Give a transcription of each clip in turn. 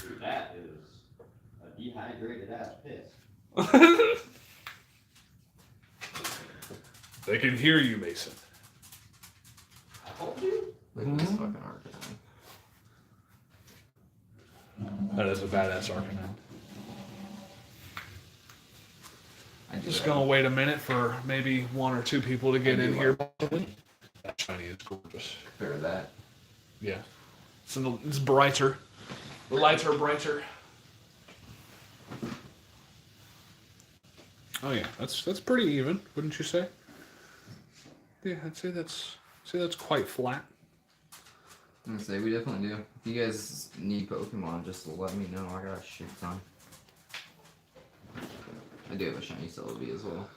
Dude, that is a dehydrated ass piss. They can hear you, Mason. I told you. Look at this fucking Arcanine. That is a badass Arcanine. I do Just that. gonna wait a minute for maybe one or two people to get in here. That shiny is gorgeous. Compare that. Yeah. It's brighter. The lights are brighter. Oh yeah, that's pretty even, wouldn't you say? Yeah, I'd say that's quite flat. I'm gonna say we definitely do. If you guys need Pokemon, just let me know. I got a shit ton. I do have a shiny Celebi as well.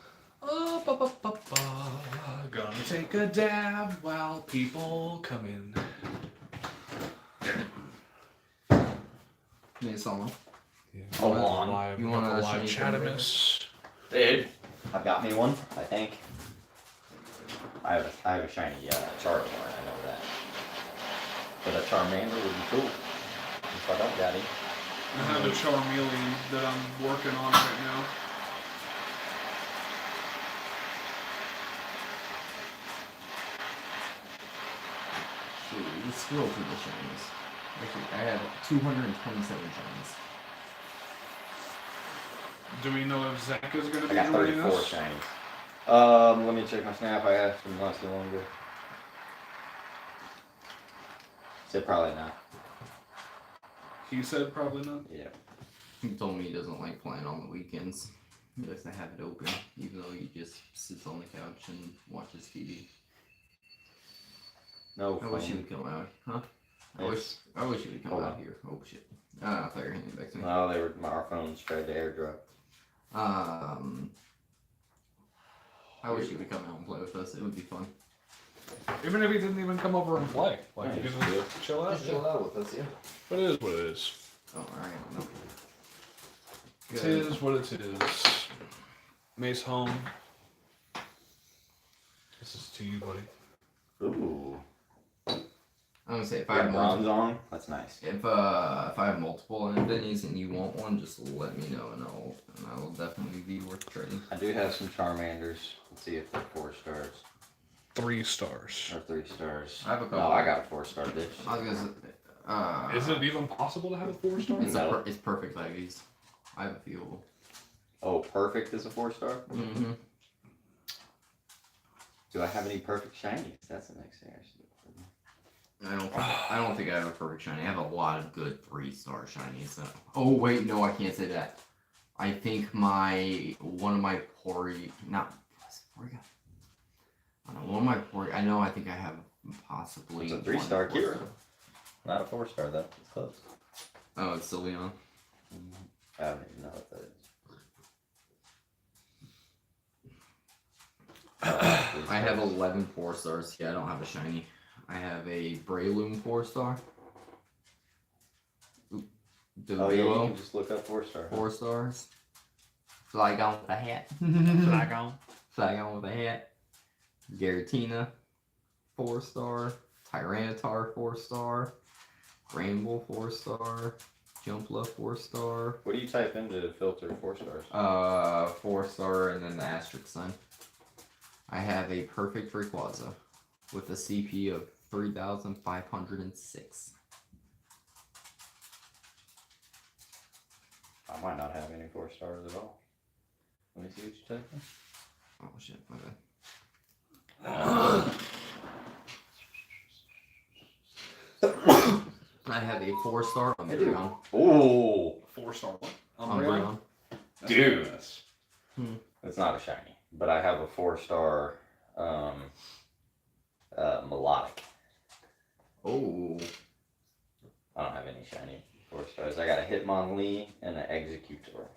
Gonna take a dab while people come in. Need someone. Yeah, Hold on. You want a live shiny Chatimus? Dude, I got me one, I think. I have a shiny Charizard, I know that. But a Charmander would be cool. If I don't got him. I have a Charmeleon that I'm working on right now. Shoot, let's scroll through the shinies. Actually, I have 227 shinies. Do we know if Zach is going to I be got joining 34 us? shinies. Let me check my snap. I asked him not too long ago. Said probably not. He said probably not. Yeah. He told me he doesn't like playing on the weekends. He likes to have it open, even though he just sits on the couch and watches TV. No. I wish he would come out, huh? I wish he would come out here. Oh shit! I thought you were handing it back to me. No, our phones tried to airdrop. I wish he would come out and play with us. It would be fun. Even if he didn't even come over and play. Like, Yeah, you just can chill out. Just chill out with us, yeah. But it is what it is. Oh, alright, no. It is what it is. Mace home. This is to you, buddy. Ooh. I'm gonna say if You I got have bronze multiple, on? That's nice. if I have multiple Infinitys and you want one, just let me know and I'll definitely be worth trading. I do have some Charmanders. Let's see if they're 4 stars. 3 stars. Or 3 stars. I have a couple. No, I got a 4-star bitch. I was gonna say, Is it even possible to have a 4-star? No. it's perfect IVs. I have a few of them. Oh, perfect is a 4-star? Mm-hmm. Do I have any perfect shinies? That's the next thing I should do. I don't think I have a perfect shiny. I have a lot of good 3-star shinies. So. Oh wait, no, I can't say that. I think one of my Porygon. I know. I think I have possibly. It's a 3-star Kira. Not a 4-star though. It's close. Oh, it's still Leon. I don't even know what that is. I have 11 4-stars. Yeah, I don't have a shiny. I have a Breloom 4-star. Oh yeah, you Duo, can just look up 4-star. 4 stars. Flygon with a hat. Flygon with a hat. Garatina, 4-star. Tyranitar, 4-star. Granbull, 4-star. Jumpla, 4-star. What do you type into to filter 4 stars? 4-star and then the asterisk sign. I have a perfect Rayquaza with a CP of 3,506. I might not have any 4 stars at all. Let me see what you type in. Oh shit, my bad. I have a 4-star Umbreon. Ooh! 4-star what? Umbreon. Dude! Hmm. It's not a shiny, but I have a 4-star Melodic. Oh. I don't have any shiny 4 stars. I got a Hitmonlee and an Executor.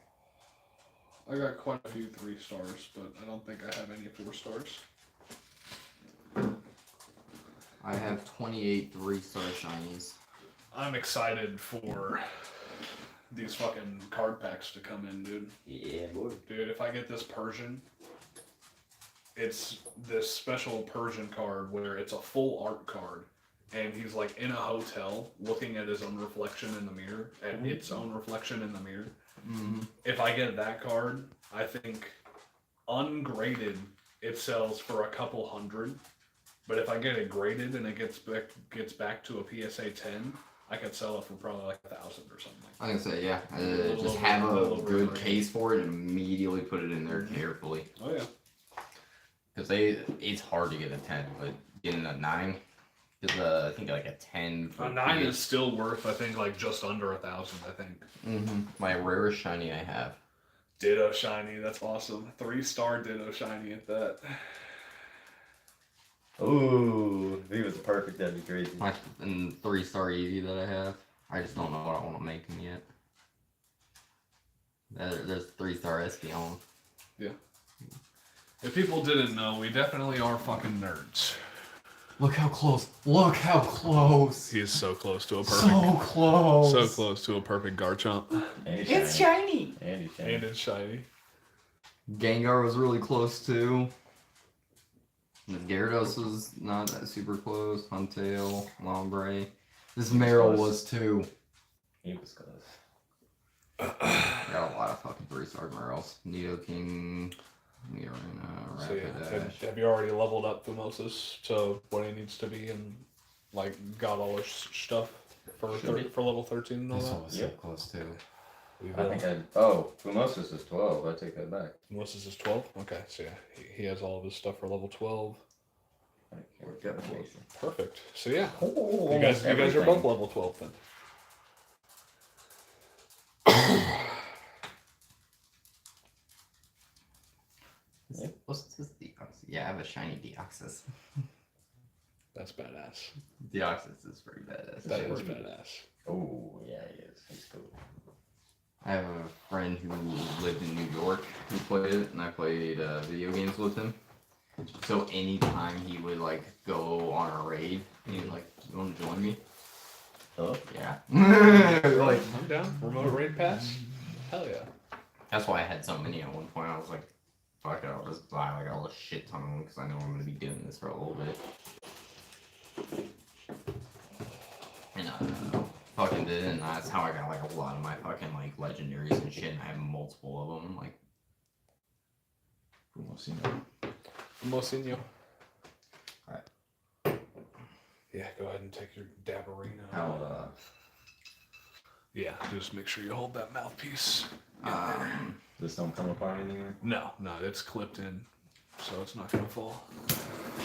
I got quite a few 3 stars, but I don't think I have any 4 stars. I have 28 3-star shinies. I'm excited for these fucking card packs to come in, dude. Yeah, boy. Dude, if I get this Persian, it's this special Persian card where it's a full art card and he's like in a hotel looking at his own reflection in the mirror, and its own reflection in the mirror. If I get that card, I think ungraded it sells for a couple hundred. But if I get it graded and it gets back to a PSA 10, I could sell it for probably like 1,000 or something. I can say, yeah. Just have a good case for it and immediately put it in there carefully. Oh yeah. Because it's hard to get a 10, but getting a 9, because I think like a 10 for a 9 is still worth, I think, like just under 1,000. I think. My rarest shiny I have. Ditto shiny, that's awesome. 3-star Ditto shiny at that. Ooh, if he was perfect, that'd be crazy. And 3-star Eevee that I have. I just don't know what I want to make him yet. There's 3-star Espeon. Yeah. If people didn't know, we definitely are fucking nerds. Look how close. Look how close. He is so close to a perfect. So close. So close to a perfect Garchomp. It's shiny. And he's shiny. And it's shiny. Gengar was really close too. The Gyarados was not that super close. Huntail, Lombre. This Meryl was too. He was close. Got a lot of fucking 3-star Meryls. Nidoking, Nirina, So yeah, Rapidash. have you already leveled up Fumosus to what he needs to be and like got all his stuff for level 13 and all This that? one was so close too. I think Fumosus is 12. I take that back. Fumosus is 12? Okay, so yeah, he has all of his stuff for level 12. Perfect. So yeah, you guys are both level 12 then. What's this Deoxys? Yeah, I have a shiny Deoxys. That's badass. Deoxys is pretty badass. That is badass. Oh, yeah, he is. He's cool. I have a friend who lived in New York who played it, and I played video games with him. So anytime he would like go on a raid, he'd like, "You want to join me?" Oh, yeah. Like, I'm down. Remote raid pass. Hell yeah. That's why I had so many at one point. I was like, "Fuck it, I'll just buy like all a shit ton of them because I know I'm gonna be doing this for a little bit." And fucking did, and that's how I got like a lot of my fucking like legendaries and shit. And I have multiple of them, like. Mosinho. Alright. Yeah, go ahead and take your Dabarino. How, Yeah, just make sure you hold that mouthpiece. this don't come apart anymore? No, it's clipped in, so it's not gonna fall.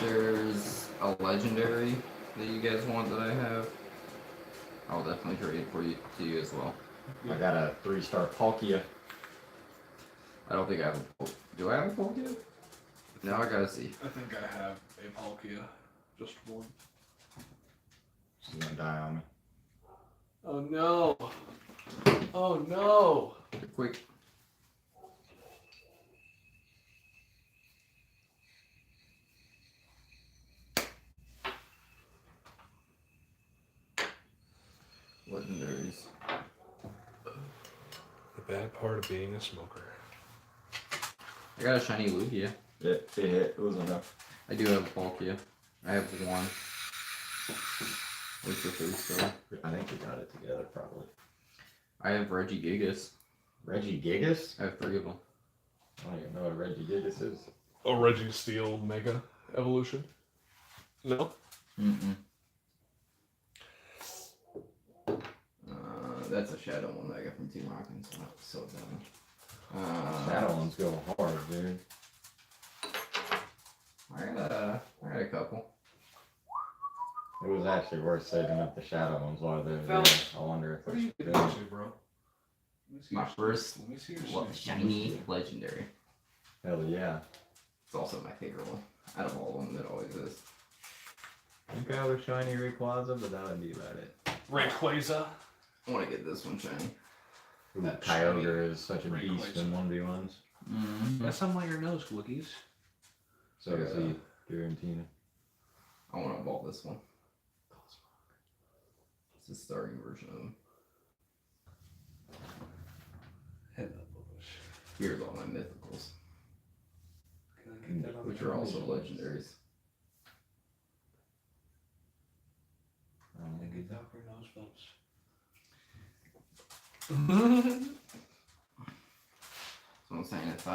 There's a legendary that you guys want that I have. I'll definitely trade it for you to you as well. I got a 3-star Palkia. I don't think I have a. Do I have a Palkia? No, I gotta see. I think I have a Palkia, just one. She's gonna die on me. Oh no! Oh no! Quick. Legendaries. The bad part of being a smoker. I got a shiny Lugia. Yeah, it hit. It was enough. I do have a Palkia. I have one. What's the 3-star? I think we got it together, probably. I have Regigigas. Regigigas? I have 3 of them. I don't even know what Regigigas is. Oh, Registeel Mega Evolution? No? That's a Shadow one that I got from Team Rocket, so that was so dumb. Shadow ones go hard, dude. I got a couple. It was actually worth saving up the shadow ones while they're there. I wonder if What are you it's getting into, bro? My first Let me see your shiny legendary. Hell yeah. It's also my favorite one out of all of them that always is. I think I have a shiny Rayquaza, but that would be about it. Rayquaza. I want to get this one shiny. Ooh, That Kyogre is such a Rayquaza. beast in 1v1s. That's something on your nose, Cookies. So is he, Guarantina. I want to evolve this one. It's the starting version of them. Here's all my mythicals, which are also legendaries. So I'm saying if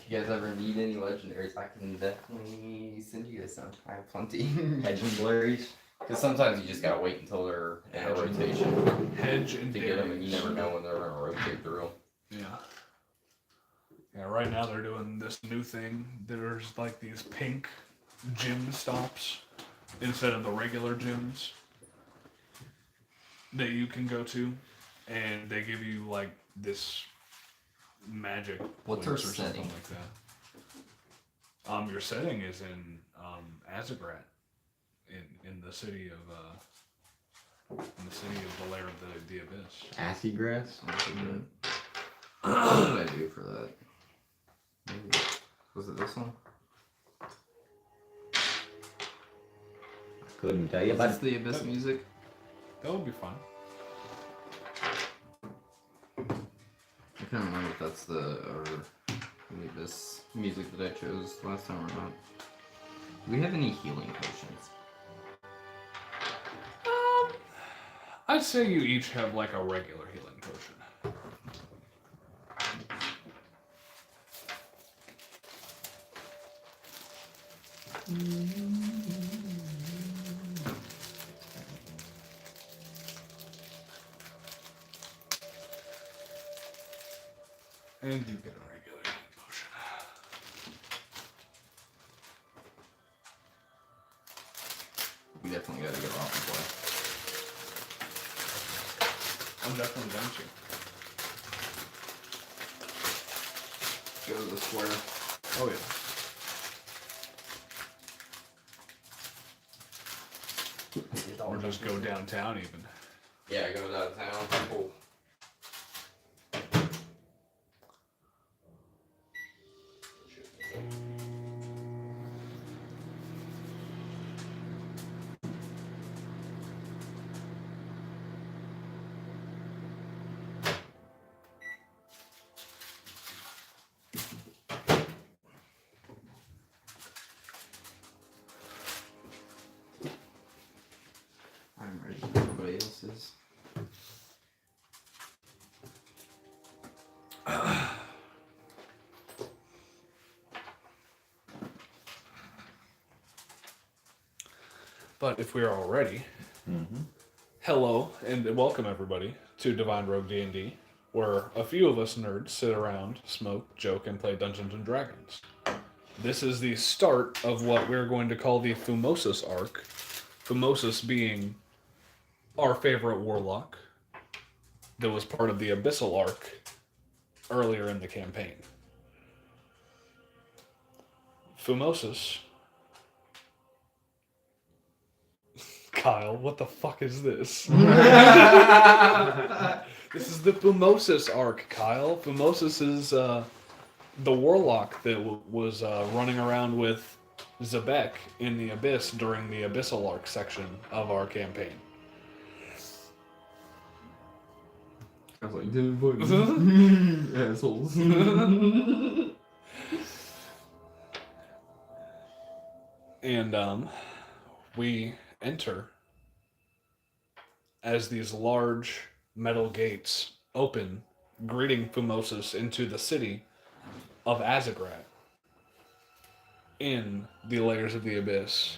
you guys ever need any legendaries, I can definitely send you guys some. I have plenty. Legendaries. Because sometimes you just gotta wait until they're in a rotation Hedge and to get them, and you never know when they're gonna rotate through. Yeah. Yeah, right now they're doing this new thing. There's like these pink gym stops instead of the regular gyms that you can go to, and they give you like this magic What's points our or something setting? like that. Your setting is in Azagrat, in the city of the lair of the abyss. Assy grass? What did I do for that? Maybe. Was it this one? Couldn't tell you, Is but this the Abyss music? That would be fun. I can't remember if that's the Abyss music that I chose last time or not. Do we have any healing potions? I'd say you each have like a regular healing potion. And you get a regular healing potion. We definitely gotta get off and play. I'm definitely down to. Go to the square. Oh yeah. Or just go downtown even. Yeah, go downtown. Cool. I'm ready. Everybody else is. But if we are all ready, hello and welcome everybody to TheDivineRogue D&D, where a few of us nerds sit around, smoke, joke, and play Dungeons and Dragons. This is the start of what we're going to call the Fumosus Arc. Fumosus being our favorite warlock that was part of the Abyssal Arc earlier in the campaign. Fumosus. Kyle, what the fuck is this? This is the Fumosus Arc, Kyle. Fumosus is the warlock that was running around with Zebek in the Abyss during the Abyssal Arc section of our campaign. I was like, dude, what? Assholes. And we enter as these large metal gates open, greeting Fumosus into the city of Azagrat in the layers of the abyss,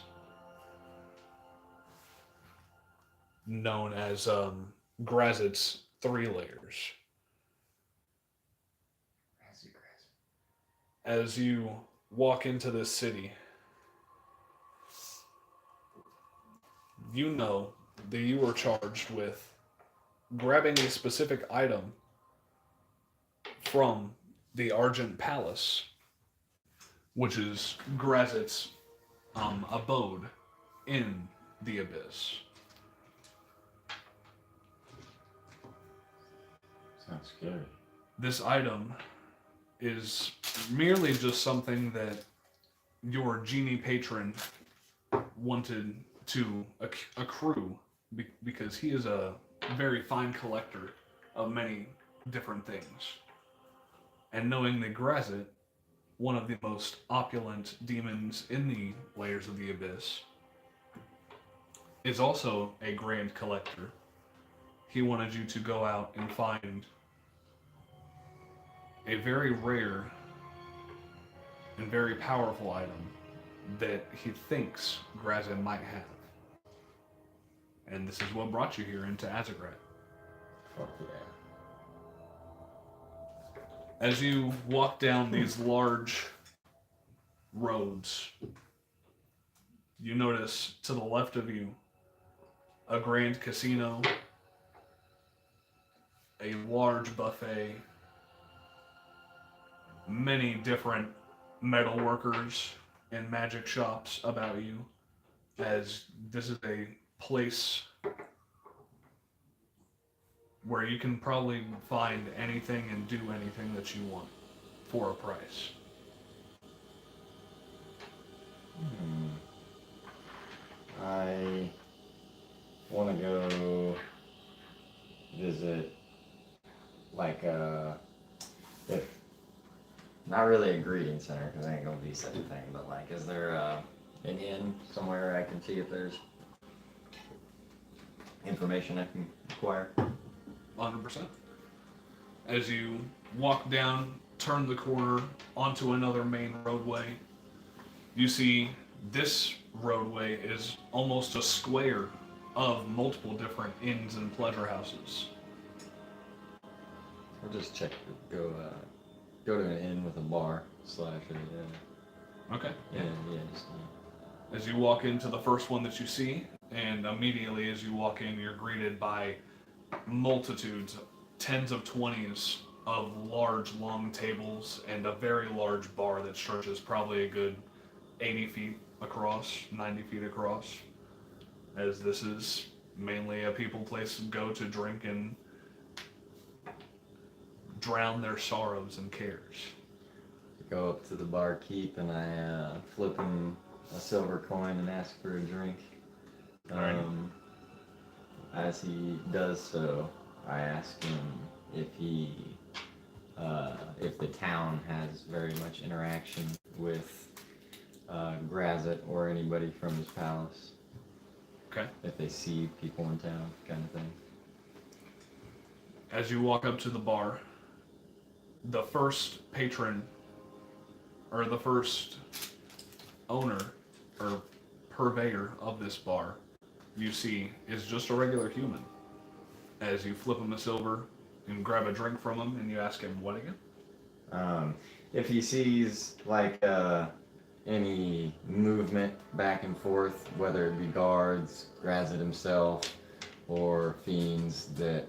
known as Grazit's 3 layers. As you walk into this city, you know that you were charged with grabbing a specific item from the Argent Palace, which is Grazit's abode in the Abyss. sounds scary. This item is merely just something that your genie patron wanted to accrue because he is a very fine collector of many different things. And knowing that Grazit, one of the most opulent demons in the layers of the abyss, is also a grand collector. He wanted you to go out and find a very rare and very powerful item that he thinks Grazin might have. And this is what brought you here into Azagrat. Fuck yeah. As you walk down these large roads, you notice to the left of you a grand casino, a large buffet, many different metal workers and magic shops about you, as this is a place where you can probably find anything and do anything that you want for a price. I want to go visit, like, if not really a greeting center, because I ain't gonna be such a thing, but like, is there an inn somewhere I can see if there's information I can acquire? 100%. As you walk down, turn the corner onto another main roadway, you see this roadway is almost a square of multiple different inns and pleasure houses. I'll just check. Go to an inn with a bar slash Okay. yeah. Just, As you walk into the first one that you see, and immediately as you walk in, you're greeted by multitudes, tens of 20s of large, long tables and a very large bar that stretches probably a good 80 feet across, 90 feet across, as this is mainly a people place to go to drink and drown their sorrows and cares. go up to the barkeep and I flip him a silver coin and ask for a drink. Alright. As he does so, I ask him if if the town has very much interaction with Grazit or anybody from his palace. Okay. If they see people in town, kind of thing. As you walk up to the bar, the first patron, or the first owner, or purveyor of this bar, you see is just a regular human. As you flip him a silver and grab a drink from him, and you ask him what again? If he sees like any movement back and forth, whether it be guards, Grazit himself, or fiends that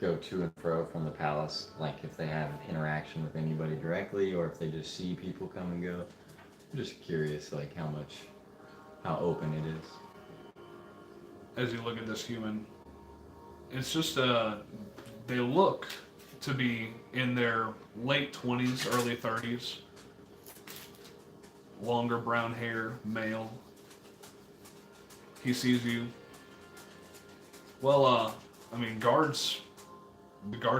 go to and fro from the palace, like if they have interaction with anybody directly, or if they just see people come and go. I'm just curious, like how open it is. As you look at this human, it's just they look to be in their late 20s, early 30s. Longer brown hair, male. He sees you. Well, I mean, the guards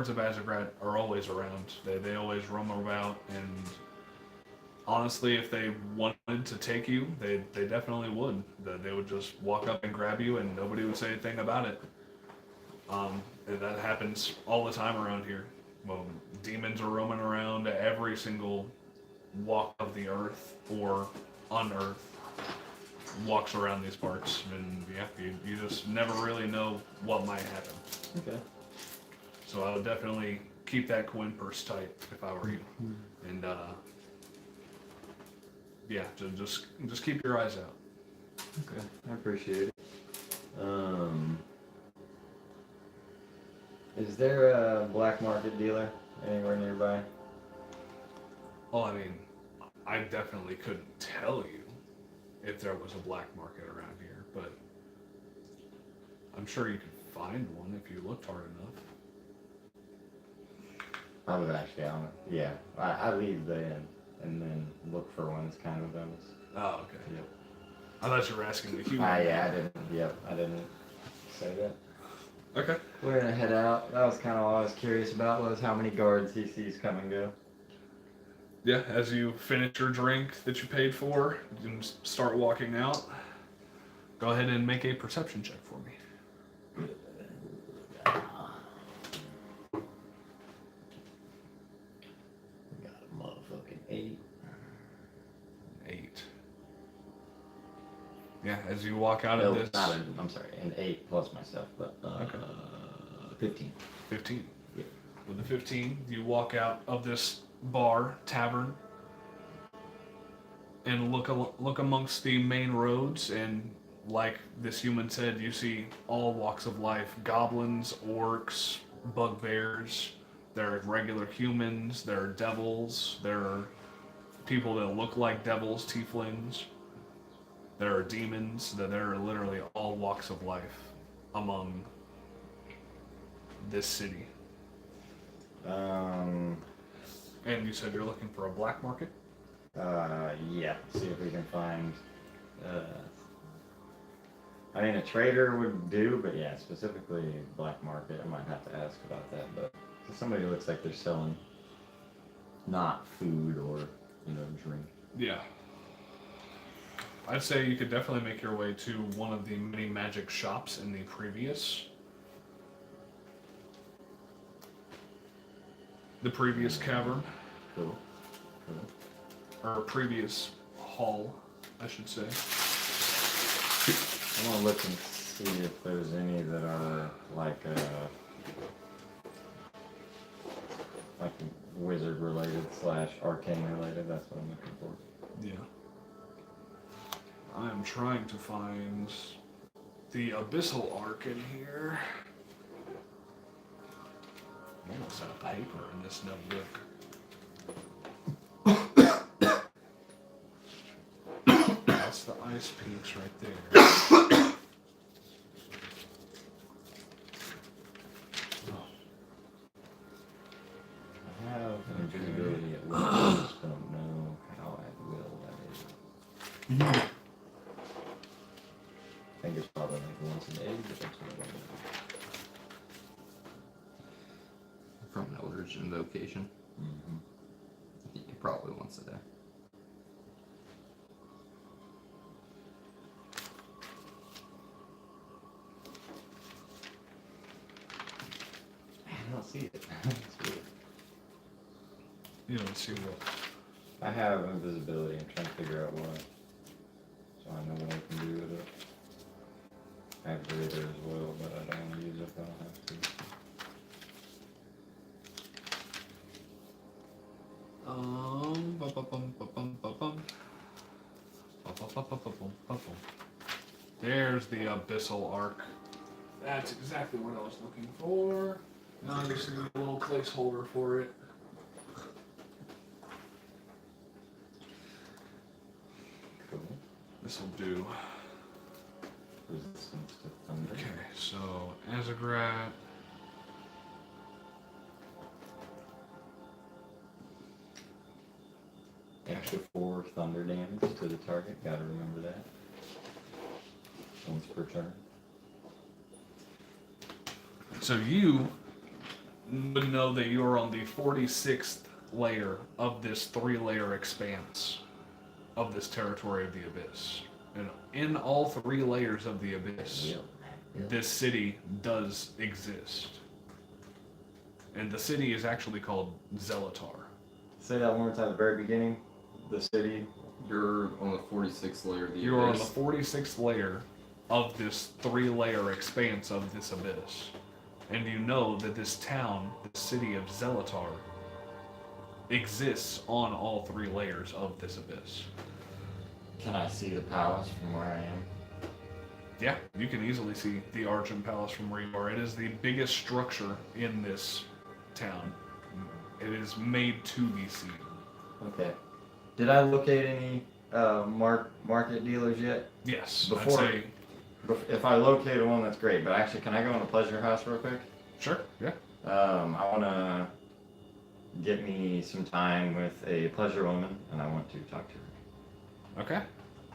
of Azagrat are always around. They always roam about, and honestly, if they wanted to take you, they definitely would. They would just walk up and grab you, and nobody would say anything about it. And that happens all the time around here. Well, demons are roaming around every single walk of the earth or unearth walks around these parts, and yeah, you just never really know what might happen. Okay. So I would definitely keep that coin purse tight if I were you, and yeah, just keep your eyes out. Okay, I appreciate it. Is there a black market dealer anywhere nearby? Well, I mean, I definitely couldn't tell you if there was a black market around here, but I'm sure you could find one if you looked hard enough. I was actually on it. Yeah, I leave the inn and then look for one. It's kind of a bonus. Oh, okay. Yep. I thought you were asking the human. Yeah, I didn't. Yep, I didn't say that. Okay. We're gonna head out. That was kind of all I was curious about, was how many guards he sees come and go. Yeah, as you finish your drink that you paid for, you can start walking out. Go ahead and make a perception check for me. We got a motherfucking 8. 8. Yeah, as you walk out No, of this... I'm sorry, an 8 plus myself, but Okay. 15. 15. Yeah. With the 15, you walk out of this bar, tavern, and look amongst the main roads, and like this human said, you see all walks of life: goblins, orcs, bugbears. There are regular humans. There are devils. There are people that look like devils, tieflings. There are demons. There are literally all walks of life among this city. And you said you're looking for a black market? Yeah. See if we can find. I mean, a trader would do, but yeah, specifically black market. I might have to ask about that, but somebody looks like they're selling not food or drink. Yeah. I'd say you could definitely make your way to one of the many magic shops in the previous cavern. Cool. Or previous hall, I should say. I want to look and see if there's any that are like wizard related / arcane related. That's what I'm looking for. Yeah. I am trying to find the Abyssal Arc in here. I almost had a paper in this notebook. That's the ice peaks right there. I have invisibility at will. I just don't know how at will that is. I think it's probably like once an age, but that's what I don't know. From an Eldritch Invocation. Mm-hmm. Yeah, probably once a day. I don't see it. It's weird. You don't see what? I have invisibility. I'm trying to figure out what. So I know what I can do with it. I have greater as well, but I don't want to use it if I don't have to. There's the Abyssal Arc. That's exactly what I was looking for. Now I'm just gonna do a little placeholder for it. Cool. This will do. Resistance to thunder. Okay, so Azagrat. Extra 4 thunder damage to the target. Gotta remember that. Once per turn. So you would know that you're on the 46th layer of this 3-layer expanse of this territory of the Abyss. And in all 3 layers of the Abyss, this city does exist. And the city is actually called Zelatar. Say that one more time at the very beginning. The city. You're on the 46th layer of the You are on the Abyss. 46th layer of this 3-layer expanse of this abyss. And you know that this town, the city of Zelatar, exists on all 3 layers of this abyss. Can I see the palace from where I am? Yeah, you can easily see the Argent Palace from where you are. It is the biggest structure in this town. It is made to be seen. Okay. Did I locate any market dealers yet? Yes, Before- I'd say... If I locate one, that's great. But actually, can I go in the pleasure house real quick? Sure, yeah. I want to get me some time with a pleasure woman, and I want to talk to her. Okay.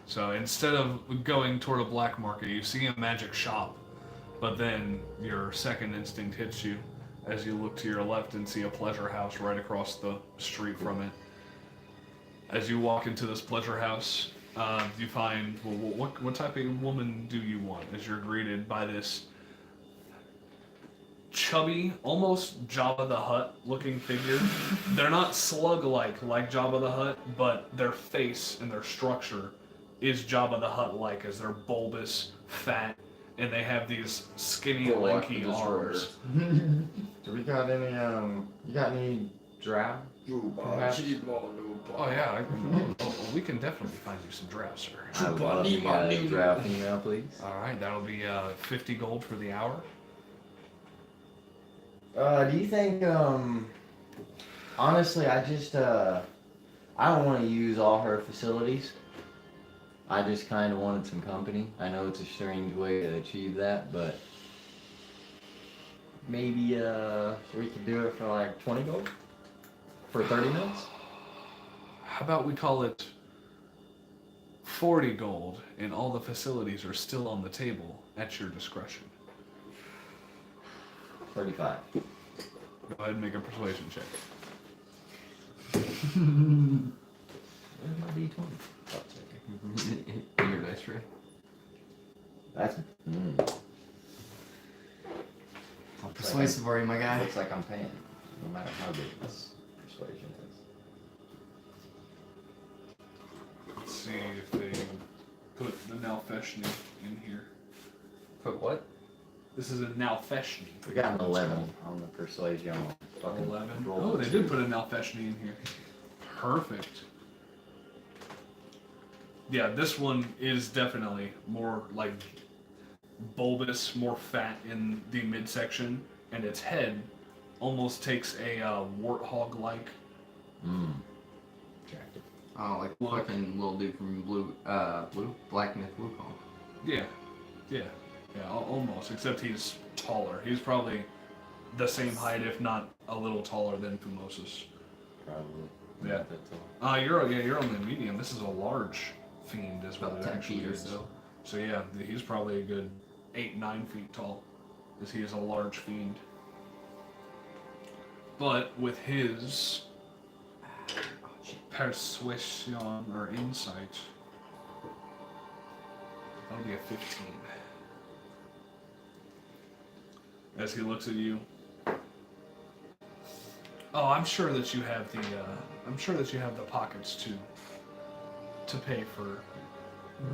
So instead of going toward a black market, you see a magic shop, but then your second instinct hits you as you look to your left and see a pleasure house right across the street from it. As you walk into this pleasure house, You find, well, what type of woman do you want? As you're greeted by this chubby, almost Jabba the Hutt looking figure. They're not slug-like like Jabba the Hutt, but their face and their structure is Jabba the Hutt-like, as they're bulbous, fat, and they have these skinny, lanky arms. Do we got any, you got any drow? Perhaps? Oh yeah, we can definitely find you some drow, sir. I would love to get a drow female, please. All right, that'll be 50 gold for the hour. Do you think, honestly, I don't want to use all her facilities. I just kind of wanted some company. I know it's a strange way to achieve that, but maybe, we could do it for like 20 gold? For 30 minutes? How about we call it 40 gold, and all the facilities are still on the table at your discretion. 35. Go ahead and make a persuasion check. Where's my D20? Your dice tray. That's, How persuasive are you, my guy? looks like I'm paying, no matter how big this persuasion is. Let's see if they put the Nalfeshni in here. Put what? This is a Nalfeshni. We got an 11 on the persuasion. Fucking 11. roll Oh, the they two. did put a Nalfeshni in here. Perfect. Yeah, this one is definitely more like bulbous, more fat in the midsection, and its head almost takes a warthog-like. Attractive. Oh, like Look. fucking little dude from Black Myth Wukong. Yeah, almost. Except he's taller. He's probably the same height, if not a little taller than Fumosus. Probably. Yeah. Not that tall. You're on the medium. This is a large fiend, is what About it 10 actually feet or is. so. So yeah, he's probably a good 8-9 feet tall, as he is a large fiend. But with his persuasion or insight, that'll be a 15. As he looks at you. Oh, I'm sure that you have the pockets to pay for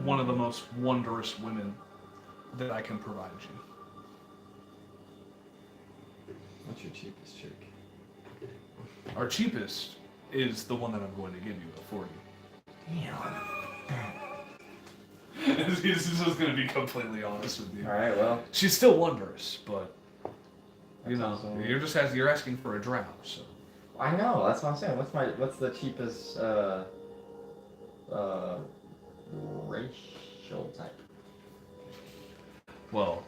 one of the most wondrous women that I can provide you. What's your cheapest chick? Our cheapest is the one that I'm going to give you at 40. Damn. This is going to be completely honest with you. Alright, well. She's still wondrous, but you That's know, awesome. you're asking for a drow, so. I know, that's what I'm saying. What's the cheapest, racial type? Well,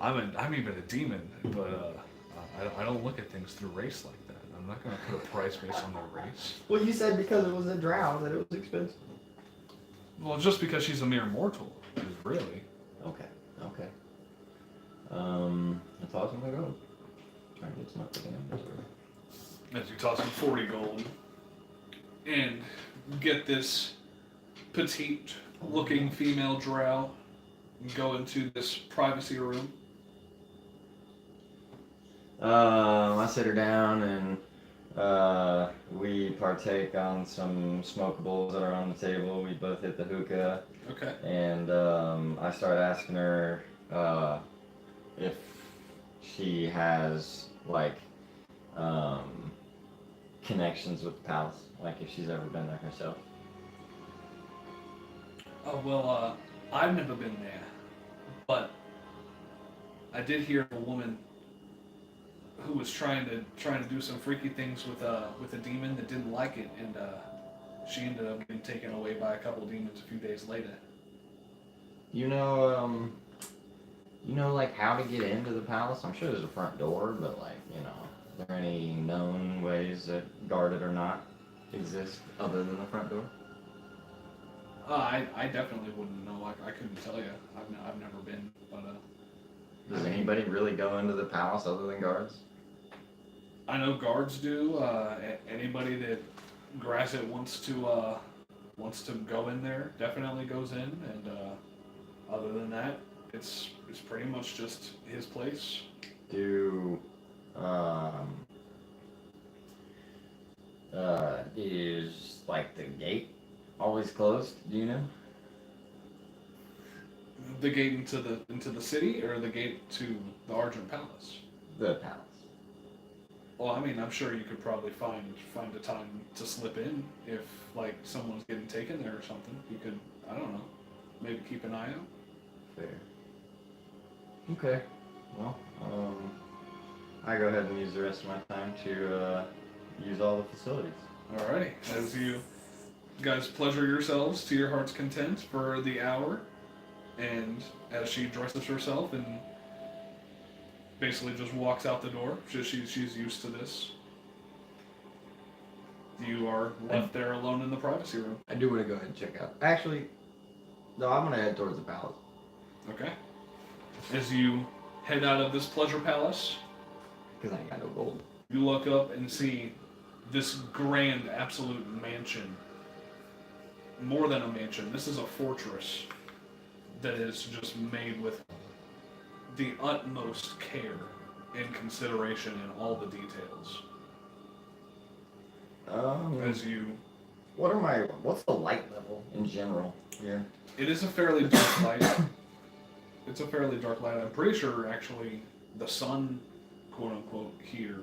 I'm even a demon, but I don't look at things through race like that. I'm not going to put a price based on their race. Well, you said because it was a drow that it was expensive. Well, just because she's a mere mortal, really. Okay. That's awesome to go. Try and get some up to the inventory. As you toss in 40 gold and get this petite looking female drow and go into this privacy room. I sit her down and we partake on some smokables that are on the table. We both hit the hookah. Okay. And I start asking her if she has like connections with the palace, like if she's ever been there herself. Oh well, I've never been there, but I did hear of a woman who was trying to do some freaky things with a demon that didn't like it, and she ended up getting taken away by a couple demons a few days later. You know like how to get into the palace? I'm sure there's a front door, but like, you know, are there any known ways that, guarded or not, exist other than the front door? I definitely wouldn't know. I couldn't tell you. I've never been, but Does anybody really go into the palace other than guards? I know guards do. Anybody that Grasset wants to wants to go in there definitely goes in, and other than that, it's pretty much just his place. Is like the gate always closed? Do you know? The gate into the city, or the gate to the Argent Palace? The palace. Well, I mean, I'm sure you could probably find a time to slip in if like someone's getting taken there or something. You could, I don't know, maybe keep an eye out. Fair. Okay. Well, I go ahead and use the rest of my time to use all the facilities. Alrighty, as you guys pleasure yourselves to your heart's content for the hour, and as she dresses herself and basically just walks out the door, she's used to this. You are left there alone in the privacy room. I do want to go ahead and check out. Actually, no, I'm gonna head towards the palace. Okay. As you head out of this pleasure palace, Because I ain't got no gold. you look up and see this grand, absolute mansion. More than a mansion, this is a fortress that is just made with the utmost care and consideration in all the details. As you, What's the light level in general here? it is a fairly dark light. It's a fairly dark light. I'm pretty sure, actually, the sun, quote unquote, here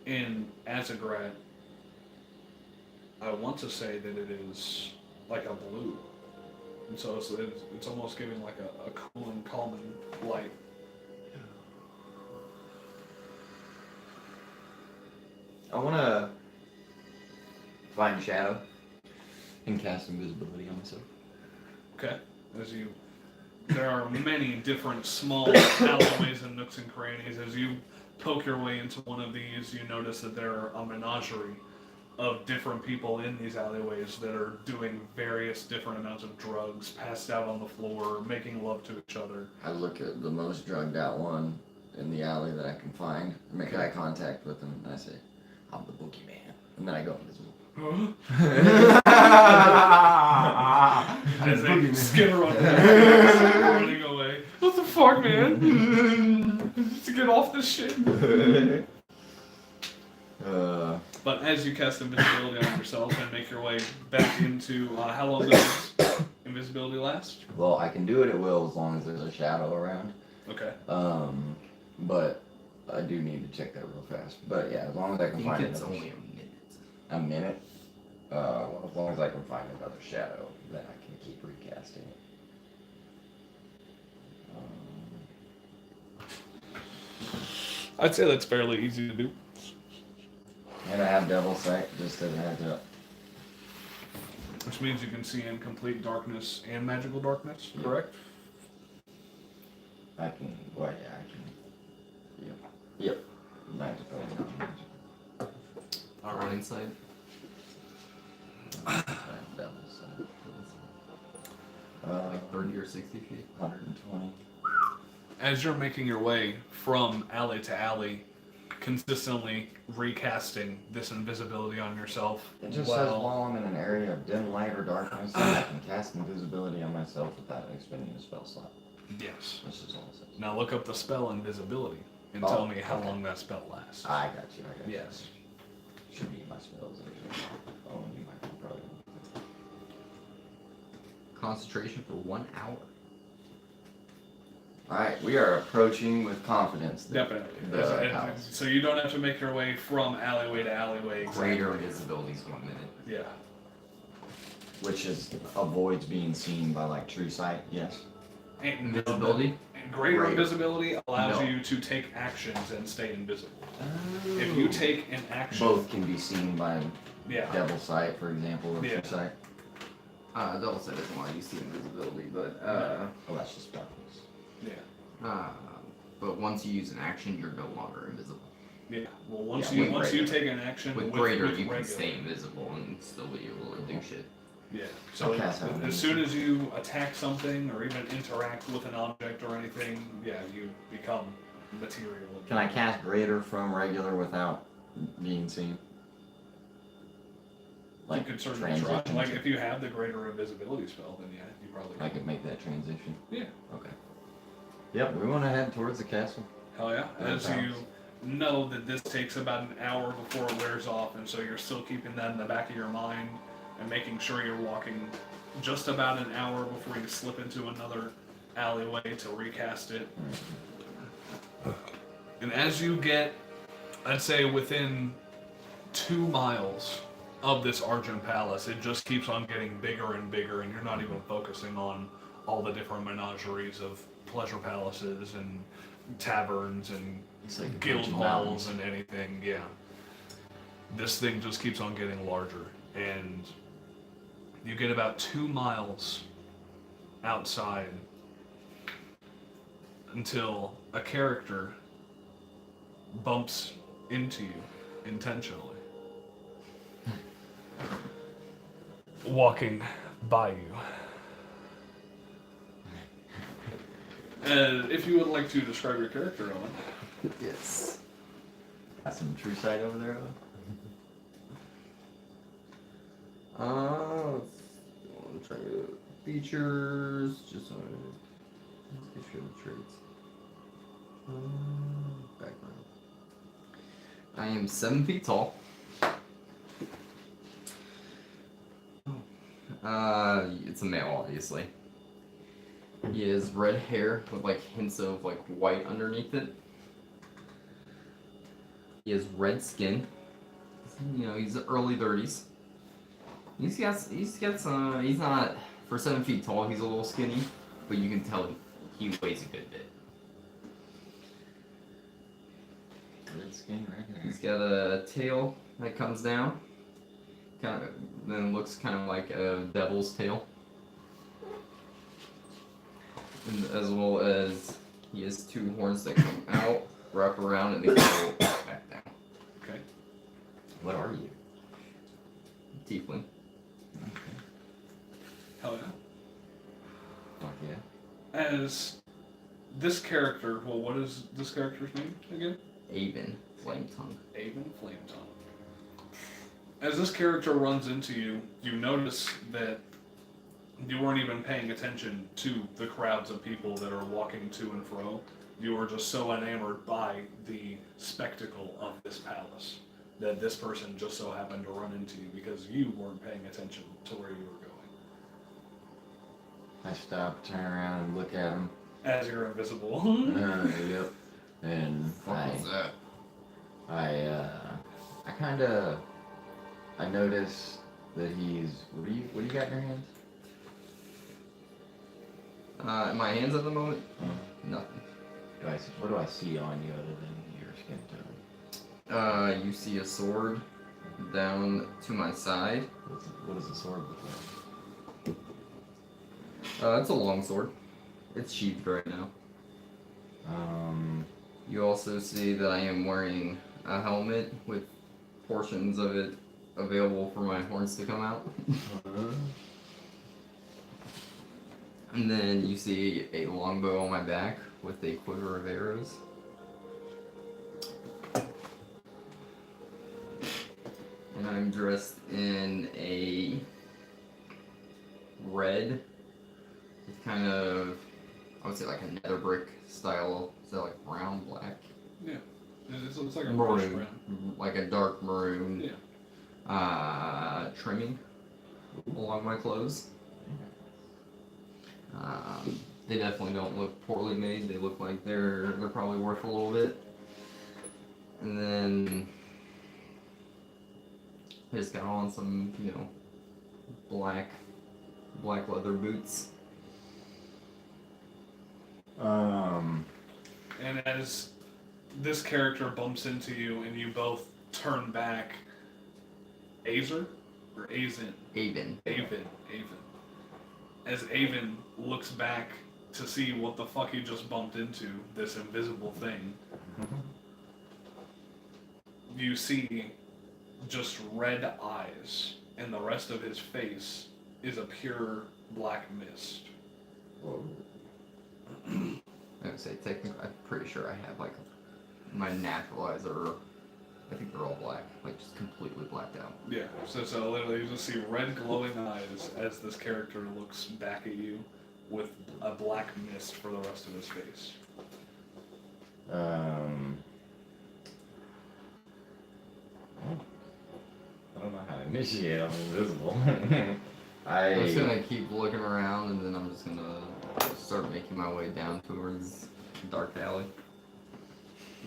in Azagrat, I want to say that it is like a blue. And so it's almost giving like a cool and calming light. I want to find Shadow and cast invisibility on myself. Okay. There are many different small alleyways and nooks and crannies. As you poke your way into one of these, you notice that there are a menagerie of different people in these alleyways that are doing various different amounts of drugs, passed out on the floor, making love to each other. I look at the most drugged out one in the alley that I can find, make eye contact with him, and I say, I'm the boogeyman. And then I go invisible. As they skitter on running away. What the fuck, man? To get off this shit. But as you cast invisibility on yourself and make your way back into, how long does invisibility last? Well, I can do it at will as long as there's a shadow around. Okay. But I do need to check that real fast. But yeah, as long as I can find it's another only a minute. a minute. Well, as long as I can find another shadow, then I can keep recasting it. I'd say that's fairly easy to do. And I have Devil Sight just as a heads up. Which means you can see in complete darkness and magical darkness, correct? I can, well, yeah, I can. Yep. Magical and non-magical. Alright. Inside. I have Devil Sight. Like 30 or 60 feet. 120. As you're making your way from alley to alley, consistently recasting this invisibility on yourself. It just says while I'm in an area of dim light or darkness, I can cast invisibility on myself without expending a spell slot. Yes. This is all it says. Now look up the spell invisibility and tell me how long that spell lasts. I got you. Yes. Should be in my spells. Oh, you might probably. Concentration for 1 hour. Alright, we are approaching with confidence. Definitely. The house. So you don't have to make your way from alleyway to alleyway. Exactly. Greater invisibility is 1 minute. Yeah. Which avoids being seen by like true sight, yes. And Invisibility? Greater invisibility allows you to take actions and stay invisible. If you take an action, Both can be seen by yeah, Devil Sight, for example, or Yeah. true sight. Double set doesn't want you to see invisibility, but Oh, that's just darkness. yeah, but once you use an action, you're no longer invisible. yeah. Well, once Yeah, you with take an action With greater, you regular, can stay invisible and still be able to do shit. Yeah. So Okay, as soon as you attack something or even interact with an object or anything, yeah, you become material. Can I cast greater from regular without being seen? like you could certainly try. transition Like to- if you have the greater invisibility spell, then yeah, you probably I could make that transition. Yeah. Okay. Yep, we want to head towards the castle. Hell yeah. No As you problems. know that this takes about an hour before it wears off, and so you're still keeping that in the back of your mind and making sure you're walking just about an hour before you slip into another alleyway to recast it. And as you get, I'd say within 2 miles of this Argent Palace, it just keeps on getting bigger and bigger, and you're not even focusing on all the different menageries of pleasure palaces and taverns and It's like a guild bunch of halls mountains. and anything, yeah. This thing just keeps on getting larger, and you get about 2 miles outside until a character bumps into you intentionally. Walking by you. If you would like to describe your character, Owen. Yes. Got some true sight over there. Let's try to features. Just let's get sure the traits. Background. I am 7 feet tall. It's a male, obviously. He has red hair with like hints of like white underneath it. He has red skin. You know, he's early 30s. He's got some. He's not, for 7 feet tall. He's a little skinny, but you can tell he weighs a good bit. Red skin, regular. He's got a tail that comes down, kind of, then looks kind of like a devil's tail, and as well as he has 2 horns that come out, wrap around, and they go back down. Okay. What are you? Tiefling. Hell yeah. Fuck yeah. As this character, well, what is this character's name again? Avon, Flame Tongue. Avon Flametongue. As this character runs into you, you notice that you weren't even paying attention to the crowds of people that are walking to and fro. You were just so enamored by the spectacle of this palace that this person just so happened to run into you because you weren't paying attention to where you were going. I stop, turn around, and look at him. As you're invisible. Yep. And What was that? I kind of, I notice that he's. What do you got in your hands? In my hands at the moment, nothing. What do I see on you other than your skin tone? You see a sword down to my side. What does the sword look like? It's a long sword. It's sheathed right now. You also see that I am wearing a helmet with portions of it available for my horns to come out. And then you see a longbow on my back with a quiver of arrows. And I'm dressed in a red, with kind of, I would say like a nether brick style. Is that like brown, black? Yeah. It's like a brownish Maroon. brown. Like a dark maroon. Yeah. Trimming along my clothes. They definitely don't look poorly made. They look like they're probably worth a little bit. And then I just got on some, you know, black leather boots. And as this character bumps into you and you both turn back, Azer? Or Azin? Avon. Avon. As Avon looks back to see what the fuck he just bumped into, this invisible thing, you see just red eyes, and the rest of his face is a pure black mist. I would say technically, I'm pretty sure I have like my naturalizer I think they're all black, like just completely blacked out. Yeah, so literally you just see red glowing eyes as this character looks back at you with a black mist for the rest of his face. I don't know how to initiate. I'm invisible. I'm just gonna keep looking around, and then I'm just gonna start making my way down towards Dark Alley.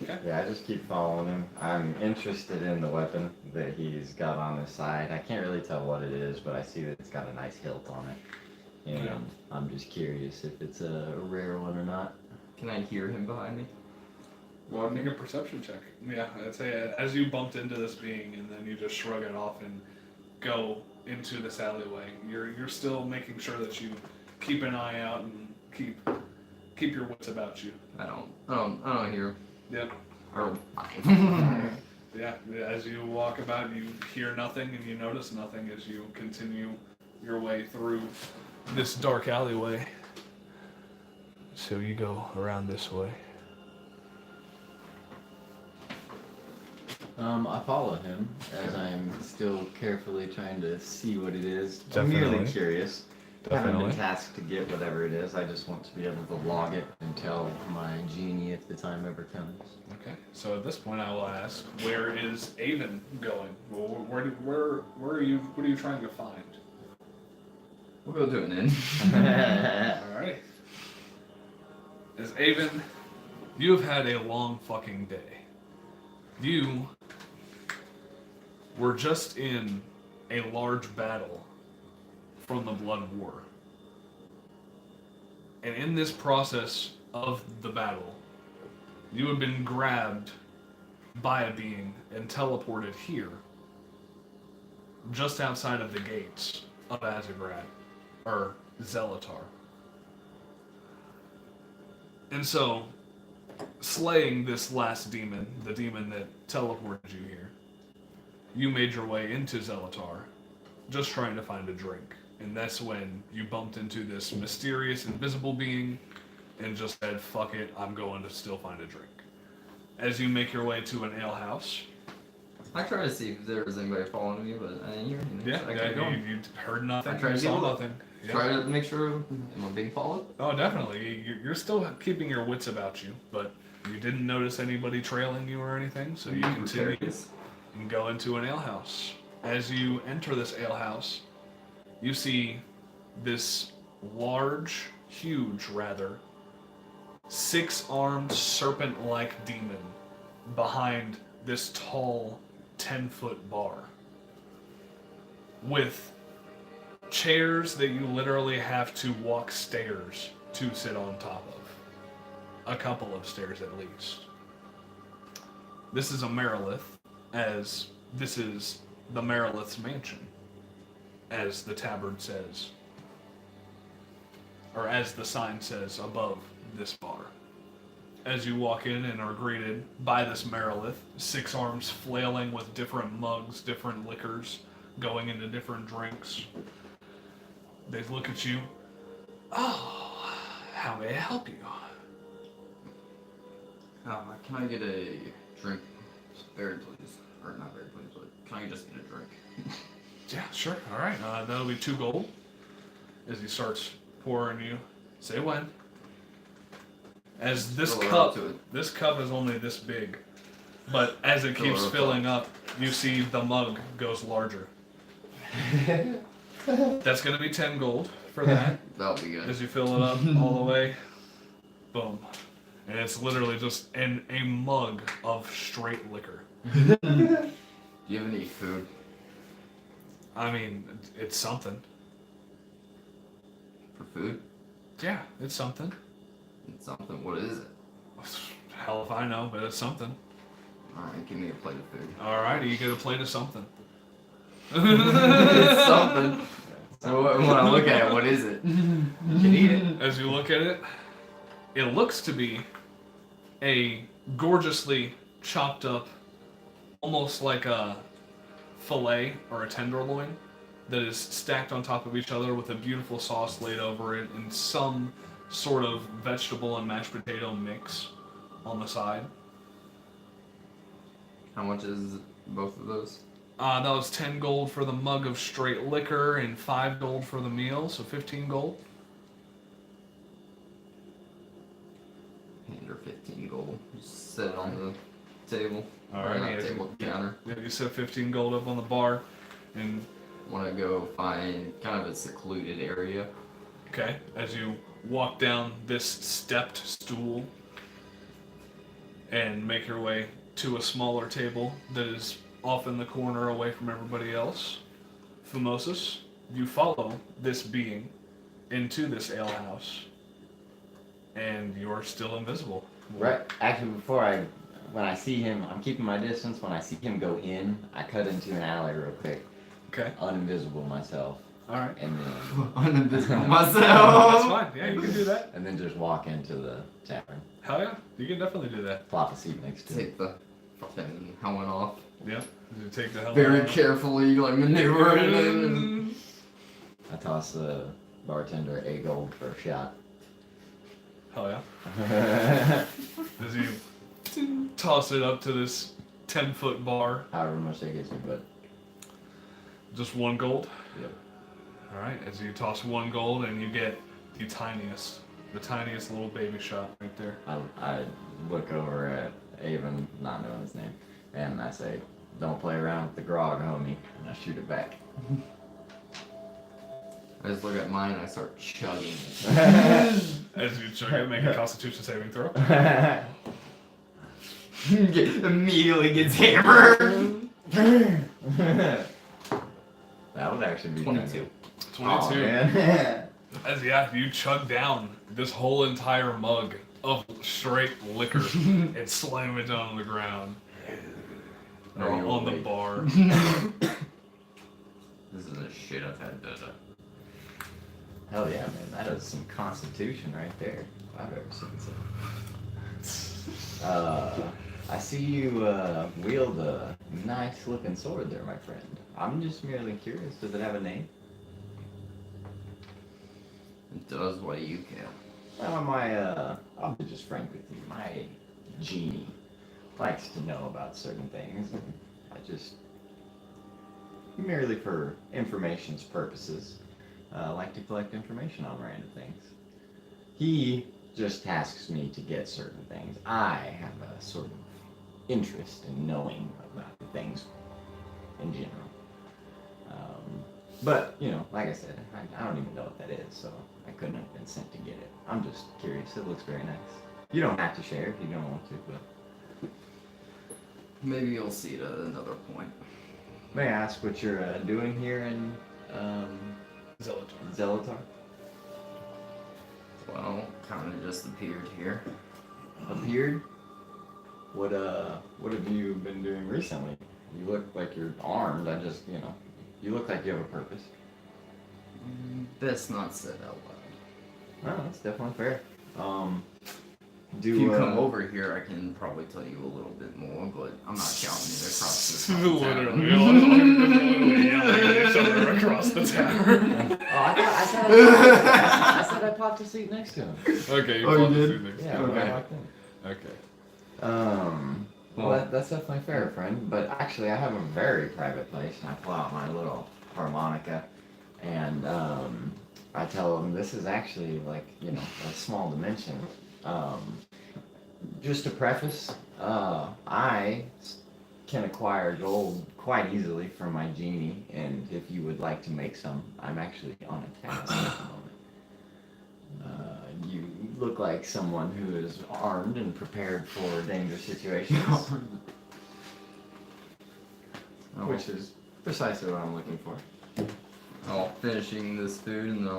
Okay. Yeah, I just keep following him. I'm interested in the weapon that he's got on his side. I can't really tell what it is, but I see that it's got a nice hilt on it. And Yeah. I'm just curious if it's a rare one or not. Can I hear him behind me? Well, make a perception check. Yeah, I'd say as you bumped into this being and then you just shrug it off and go into this alleyway, you're still making sure that you keep an eye out and keep your wits about you. I don't hear him. Yep. Or Yeah, as you walk about, you hear nothing and you notice nothing as you continue your way through this dark alleyway. So you go around this way. I follow him as I'm still carefully trying to see what it is. Definitely. I'm merely curious. I haven't Definitely. been tasked to get whatever it is. I just want to be able to log it and tell my genie if the time ever comes. Okay, so at this point I will ask, where is Avon going? Where are you? What are you trying to find? we'll go to an inn. Alright. As Avon, you have had a long fucking day. You were just in a large battle from the Blood War. And in this process of the battle, you have been grabbed by a being and teleported here, just outside of the gates of Azagrad, or Zelatar. And so, slaying this last demon, the demon that teleported you here, you made your way into Zelatar, just trying to find a drink. And that's when you bumped into this mysterious, invisible being, and just said, fuck it, I'm going to still find a drink. As you make your way to an alehouse. I tried to see if there was anybody following me, but I didn't hear anything. So I kept going. You heard nothing, I tried you to saw get a look. nothing. Yeah. Try to make sure, am I being followed? Oh, definitely. You're still keeping your wits about you, but you didn't notice anybody trailing you or anything, so you continue and go into an alehouse. As you enter this alehouse, you see this large, huge rather, 6-armed serpent-like demon behind this tall 10-foot bar with chairs that you literally have to walk stairs to sit on top of. A couple of stairs at least. This is a Marilith, as this is the Marilith's mansion, as the tabard says. Or as the sign says above this bar. As you walk in and are greeted by this Marilith, 6 arms flailing with different mugs, different liquors, going into different drinks. They look at you. Oh, how may I help you? Can I get a drink? Very please. Or not very please, but can I just get a drink? Yeah, sure. All right. That'll be 2 gold. As he starts pouring you. Say when. As this cup is only this big, but as it keeps filling up, you see the mug goes larger. That's gonna be 10 gold for that. That'll be good. As you fill it up all the way, boom, and it's literally just a mug of straight liquor. Do you have any food? I mean, it's something. For food? Yeah, it's something. It's something. What is it? Hell if I know, but it's something. Alright, give me a plate of food. Alrighty, you get a plate of something. It's something. So when I look at it, what is it? You can eat it. As you look at it, it looks to be a gorgeously chopped up, almost like a fillet or a tenderloin that is stacked on top of each other with a beautiful sauce laid over it and some sort of vegetable and mashed potato mix on the side. How much is both of those? That was 10 gold for the mug of straight liquor and 5 gold for the meal, so 15 gold. Hand her 15 gold. Just set it on the table. Alright, Not yeah, table, counter. Yeah, you set 15 gold up on the bar, and Want to go find kind of a secluded area. okay, as you walk down this stepped stool and make your way to a smaller table that is off in the corner away from everybody else, Fumosus, you follow this being into this alehouse, and you're still invisible. Right. Actually, when I see him, I'm keeping my distance. When I see him go in, I cut into an alley real quick. Okay. Uninvisible myself. Alright. And then Uninvisible That's myself. fine. Yeah, you can do that. and then just walk into the tavern. Hell yeah. You can definitely do that. Plop a seat next to him. Take the fucking helmet off. Yeah. You take the helmet Very off. carefully, like maneuvering in. I toss the bartender a gold for a shot. Hell yeah. As you toss it up to this 10-foot bar, However much that gets me, but just 1 gold. yep. Alright, as you toss 1 gold and you get the tiniest little baby shot right there. I look over at Avon, not knowing his name, and I say, "Don't play around with the grog, homie," and I shoot it back. I just look at mine and I start chugging. As you chug it, make a constitution saving throw. Immediately gets hammered. That would actually be 22. 22. Oh, man. As you chug down this whole entire mug of straight liquor and slam it down on the ground. Or Are you on the awake? bar. This is the shit I've had to. Hell yeah, man. That is some constitution right there. If I've ever seen some. I see you wield a nice looking sword there, my friend. I'm just merely curious. Does it have a name? It does what you can. Well, I'll be just frank with you. My genie likes to know about certain things. And I just, merely for information's purposes, like to collect information on random things. He just tasks me to get certain things. I have a sort of interest in knowing about things in general. But, you know, like I said, I don't even know what that is, so I couldn't have been sent to get it. I'm just curious. It looks very nice. You don't have to share if you don't want to, but... Maybe you'll see it at another point. May I ask what you're doing here in Zelator. Zelator? Well, kind of just appeared here. Appeared? What have you been doing recently? You look like you're armed. You look like you have a purpose. Best not said out loud. Oh, that's definitely fair. If you come over here, I can probably tell you a little bit more, but I'm not counting it across this whole town. Literally yelling at each other across the tavern. I said I popped a seat next to him. Okay, Oh, you popped the did? seat next to Yeah, him. okay. Okay. I like that. Okay. Well, that's definitely fair, friend. But actually, I have a very private place, and I pull out my little harmonica, and I tell them this is actually like, a small dimension. Just to preface, I can acquire gold quite easily from my genie, and if you would like to make some, I'm actually on a task at the moment. You look like someone who is armed and prepared for dangerous situations, which is precisely what I'm looking for. I'll finishing this food, and then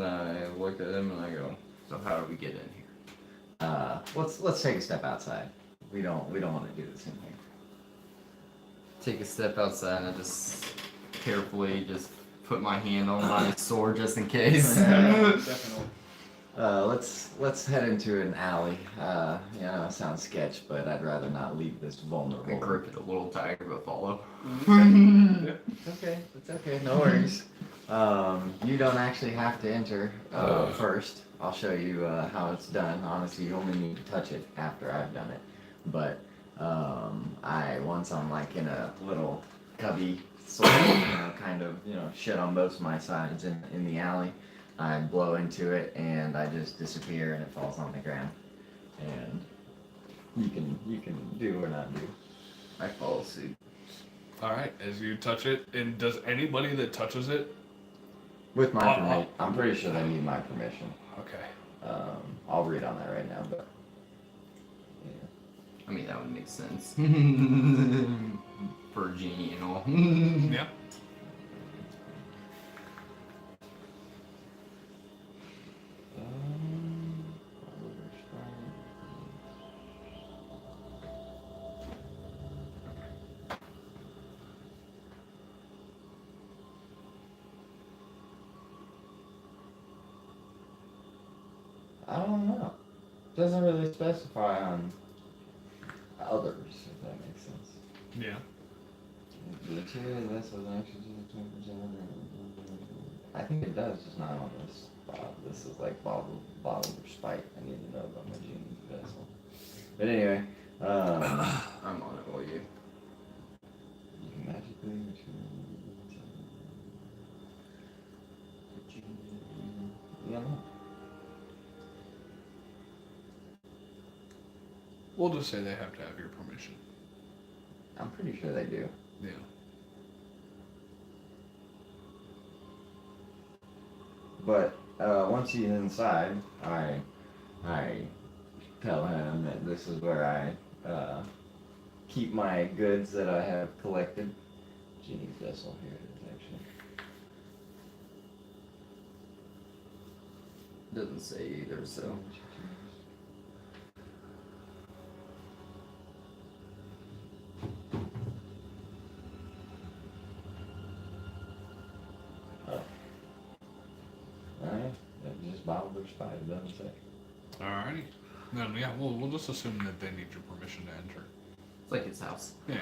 I look at him and I go, "So how do we get in here?" Let's take a step outside. We don't want to do this in here. Take a step outside, and I just carefully just put my hand on my sword just in case. Definitely. Let's head into an alley. It sounds sketch, but I'd rather not leave this I vulnerable. grip it a little tighter, but follow. It's okay, no worries. You don't actually have to enter first. I'll show you how it's done. Honestly, you only need to touch it after I've done it. But Once I'm like in a little cubby, sort of, kind of, shit on both my sides in the alley, I blow into it and I just disappear and it falls on the ground. And you can do or not do. I follow suit. All right, as you touch it, and does anybody that touches it? With my permission, I'm pretty sure they need my permission. Okay. I'll read on that right now, but yeah. I mean, that would make sense. For a genie and all. Yeah. I don't know. Doesn't really specify on others, if that makes sense. Yeah. I think it does, just not on this spot. This is like bottled or spite. I need to know about my genie vessel. But anyway, I'm on it while you. You can magically yeah. We'll just say they have to have your permission. I'm pretty sure they do. Yeah. But once he's inside, I tell him that this is where I keep my goods that I have collected. Genie's vessel here it is actually. Doesn't say either, so. Alright, that's just bottled or spite, it doesn't say. Alrighty. Then yeah, we'll just assume that they need your permission to enter. It's like his house. Yeah.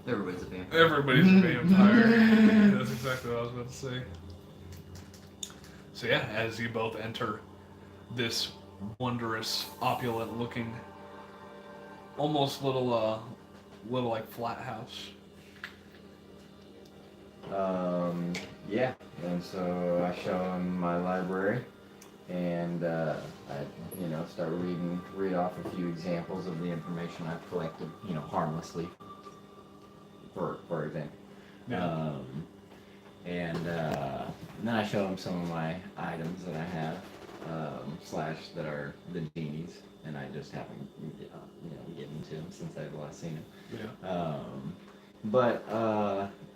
Everybody's a vampire. Everybody's a vampire. That's exactly what I was about to say. So yeah, as you both enter this wondrous, opulent-looking, almost little like flat house. Yeah, and so I show him my library, and I, start read off a few examples of the information I've collected, harmlessly, for example. Yeah. And then I show him some of my items that I have, / that are the genies, and I just haven't, given to him since I've last seen him. Yeah. But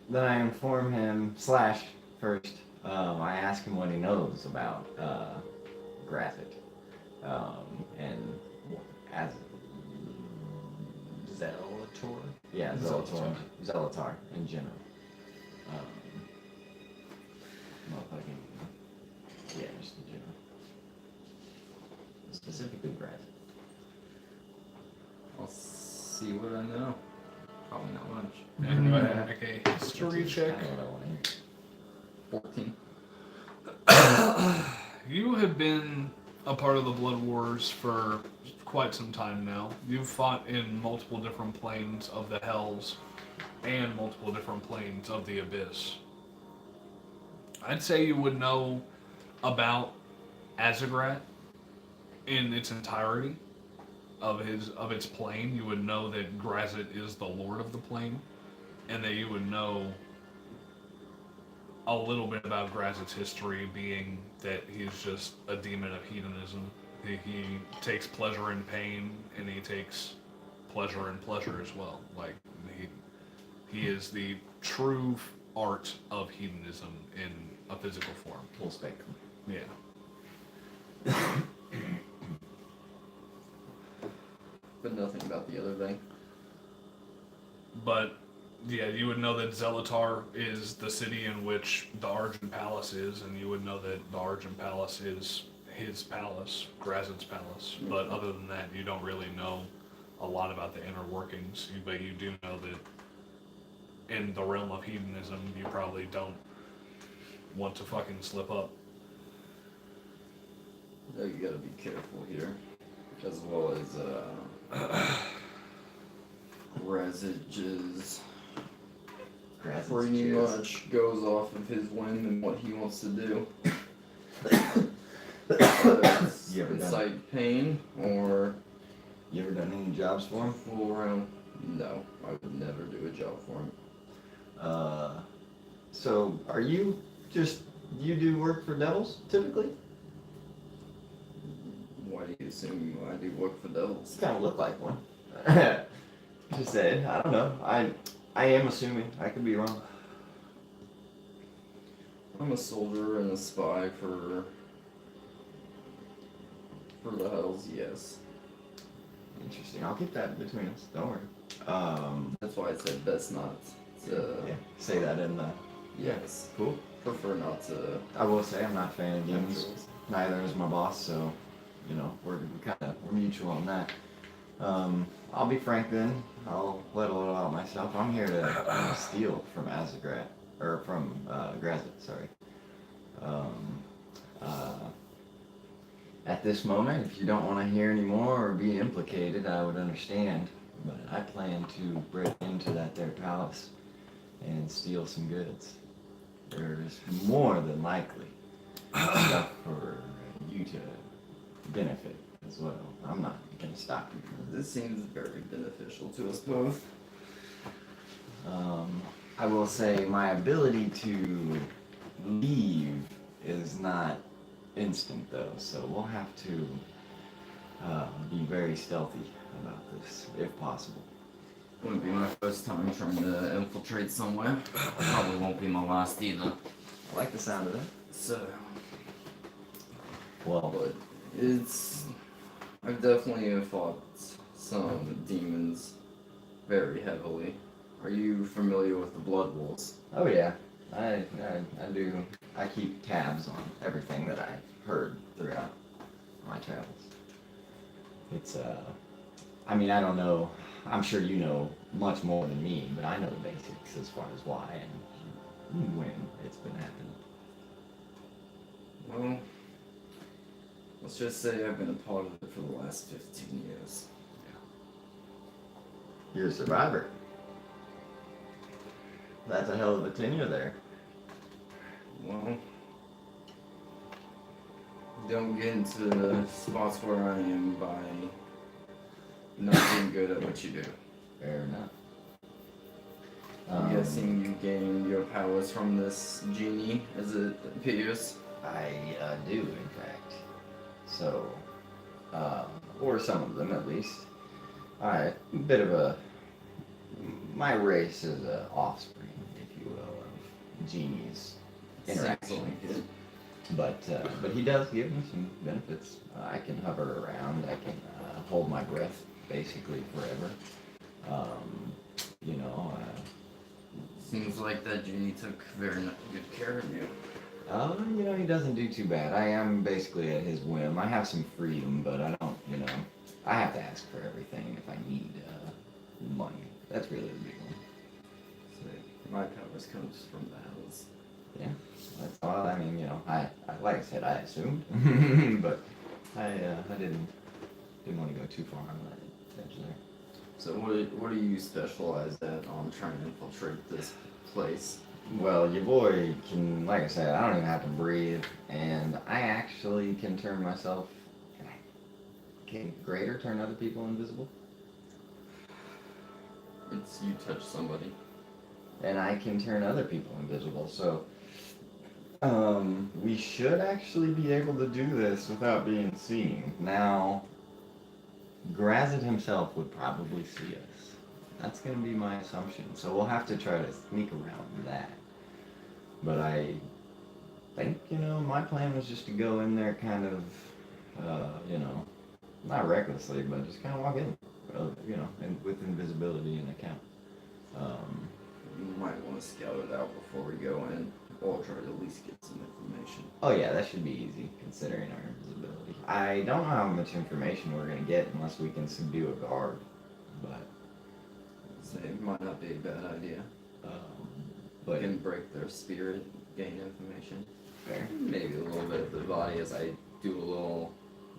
then I inform him / first, I ask him what he knows about Grazit, and as Zelator? yeah, Zelatar in general. Motherfucking, yeah, just in general. Specifically Grazit. I'll see what I know. Probably not much. And go ahead and make a history check. I don't know what I need. 14. You have been a part of the Blood Wars for quite some time now. You've fought in multiple different planes of the Hells and multiple different planes of the Abyss. I'd say you would know about Azagrat in its entirety of its plane. You would know that Grazit is the lord of the plane, and that you would know a little bit about Grazit's history, being that he's just a demon of hedonism. He takes pleasure in pain, and he takes pleasure in pleasure as well. Like he is the true art of hedonism in a physical form. Full spectrum. Yeah. But nothing about the other thing. But yeah, you would know that Zelatar is the city in which the Argent Palace is, and you would know that the Argent Palace is his palace, Grazit's palace. But other than that, you don't really know a lot about the inner workings. But you do know that in the realm of hedonism, you probably don't want to fucking slip up. You gotta be careful here, as well as Resiges Grass is pretty jizz. much goes off of his whim and what he wants to do. You ever done- Incite pain or You ever done any jobs for him? fool around. No, I would never do a job for him. So are you you do work for devils typically? Why do you assume I do work for devils? You kind of look like one. Just saying. I don't know. I am assuming. I could be wrong. I'm a soldier and a spy for the Hells, yes. Interesting. I'll keep that between us. Don't worry. That's why I said best not to. Yeah. Say that in the. Yes. Cool. Prefer not to. I will say I'm not a fan of demons. Neither is my boss, so we're mutual on that. I'll be frank then. I'll let a little out myself. I'm here to steal from Azagrat, or from Grazit, sorry. At this moment, if you don't want to hear any more or be implicated, I would understand. But I plan to break into that there palace and steal some goods. There's more than likely stuff for you to benefit as well. I'm not going to stop you. This seems very beneficial to us both. I will say my ability to leave is not instant though, so we'll have to be very stealthy about this if possible. Wouldn't be my first time trying to infiltrate somewhere. Probably won't be my last either. I like the sound of that. So, Well, but I've definitely fought some demons very heavily. Are you familiar with the Blood Wolves? oh yeah, I do. I keep tabs on everything that I've heard throughout my travels. It's I mean, I don't know. I'm sure you know much more than me, but I know the basics as far as why and when it's been happening. Well, let's just say I've been a part of it for the last 15 years. You're a survivor. That's a hell of a tenure there. Well, don't get into the spots where I am by not being good at what you do. Fair enough. I'm guessing you gain your powers from this genie, as it appears. I do, in fact. So, or some of them at least. Alright, my race is a offspring, if you will, of genies' interaction. Seems like it. But he does give me some benefits. I can hover around. I can hold my breath basically forever. Seems like that genie took very good care of you. He doesn't do too bad. I am basically at his whim. I have some freedom, but I don't, I have to ask for everything if I need money. That's really the big one. So my powers comes from the Hells. Yeah, that's all. I mean, I like I said, I assumed, but I didn't want to go too far on that edge there. So what do you specialize at on trying to infiltrate this place? Well, your boy can, like I said, I don't even have to breathe, and I actually can turn myself. Can Greater turn other people invisible? It's you touch somebody. And I can turn other people invisible, so we should actually be able to do this without being seen. Now, Grazit himself would probably see us. That's going to be my assumption. So we'll have to try to sneak around that. But I think, my plan was just to go in there kind of, not recklessly, but just kind of walk in, and with invisibility in account. You might want to scout it out before we go in, or try to at least get some information. Oh yeah, that should be easy, considering our invisibility. I don't know how much information we're going to get unless we can subdue a guard, but... So it might not be a bad idea. But can break their spirit, gain information. fair. Maybe a little bit of the body as I do a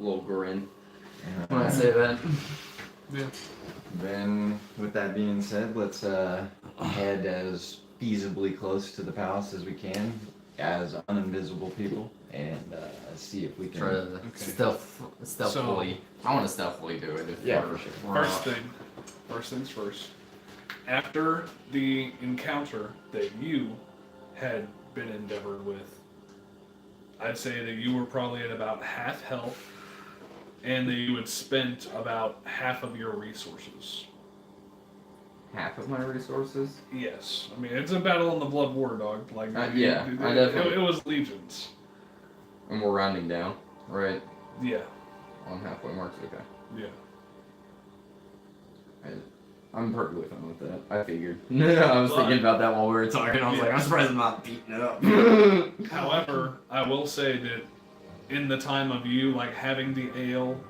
little grin when I say that. Yeah. Then, with that being said, let's head as feasibly close to the palace as we can, as uninvisible people, and see if we can. Try to stealthily. I want to stealthily do it. If Yeah, we're- for sure. we're First things first. After the encounter that you had been endeavored with, I'd say that you were probably at about half health, and that you had spent about half of your resources. half of my resources. Yes, I mean it's a battle on the Blood War, dog. Like Yeah, I definitely- it was legions. And we're rounding down, right? Yeah, On halfway marks. Okay. yeah. I'm perfectly fine with that. I figured. I was thinking about that while we were talking. I was like, I'm surprised I'm not beating it up. However, I will say that in the time of you like having the ale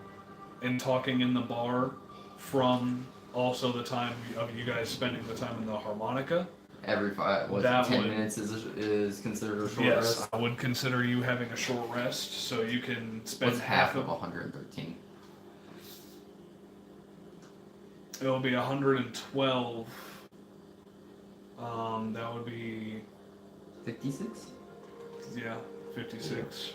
and talking in the bar, from also the time of you guys spending the time in the harmonica. Every 10 minutes is considered a short Yes, rest. I would consider you having a short rest, so you can spend What's half of 113? It'll be 112. That would be 56? 56.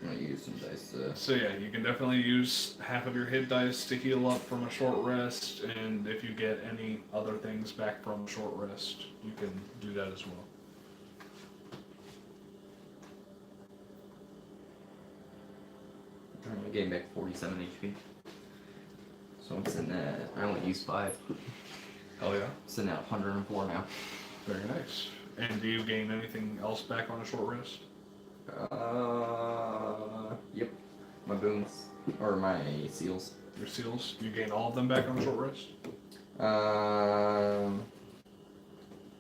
I'm gonna use some dice to... So yeah, you can definitely use half of your hit dice to heal up from a short rest, and if you get any other things back from a short rest, you can do that as well. I gained back 47 HP. So I'm sitting at... I only used 5. Hell yeah. Sitting at 104 now. Very nice. And do you gain anything else back on a short rest? Yep. My boons. Or my seals. Your seals? You gain all of them back on a short rest?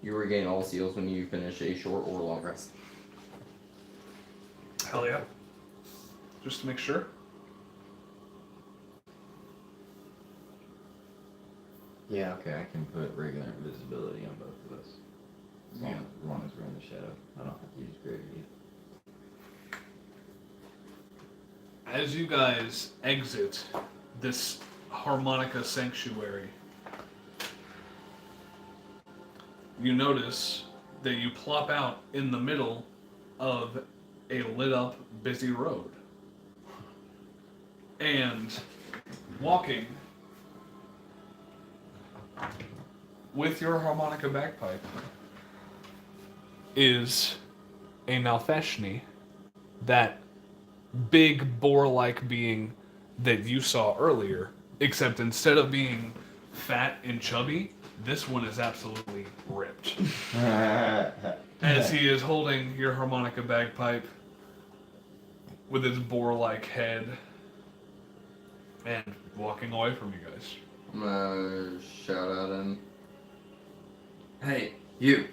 You regain all seals when you finish a short or long rest. Hell yeah. Just to make sure. Yeah, okay, I can put regular invisibility on both of us. As long as we're in the shadow. I don't have to use gravity. As you guys exit this harmonica sanctuary, you notice that you plop out in the middle of a lit up, busy road. And walking with your harmonica bagpipe is a Nalfeshni, that big boar-like being that you saw earlier, except instead of being fat and chubby, this one is absolutely ripped. As he is holding your harmonica bagpipe with his boar-like head and walking away from you guys. I'm gonna shout at him. Hey, you!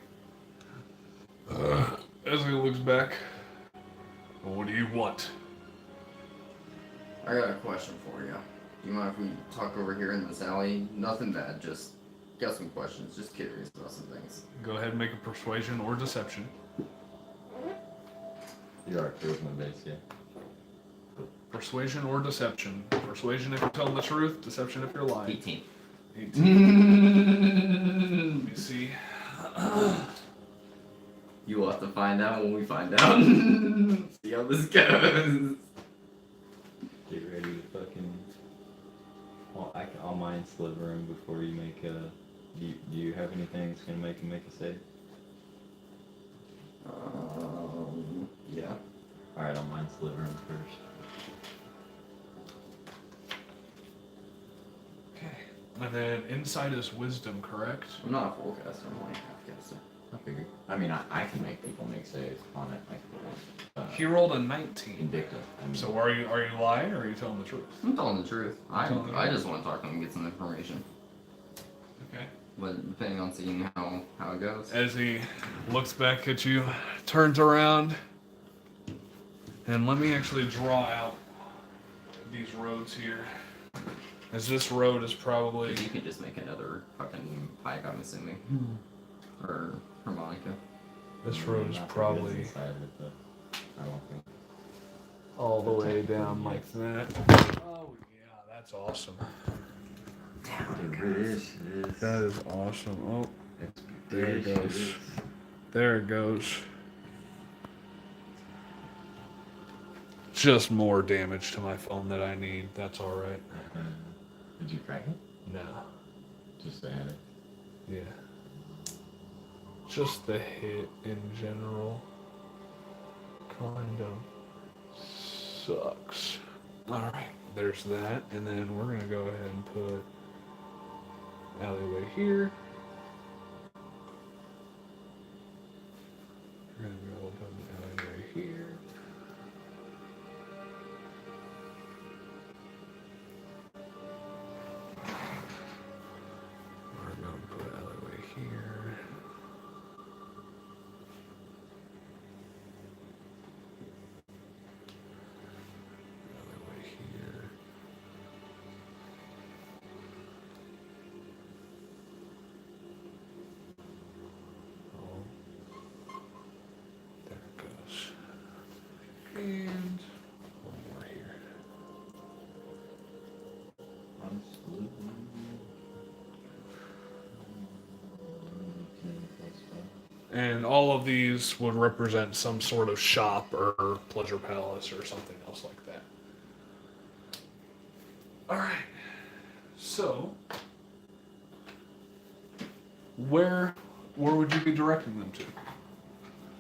As he looks back, what do you want? I got a question for you. You mind if we talk over here in this alley? Nothing bad, just got some questions. Just curious about some things. Go ahead and make a persuasion or deception. You are charisma based, yeah. Persuasion or deception. Persuasion if you're telling the truth, deception if you're lying. 18. 18. Let me see. You will have to find out when we find out. See how this goes. Get ready to fucking. I'll mind sliver him before you make a. Do you have anything that's gonna make him make a save? Yeah. Alright, I'll mind sliver him first. Okay. And then insight is wisdom, correct? I'm not a full caster, I'm only a half caster. I figured. I mean, I can make people make saves on it. He rolled a 19. Indictive. I mean, So are you lying or are you telling the truth? I'm telling the truth. I Telling the just truth. want to talk to him and get some information. Okay. But depending on seeing how it goes. As he looks back at you, turns around, and let me actually draw out these roads here. As this road is probably... You could just make another fucking pipe, I'm assuming. Or harmonica. This road is not the probably... business side of it, but I don't think. all the way down like that. Oh yeah, that's awesome. Delicious. That is awesome. Oh, It's there it goes. delicious. There it goes. Just more damage to my phone that I need. That's all right. Did you crack it? No. Just add it. Yeah. Just the hit in general kind of sucks. Alright, there's that. And then we're going to go ahead and put alleyway here. We're going to go put an alleyway here. We're going to put alleyway here. Alleyway here. Oh. There it goes. And one more here. And all of these would represent some sort of shop or pleasure palace or something else like that. Alright. So, where would you be directing them to?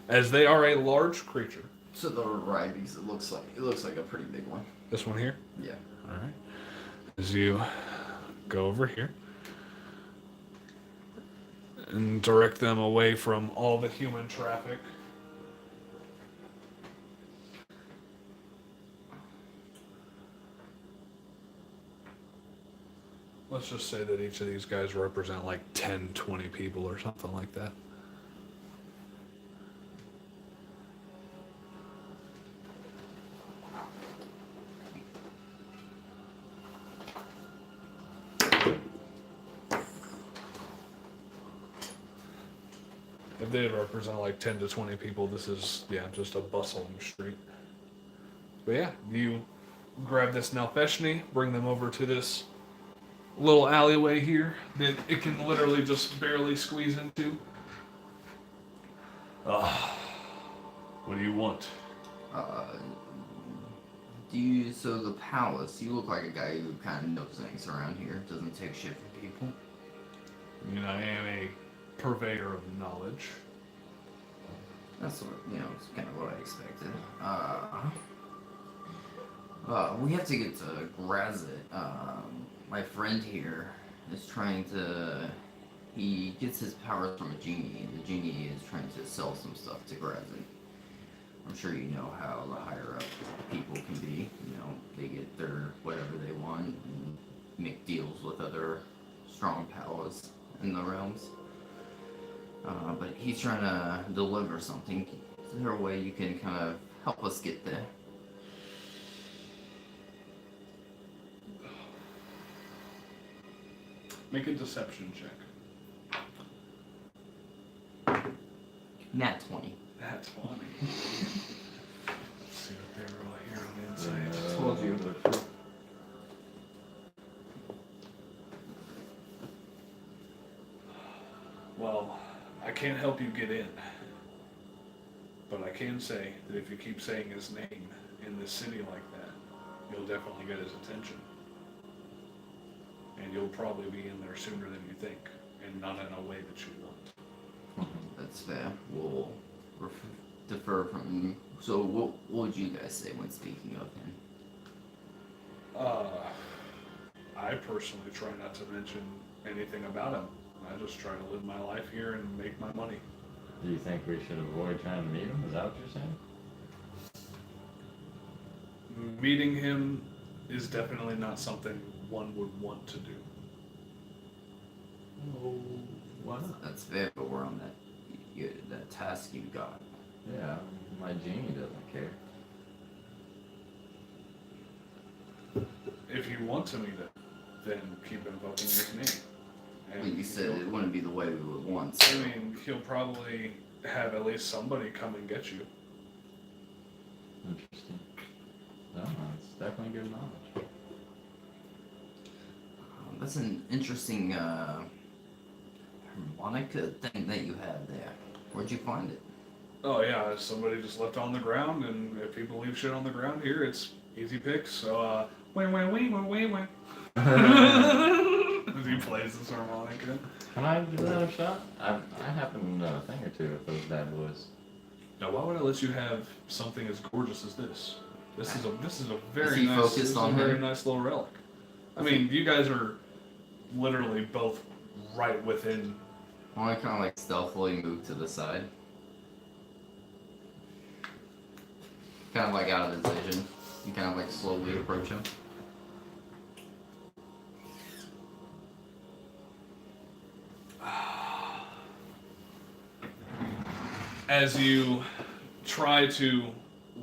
As they are a large creature. To the right, because it looks like a pretty big one. This one here? Yeah. Alright. As you go over here and direct them away from all the human traffic. Let's just say that each of these guys represent like 10, 20 people or something like that. If they represent like 10 to 20 people, this is, yeah, just a bustling street. But yeah, you grab this Nalfeshni, bring them over to this little alleyway here that it can literally just barely squeeze into. What do you want? So the palace, you look like a guy who kind of knows things around here, doesn't take shit from people. I mean, I am a purveyor of knowledge. That's what, it's kind of what I expected. We have to get to Grazit. My friend here is trying to, he gets his powers from a genie, and the genie is trying to sell some stuff to Grazit. I'm sure you know how the higher up people can be. They get their whatever they want and make deals with other strong powers in the realms. But he's trying to deliver something. Is there a way you can kind of help us get there? Make a deception check. Nat 20. That's funny. Let's see what they roll here on insight. Told you. Well, I can't help you get in. But I can say that if you keep saying his name in this city like that, you'll definitely get his attention. And you'll probably be in there sooner than you think, and not in a way that you want. That's fair. We'll defer from. So, what would you guys say when speaking of him? I personally try not to mention anything about him. I just try to live my life here and make my money. Do you think we should avoid trying to meet him? Is that what you're saying? Meeting him is definitely not something one would want to do. Oh, why not? That's fair, but we're on that task you got. Yeah, my genie doesn't care. If you want to meet him, then keep invoking his name. Well, you said it wouldn't be the way we would want. I So. mean, he'll probably have at least somebody come and get you. Interesting. definitely good knowledge. That's an interesting harmonica thing that you have there. Where'd you find it? Oh yeah, somebody just left it on the ground, and if people leave shit on the ground here, it's easy picks. So wah wah wah wah wah wah. As he plays this harmonica. Can I give that a shot? I happen to know a thing or two of those bad boys. Now, why would I let you have something as gorgeous as this? This is a very he nice, focused this is on a very him? nice little relic. I mean, you guys are literally both right within. I want to kind of like stealthily move to the side. Kind of like out of his vision. You kind of like slowly approach him. As you try to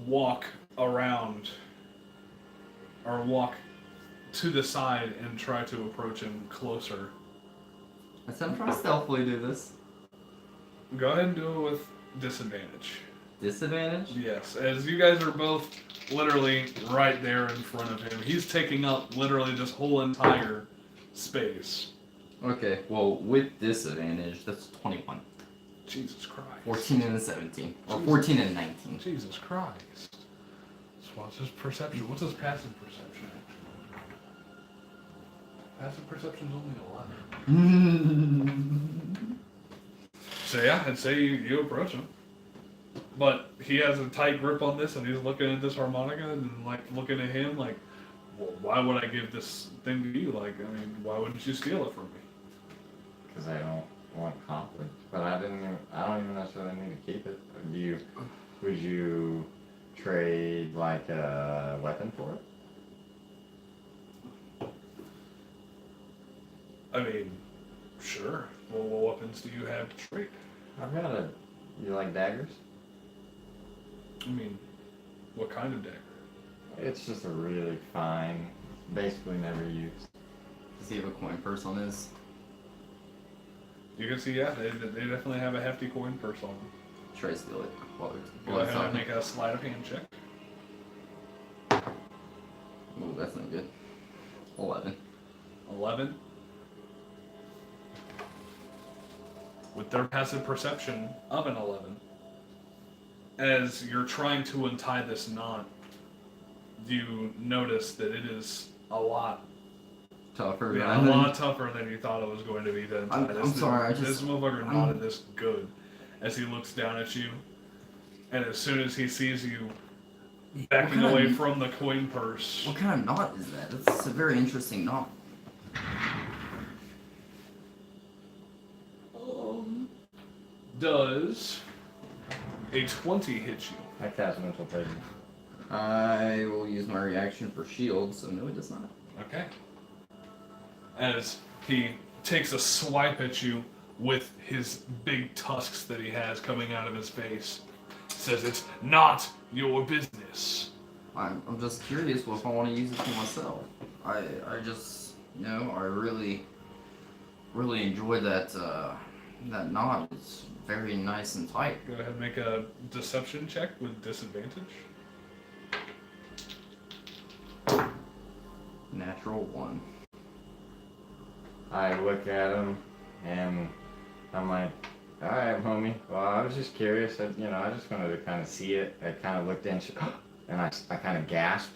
walk around or walk to the side and try to approach him closer, I said I'm trying to stealthily do this. go ahead and do it with disadvantage. Disadvantage? Yes, as you guys are both literally right there in front of him. He's taking up literally this whole entire space. Okay, well, with disadvantage, that's 21. Jesus Christ. 14 and a 17. Or Jesus. 14 and 19. Jesus Christ. So what's his perception? What's his passive perception? Passive perception's only 11. So yeah, I'd say you approach him. But he has a tight grip on this, and he's looking at this harmonica and like looking at him like, well, why would I give this thing to you? Like, I mean, why wouldn't you steal it from me? Because I don't want conflict. But I don't even necessarily need to keep it. Would you trade like a weapon for it? I mean, sure. Well, what weapons do you have to trade? I've got a. You like daggers? I mean, what kind of dagger? It's just a really fine, basically never used. Does he have a coin purse on his? You can see, yeah, they definitely have a hefty coin purse on them. Try to steal it. Go While he's ahead and talking. make a sleight of hand check. Ooh, that's not good. 11. 11. With their passive perception of an 11, as you're trying to untie this knot, you notice that it is a lot Tougher. Yeah, a lot tougher than you thought it was going to be. Then I'm sorry, this motherfucker knotted this good. As he looks down at you, and as soon as he sees you backing away from the coin purse, What kind of knot is that? That's a very interesting knot. does a 20 hit you? I cast mental presence. I will use my reaction for shield, so no, it does not. Okay. As he takes a swipe at you with his big tusks that he has coming out of his face, says it's not your business. I'm just curious if I want to use it for myself. I just, I really enjoy that, that knot. It's very nice and tight. Go ahead and make a deception check with disadvantage. Natural 1. I look at him and I'm like, all right, homie. Well, I was just curious. I just wanted to kind of see it. I kind of looked in and I kind of gasped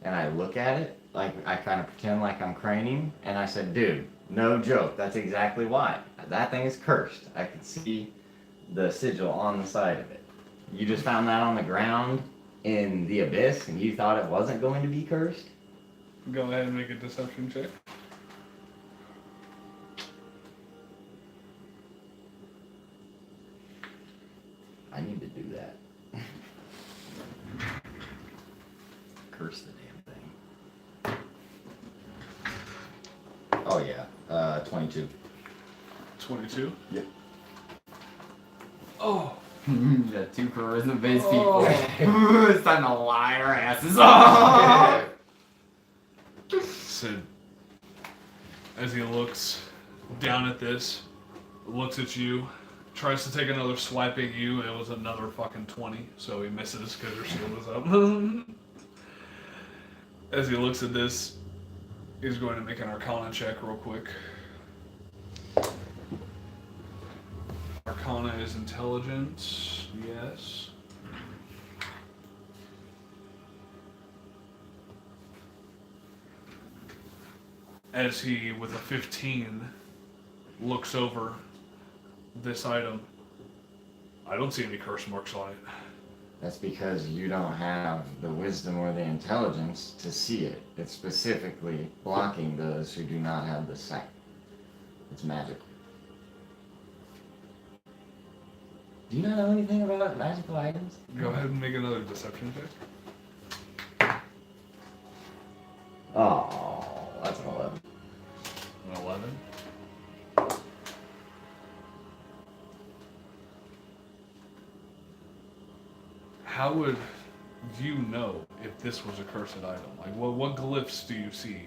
and I look at it like I kind of pretend like I'm craning and I said, dude, no joke. That's exactly why. That thing is cursed. I could see the sigil on the side of it. You just found that on the ground in the abyss and you thought it wasn't going to be cursed? Go ahead and make a deception check. I need to do that. Curse the damn thing. Oh yeah, 22. 22? Yep. Oh! You got 2 charisma-based Oh. people. It's time to lie our asses off. Sid, as he looks down at this, looks at you, tries to take another swipe at you, and it was another fucking 20, so he misses because your shield is up. As he looks at this, he's going to make an Arcana check real quick. Arcana is intelligence, yes. As he, with a 15, looks over this item, I don't see any curse marks on it. That's because you don't have the wisdom or the intelligence to see it. It's specifically blocking those who do not have the sight. It's magical. Do you not know anything about magical items? Go ahead and make another deception check. Oh, that's an 11. An 11. How would you know if this was a cursed item? Like, what glyphs do you see?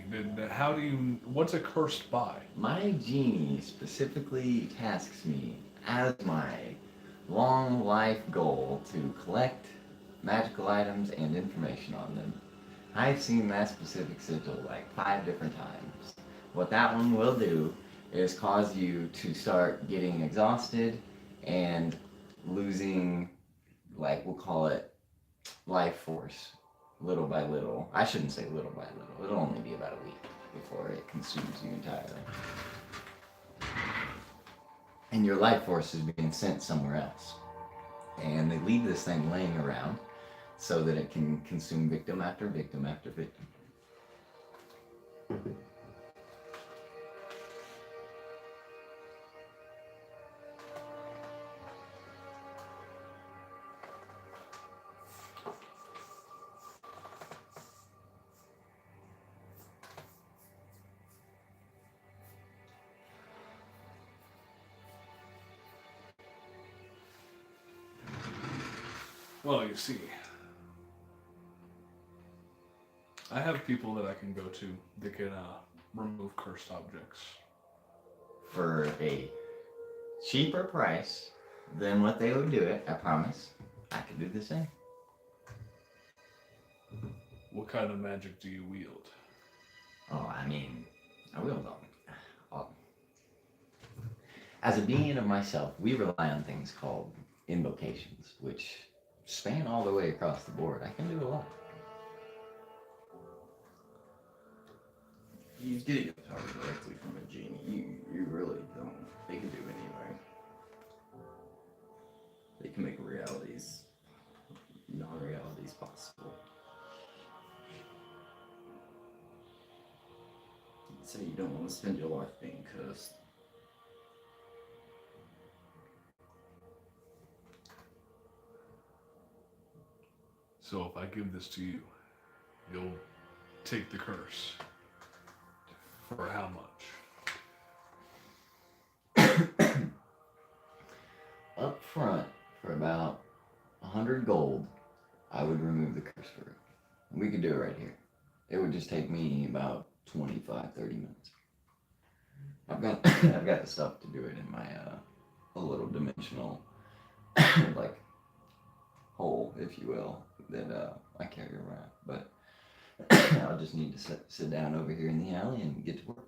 How do you? What's it cursed by? My genie specifically tasks me as my long life goal to collect magical items and information on them. I've seen that specific sigil like 5 different times. What that one will do is cause you to start getting exhausted and losing, like, we'll call it life force, little by little. I shouldn't say little by little. It'll only be about a week before it consumes you entirely. And your life force is being sent somewhere else. And they leave this thing laying around so that it can consume victim after victim after victim. Well, you see, I have people that I can go to that can remove cursed objects. For a cheaper price than what they would do it, I promise. I could do the same. What kind of magic do you wield? Oh, I mean, I will though. As a being of myself, we rely on things called invocations, which span all the way across the board. I can do a lot. He's getting a power directly from a genie. You really don't. They can do anything. They can make realities, non-realities possible. So you don't want to spend your life being cursed. So if I give this to you, you'll take the curse. For how much? Up front, for about 100 gold, I would remove the curse for it. We could do it right here. It would just take me about 25, 30 minutes. I've got the stuff to do it in my a little dimensional like hole, if you will, that I carry around. But I'll just need to sit down over here in the alley and get to work.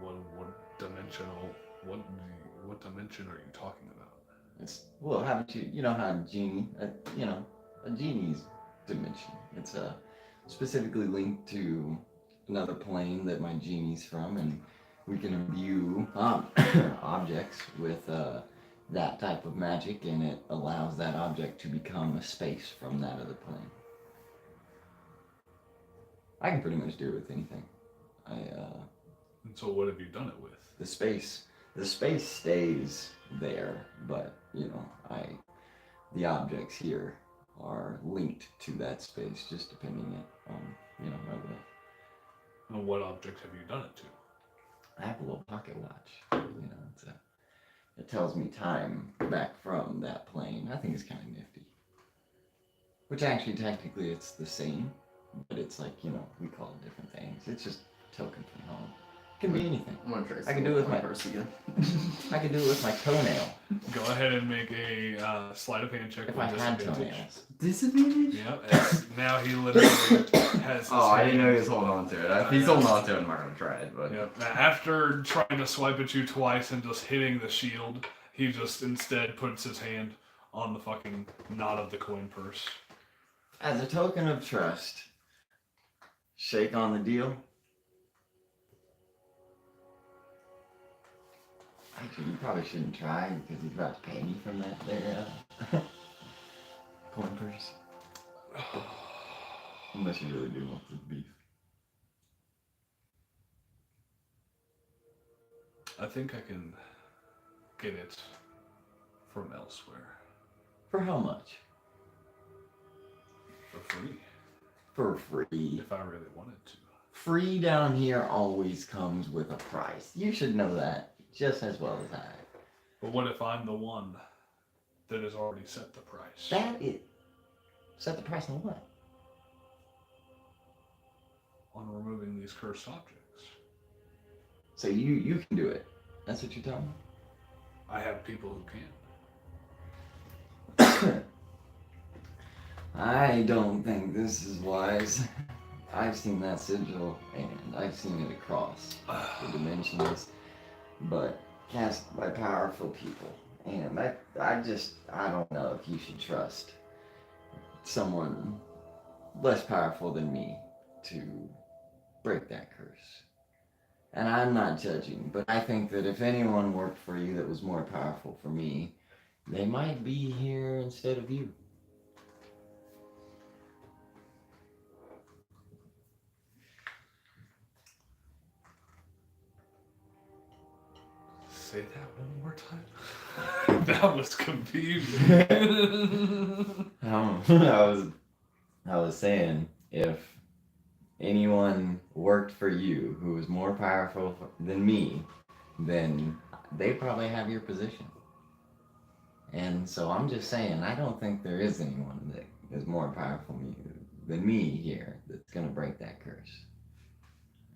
What dimension are you talking about? It's, well, haven't you know how a genie, a genie's dimension. It's specifically linked to another plane that my genie's from, and we can imbue objects with that type of magic, and it allows that object to become a space from that other plane. I can pretty much do it with anything. And so what have you done it with? The space stays there, but the objects here are linked to that space, just depending on my will. And what object have you done it to? I have a little pocket watch. It tells me time back from that plane. I think it's kind of nifty. Which actually, technically, it's the same, but it's like, we call it different things. It's just a token from home. Can be anything. I'm gonna try. I can do it with my purse again. I can do it with my toenail Go ahead and make a sleight of hand check if with I had disadvantage. toenails. Disadvantage? Yeah, now he literally has. His Oh, I didn't know he hand- was holding on to it. If he's holding on to it, I'm not gonna try it. But Yep. Now, after trying to swipe at you twice and just hitting the shield, he just instead puts his hand on the fucking knot of the coin purse. As a token of trust, shake on the deal. Actually, you probably shouldn't try because he's about to pay me from that there coin purse. Unless you really do want the beef. I think I can get it from elsewhere For how much? for free For free. if I really wanted to. Free down here always comes with a price. You should know that just as well as I. But what if I'm the one that has already set the price? That is. Set the price on what? On removing these cursed objects. So you can do it. That's what you're telling me? I have people who can. I don't think this is wise. I've seen that sigil, and I've seen it across the dimensions, but cast by powerful people. And I don't know if you should trust someone less powerful than me to break that curse. And I'm not judging, but I think that if anyone worked for you that was more powerful for me, they might be here instead of you. Say that one more time. That was confusing. I was saying, if anyone worked for you who was more powerful than me, then they probably have your position. And so I'm just saying, I don't think there is anyone that is more powerful than me here that's going to break that curse.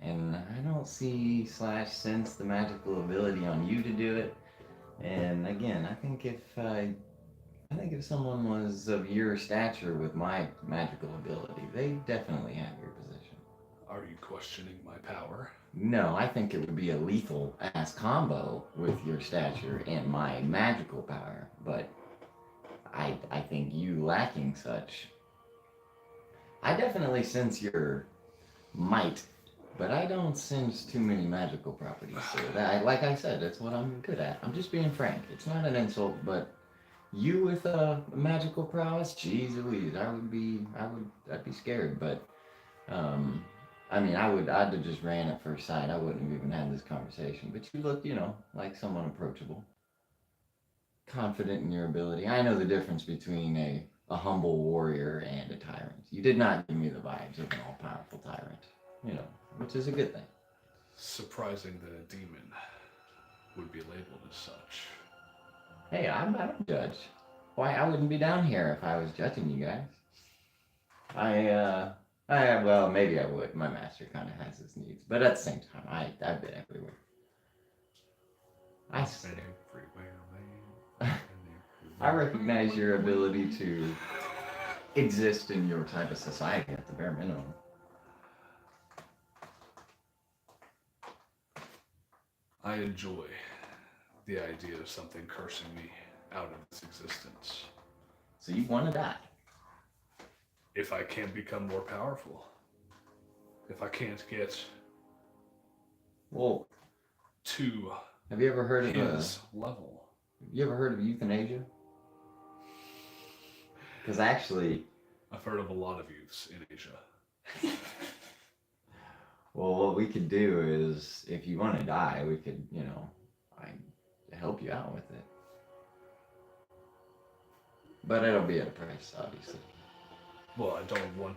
And I don't see / sense the magical ability on you to do it. And again, I think if someone was of your stature with my magical ability, they definitely have your position. Are you questioning my power? No, I think it would be a lethal ass combo with your stature and my magical power, but I think you lacking such. I definitely sense your might, but I don't sense too many magical properties. So like I said, that's what I'm good at. I'm just being frank. It's not an insult, but you with a magical prowess, geez Louise, I'd be scared. But I'd have just ran at first sight. I wouldn't have even had this conversation. But you look, like someone approachable, confident in your ability. I know the difference between a humble warrior and a tyrant. You did not give me the vibes of an all-powerful tyrant, which is a good thing. Surprising that a demon would be labeled as such. Hey, I don't judge. Why, I wouldn't be down here if I was judging you guys. Well, maybe I would. My master kind of has his needs. But at the same time, I've been everywhere. I recognize your ability to exist in your type of society at the bare minimum. I enjoy the idea of something cursing me out of its existence. So you want to die? If I can't become more powerful. If I can't get Well, to have you ever heard of his level. You ever heard of euthanasia? Because actually, I've heard of a lot of youths in Asia. well, what we could do is, if you want to die, we could, I help you out with it. But it'll be at a price, obviously. Well, I don't want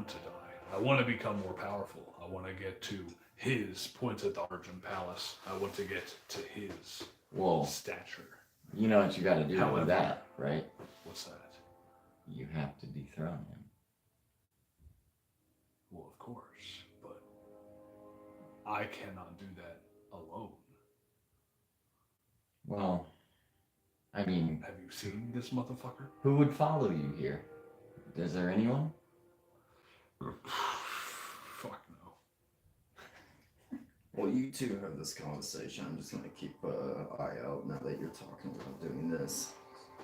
to die. I want to become more powerful. I want to get to his points at the Argent Palace. I want to get to his stature. You know what you got to do However, with that, right? What's that? You have to dethrone him. Well, of course, but I cannot do that alone. Well, I mean, Have you seen this motherfucker? who would follow you here? Is there anyone? Fuck no. Well, you two have this conversation. I'm just gonna keep an eye out now that you're talking about doing this.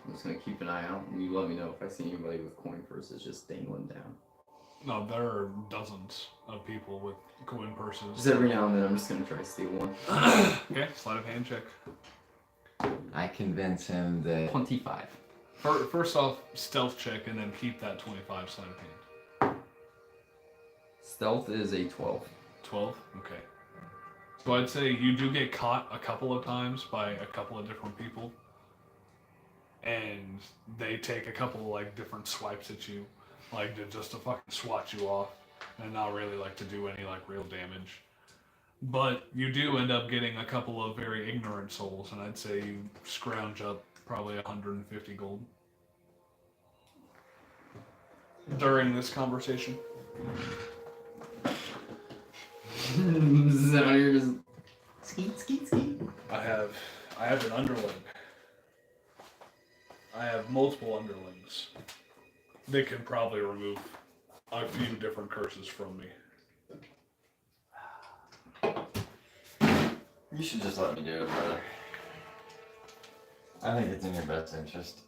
I'm just gonna keep an eye out, and you let me know if I see anybody with coin purses just dangling down. No, there are dozens of people with coin purses. Just every now and then, I'm just gonna try to steal one. Okay, sleight of hand check. I convince him that 25. First off, stealth check, and then keep that 25 sleight of hand. Stealth is a 12. 12? Okay. So I'd say you do get caught a couple of times by a couple of different people. And they take a couple of, like, different swipes at you. Like, just to fucking swat you off. And not really, like, to do any, like, real damage. But you do end up getting a couple of very ignorant souls. And I'd say you scrounge up probably 150 gold. During this conversation. So you're just skeet. I have an underling. I have multiple underlings. They can probably remove a few different curses from me. you should just let me do it, brother. I think it's in your best interest.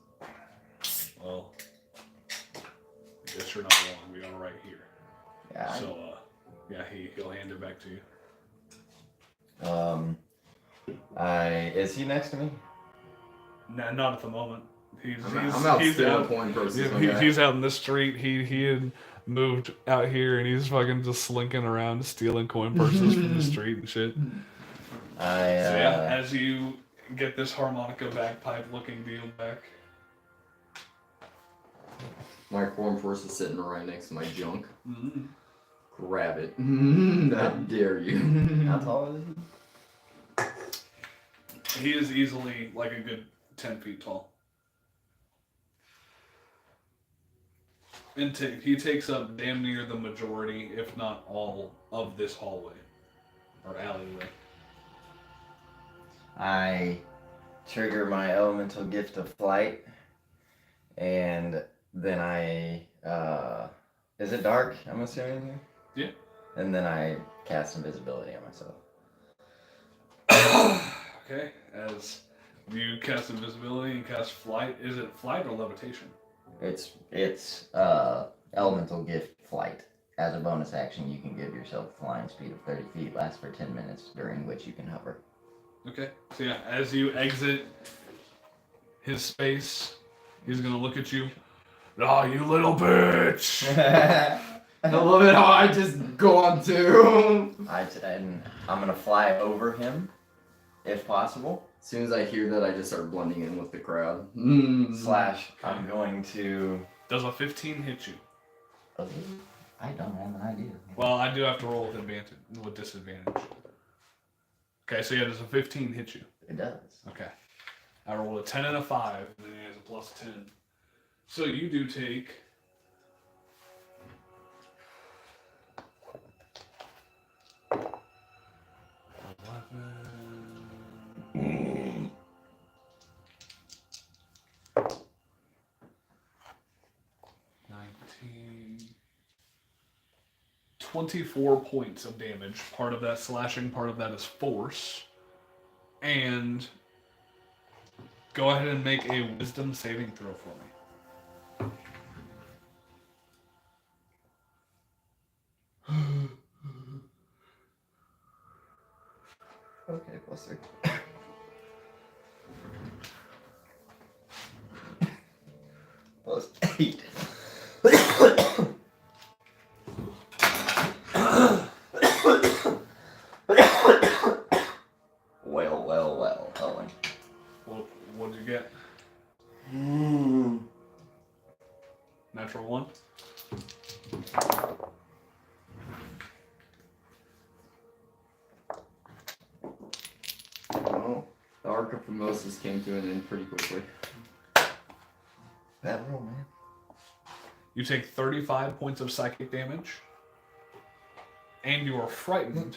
Well, I guess you're not wrong. We are right here. Yeah. So, yeah, he'll hand it back to you. Is he next to me? Nah, not at the moment. I'm out stealing coin purses. He's out in the street. He had moved out here, and he's fucking just slinking around, stealing coin purses from the street and shit. So yeah, as you get this harmonica bagpipe-looking deal back. My coin purse is sitting right next to my junk. Mm-hmm. Grab it. I dare you. How tall is he? He is easily like a good 10 feet tall. And he takes up damn near the majority, if not all, of this hallway. Or alleyway. I trigger my elemental gift of flight, and then I, is it dark, I'm assuming here? Yeah. And then I cast invisibility on myself. Okay, as you cast invisibility and cast flight, is it flight or levitation? It's elemental gift flight. As a bonus action, you can give yourself a flying speed of 30 feet, lasts for 10 minutes, during which you can hover. Okay, so yeah, as you exit his space, he's gonna look at you. Oh, you little bitch! I love it how I just go on too. I'm gonna fly over him, if possible. As soon as I hear that, I just start blending in with the crowd. I'm going to... Does a 15 hit you? I don't have an idea. Well, I do have to roll with disadvantage. Okay, so yeah, does a 15 hit you? It does. Okay. I rolled a 10 and a 5, and then he has a plus 10. So you do take... $19... 24 points of damage. Part of that slashing, part of that is force. And go ahead and make a wisdom saving throw for me. Okay, plus 3. Plus 8. Well, Owen. What'd you get? Natural 1? Oh, the Arc of Fumosus came to an end pretty quickly. That roll, man. You take 35 points of psychic damage. And you are frightened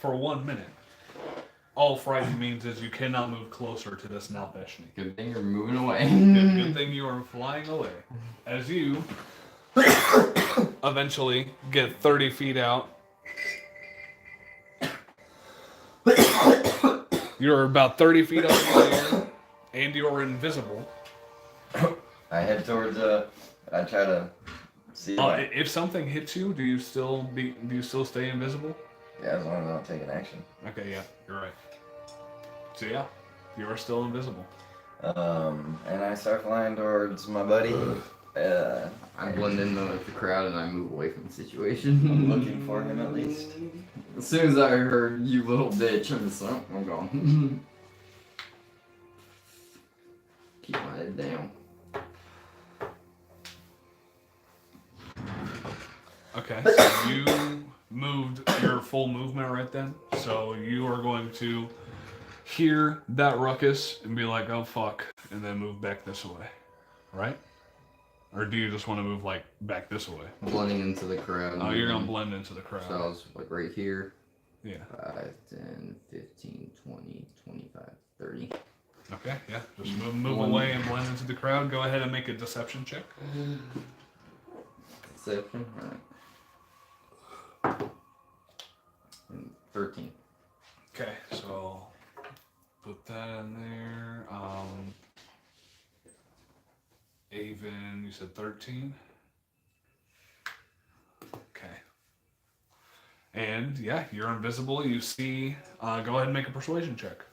for 1 minute. All frightened means is you cannot move closer to this Nalbeshni. Good thing you're moving away. Good thing you are flying away. As you eventually get 30 feet out, you're about 30 feet up in the air, and you're invisible. I head towards I try to see. If something hits you, do you still stay invisible? Yeah, as long as I don't take an action. Okay, yeah, you're right. So yeah, you are still invisible. And I start flying towards my buddy. I blend in with the crowd and I move away from the situation. I'm looking for him at least. As soon as I heard you little bitch, I'm just like, I'm gone. Keep my head down. Okay, so you moved your full movement right then. So you are going to hear that ruckus and be like, oh fuck, and then move back this way, right? Or do you just want to move like back this way? Blending into the crowd. Oh, you're gonna blend into the crowd. So I was like right here. Yeah. 5, 10, 15, 20, 25, 30. Okay, yeah. Just move away and blend into the crowd. Go ahead and make a deception check. Deception? Alright. 13. Okay, so put that in there. Avon, you said 13? Okay. And yeah, you're invisible. You see, go ahead and make a persuasion check.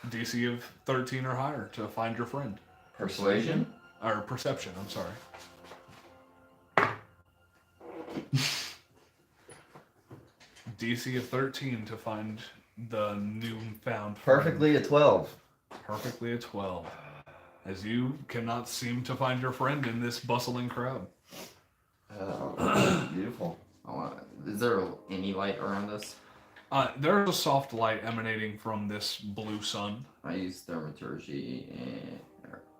DC of 13 or higher to find your friend. Persuasion? Or perception, I'm sorry. DC of 13 to find the newfound friend. Perfectly a 12. Perfectly a 12. As you cannot seem to find your friend in this bustling crowd. Oh, beautiful. Is there any light around us? There's a soft light emanating from this blue sun. I use thaumaturgy and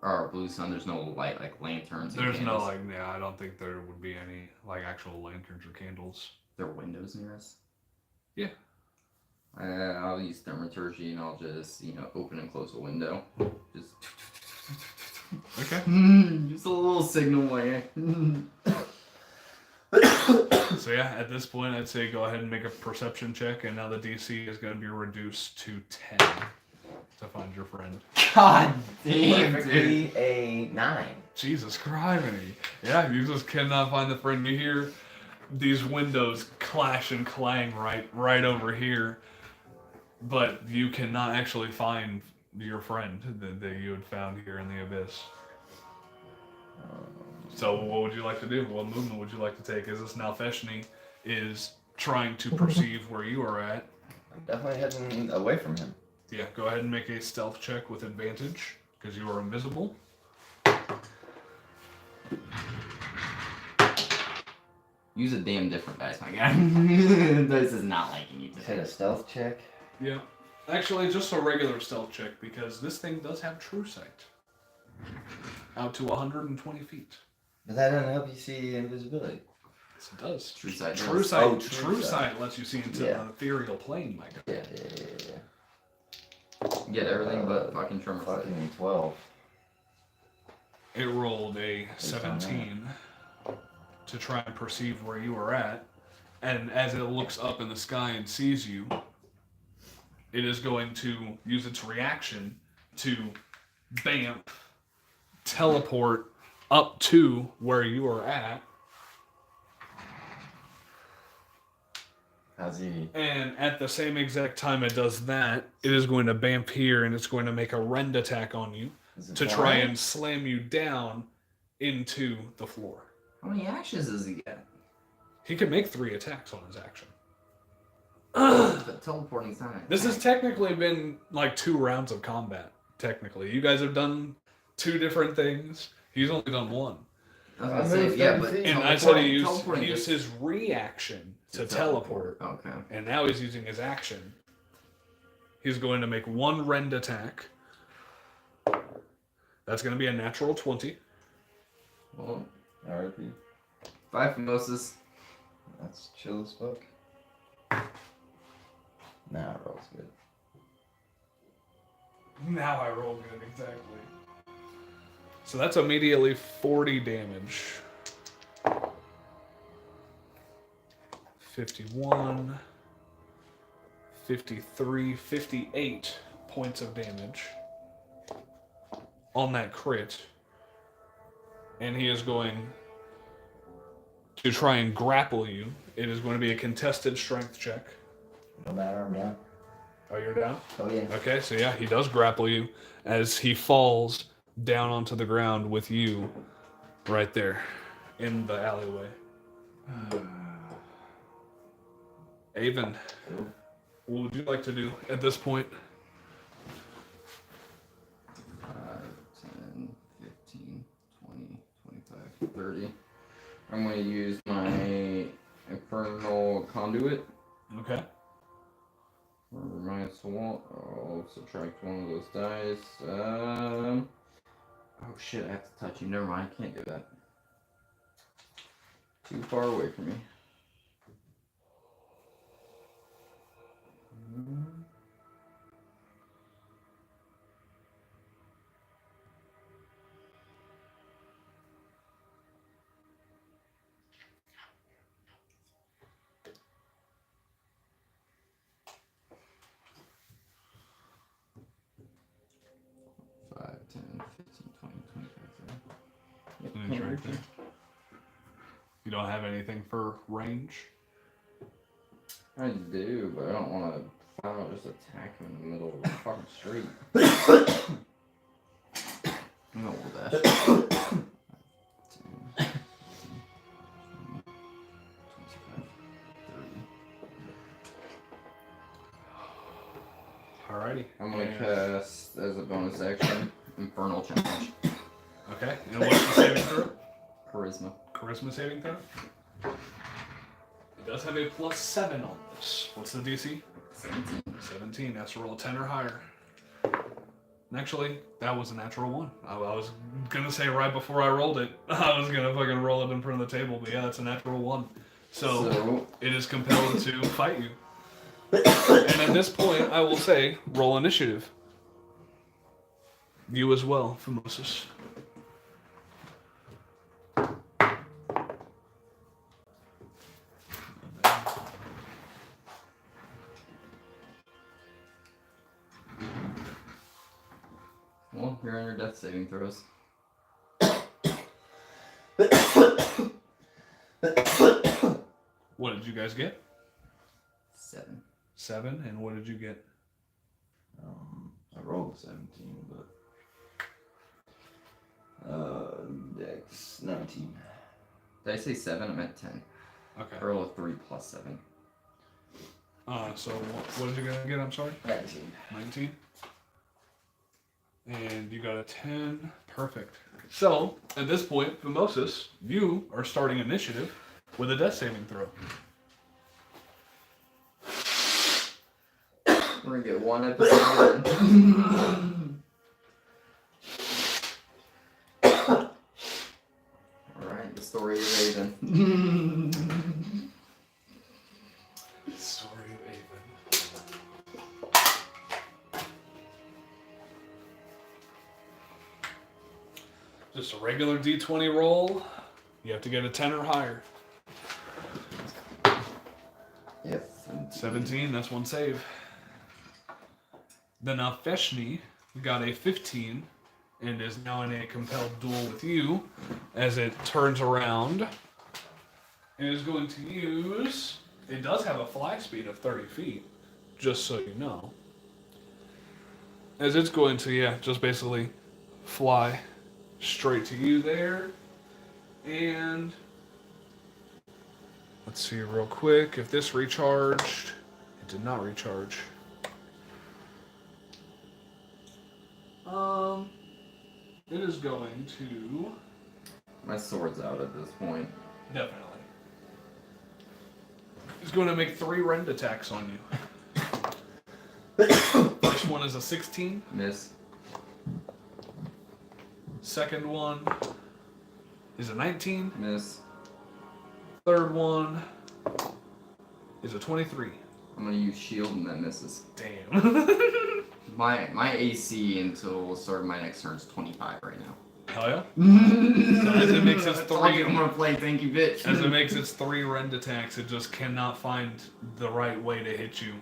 or blue sun. There's no light like lanterns. And There's no candles. like, yeah, I don't think there would be any like actual lanterns or candles. There are windows near us. Yeah. I'll use thaumaturgy and I'll just open and close a window. Just. Okay. Just a little signal way. So yeah, at this point, I'd say go ahead and make a perception check, and now the DC is going to be reduced to 10 to find your friend. God damn, dude. Perfectly a 9. Jesus criminy. Yeah, you just cannot find the friend. You hear these windows clash and clang right over here, but you cannot actually find your friend that you had found here in the abyss. So what would you like to do? What movement would you like to take? Is this now Feshni is trying to perceive where you are at? I'm definitely heading away from him. Yeah, go ahead and make a stealth check with advantage, because you are invisible. Use a damn different dice, my guy. This is not liking you Hit today. a stealth check. Yeah. Actually, just a regular stealth check, because this thing does have true sight. Out to 120 feet. But that doesn't help you see invisibility. Yes, it does. True sight. True does. sight. Oh, true sight lets you see into Yeah. the ethereal plane, my guy. Yeah. Get everything but fucking tremor sight. Fucking 12. It rolled a 17 to try and perceive where you are at, and as it looks up in the sky and sees you, it is going to use its reaction to bamf, teleport up to where you are at, How's he? and at the same exact time it does that, it is going to bamf here and it's going to make a rend attack on you Is it to try flying? and slam you down into the floor. How many actions does he get? He can make 3 attacks on his action. But teleporting's not an This has attack. technically been like 2 rounds of combat. Technically, you guys have done 2 different things. He's only done 1. I was I gonna say, moved yeah, 30 but feet. And I said he teleporting used gets- his reaction to teleport, Okay. and now he's using his action. He's going to make 1 rend attack. That's going to be a natural 20. Well, RP. 5 Fumosus. That's chill as fuck. Now it rolls good. Now I roll good, exactly. So that's immediately 40 damage. 51, 53, 58 points of damage on that crit. And he is going to try and grapple you. It is going to be a contested strength check. No matter, I'm down. Oh, you're down? Oh, yeah. Okay, so yeah, he does grapple you as he falls down onto the ground with you right there in the alleyway. Avon, what would you like to do at this point? 5, 10, 15, 20, 25, 30. I'm going to use my Infernal Conduit. Okay. For -1. I'll subtract one of those dice. Oh shit, I have to touch you. Never mind, I can't do that. Too far away from me. Five, 10, 15, 20, 25, 30. Yep, And it's right there. You don't have anything for range? I do, but I don't want to flat out just attack him in the middle of the fucking street. I'm gonna roll dash. 10, 15, 20, 25, 30. Alrighty. I'm gonna cast, as a bonus action, Infernal Challenge. Okay, and what's the saving throw? Charisma. Charisma saving throw? It does have a +7 on this. What's the DC? 17. 17. That's to roll a 10 or higher. And actually, that was a natural 1. I was gonna say right before I rolled it, I was gonna fucking roll it in front of the table, but yeah, that's a natural 1. So it is compelled to fight you. And at this point, I will say, roll initiative. You as well, Fumosus. Well, you're on your death saving throws. What did you guys get? 7. 7, and what did you get? I rolled 17, but Dex 19. Did I say 7? I meant 10. Okay. I rolled a 3 plus 7. So what did you get? I'm sorry? 19. 19. And you got a 10. Perfect. So, at this point, Fumosus, you are starting initiative with a death saving throw. We're gonna get one episode in. Alright, the story of Raven. Story of Avon. Just a regular D20 roll. You have to get a 10 or higher. Yes. 17, that's one save. Then Feshni got a 15 and is now in a compelled duel with you as it turns around and is going to use... It does have a fly speed of 30 feet, just so you know. As it's going to, just basically fly straight to you there. And let's see real quick if this recharged. It did not recharge. It is going to... My sword's out at this point. Definitely. It's going to make 3 rend attacks on you. First one is a 16. Miss. Second one is a 19. Miss. Third one is a 23. I'm gonna use shield and that misses. Damn. My AC until start of my next turn is 25 right now. Hell yeah. So as it makes its three- I'm gonna play thank you bitch. As it makes its 3 rend attacks, it just cannot find the right way to hit you.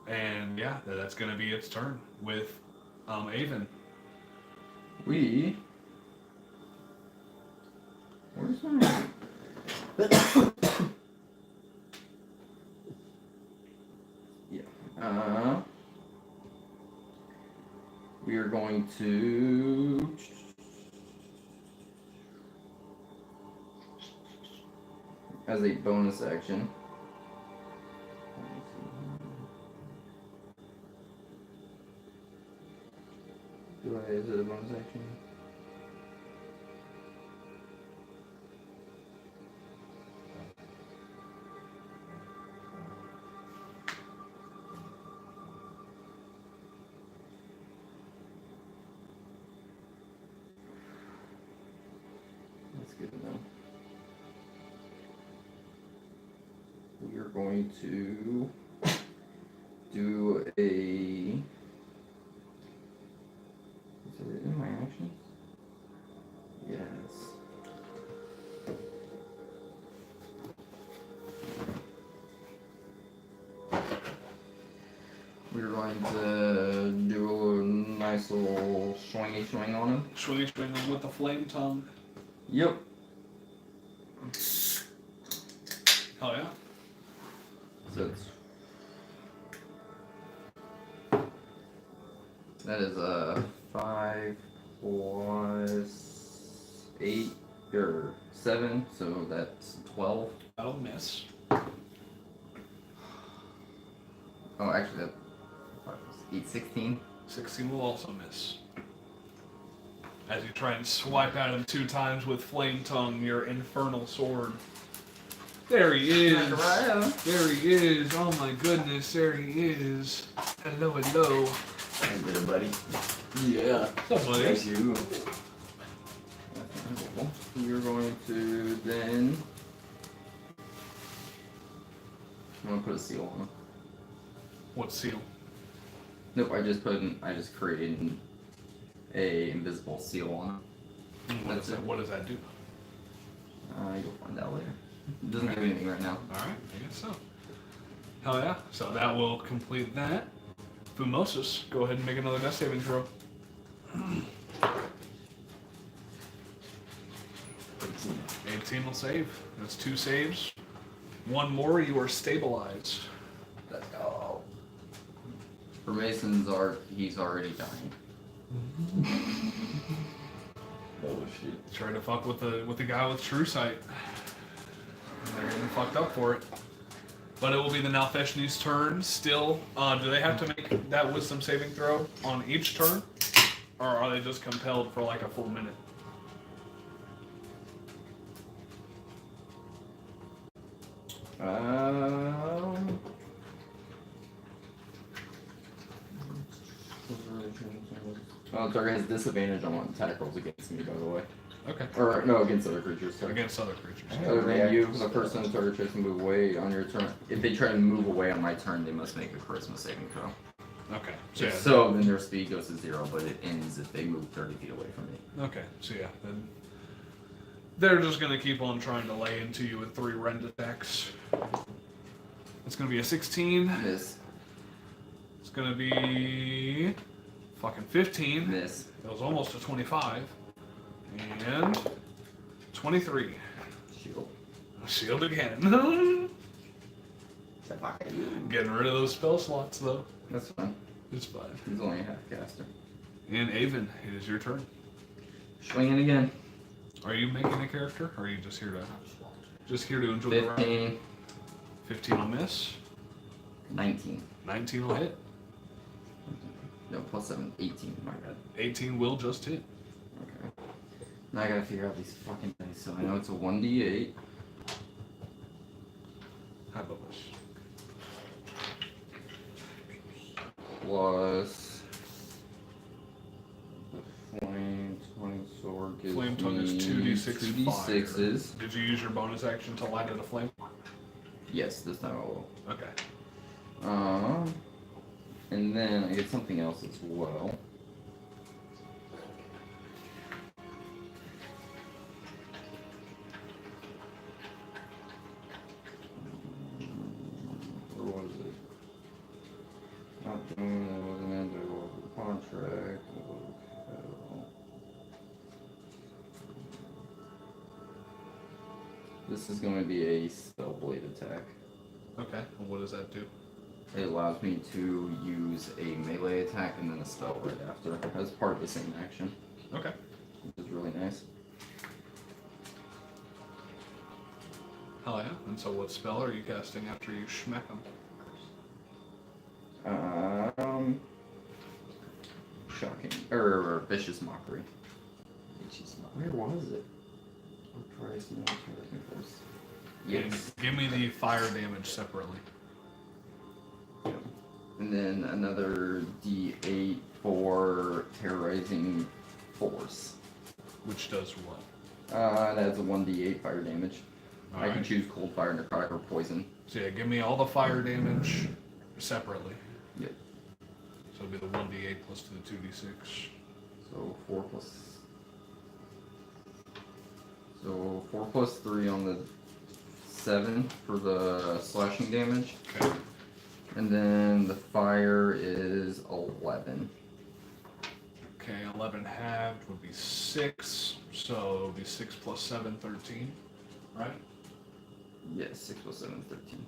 And yeah, that's gonna be its turn with Avon. Where's my... yeah. We are going to... as a bonus action. Is it a bonus action? That's good to know. We are going to do a... Is it in my actions? Yes. We're going to do a nice little swing on him. Swing with the flame tongue. Yep. Hell yeah. So it's... that is a 5 plus 8 or 7, so that's 12. That'll miss. Oh, actually, that 5 plus 8, 16. 16 will also miss. As you try and swipe at him 2 times with Flame Tongue, your infernal sword. There he is! There he is! Oh my goodness, there he is! Hello, hello. Hey there, buddy. Yeah. What's up, buddy? Thank you. You're going to then... I'm gonna put a seal on him. What seal? Nope, I just created a invisible seal on him. What does that do? You'll find out later. It doesn't do anything right now. Alright, I guess so. Hell yeah. So that will complete that. Fumosus, go ahead and make another death saving throw. 18 will save. That's 2 saves. 1 more, you are stabilized. Let's go. For Mason's arc, he's already dying. Oh shit. Try to fuck with the guy with true sight. They're getting fucked up for it. But it will be the Nalfeshni's turn. Still, do they have to make that wisdom saving throw on each turn? Or are they just compelled for like a full minute? Oh, target has disadvantage on attack rolls against me, by the way. Okay. Or, no, against other creatures. Sorry. Against other creatures. Other than you, the person in target tries to move away on your turn. If they try to move away on my turn, they must make a charisma saving throw. Okay. So, yeah. So then their speed goes to 0, but it ends if they move 30 feet away from me. Okay. So yeah, then they're just gonna keep on trying to lay into you with 3 rend attacks. It's gonna be a 16. Miss. It's gonna be fucking 15. Miss. It was almost a 25. And 23. Shield. Shield again. Fuck. Getting rid of those spell slots though. That's fine. It's fine. He's only a half caster. And Avon, it is your turn. Swinging again. Are you making a character, or are you just here to enjoy the round? 15. 15 will miss. 19. 19 will hit. No, plus 7. 18. My bad. 18 will just hit. Okay. Now I gotta figure out these fucking dice. So I know it's a 1d8. How about this? Plus... the flame tongue sword gives Flame tongue is me 2d6 fire. 2d6s. Did you use your bonus action to light it a flame? Yes, this time I will. Okay. And then I get something else as well. Where was it? Not doing that wasn't under the contract. This is going to be a spell blade attack. Okay. And what does that do? It allows me to use a melee attack and then a spell right after as part of the same action, Okay. which is really nice. Hell yeah. And so what spell are you casting after you schmack them? Shocking. Or vicious mockery. Vicious mockery. Where was it? Price military force. Yes. Give me the fire damage separately. And then another D8 for terrorizing force. Which does what? That's a 1d8 fire damage. I can Alright. choose cold fire, necrotic, or poison. So yeah, give me all the fire damage separately. Yep. So it'll be the 1d8 plus to the 2d6. So 4 plus 3 on the 7 for the slashing damage. Okay. And then the fire is 11. Okay, 11 halved would be 6. So it'll be 6 plus 7, 13. Right? Yes, 6 plus 7, 13.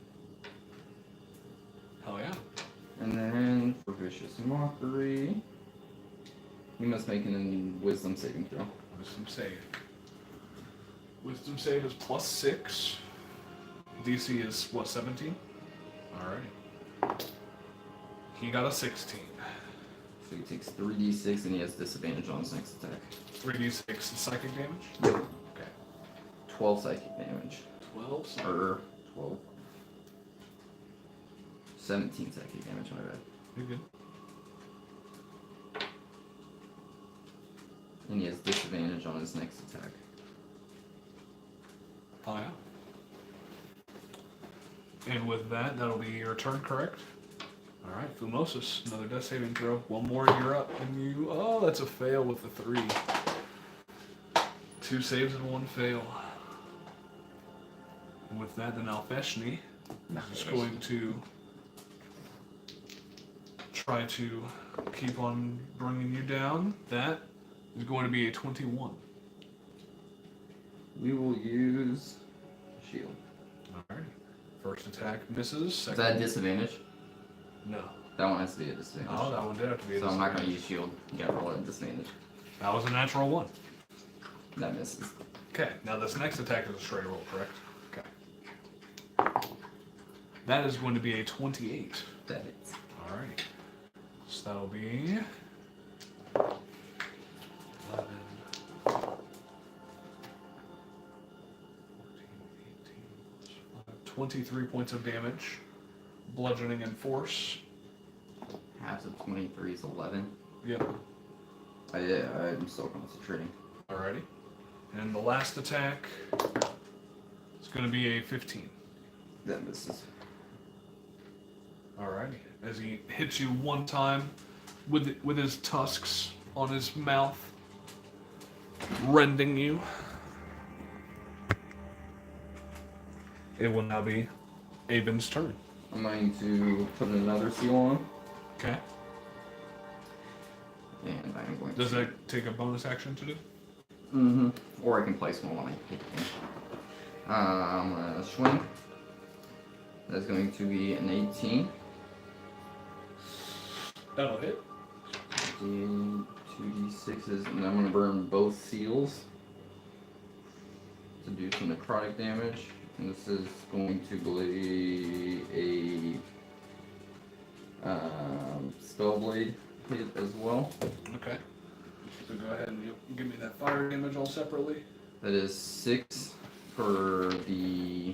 Hell yeah. And then for vicious mockery, you must make an wisdom saving throw. Wisdom save. Wisdom save is plus 6. DC is what, 17? Alright. He got a 16. So he takes 3d6 and he has disadvantage on his next attack. 3d6 psychic damage? Yep. Okay. 12 psychic damage. 12 psychic. Or 12. 17 psychic damage, my bad. You're good. And he has disadvantage on his next attack. Oh yeah. And with that, that'll be your turn, correct? Alright, Fumosus, another death saving throw. One more, you're up. And you. Oh, that's a fail with the 3. 2 saves and 1 fail. And with that, then Alfeshni is going to try to keep on bringing you down. That is going to be a 21. We will use shield. Alright. First attack misses. Is Second. that a disadvantage? No. That one has to be a disadvantage. Oh, that one did have to be a So I'm not going to disadvantage. use shield. You gotta roll a disadvantage. That was a natural 1. That misses. Okay, now this next attack is a straight roll, correct? Okay. That is going to be a 28. That hits. Alright. So that'll be 11, 14, 18, 23 points of damage. Bludgeoning and force. Half of 23 is 11. Yep. I'm still concentrating. Alrighty. And the last attack is going to be a 15. That misses. Alrighty. As he hits you one time with his tusks on his mouth, rending you. It will now be Avon's turn. I'm going to put another seal on. Okay. And I'm going Does to... that take a bonus action to do? Mm-hmm. Or I can place one when I hit him. I'm going to swing. That's going to be an 18. That'll hit. 2d6s, and I'm going to burn both seals to do some necrotic damage. And this is going to be a spellblade hit as well. Okay. So go ahead and you give me that fire damage all separately. That is 6 for the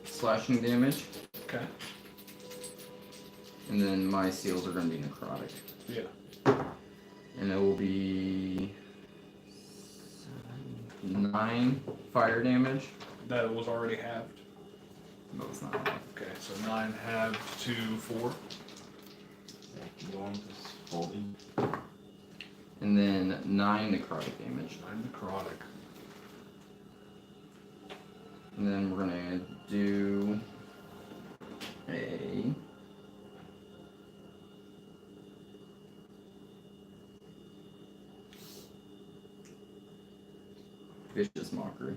slashing damage, Okay. and then my seals are going to be necrotic. Yeah. And it will be 9 fire damage. That was already halved. No, it's not. Okay, so 9 halved to 4. You want this folding? And then 9 necrotic damage. 9 necrotic. And then we're gonna do a vicious mockery.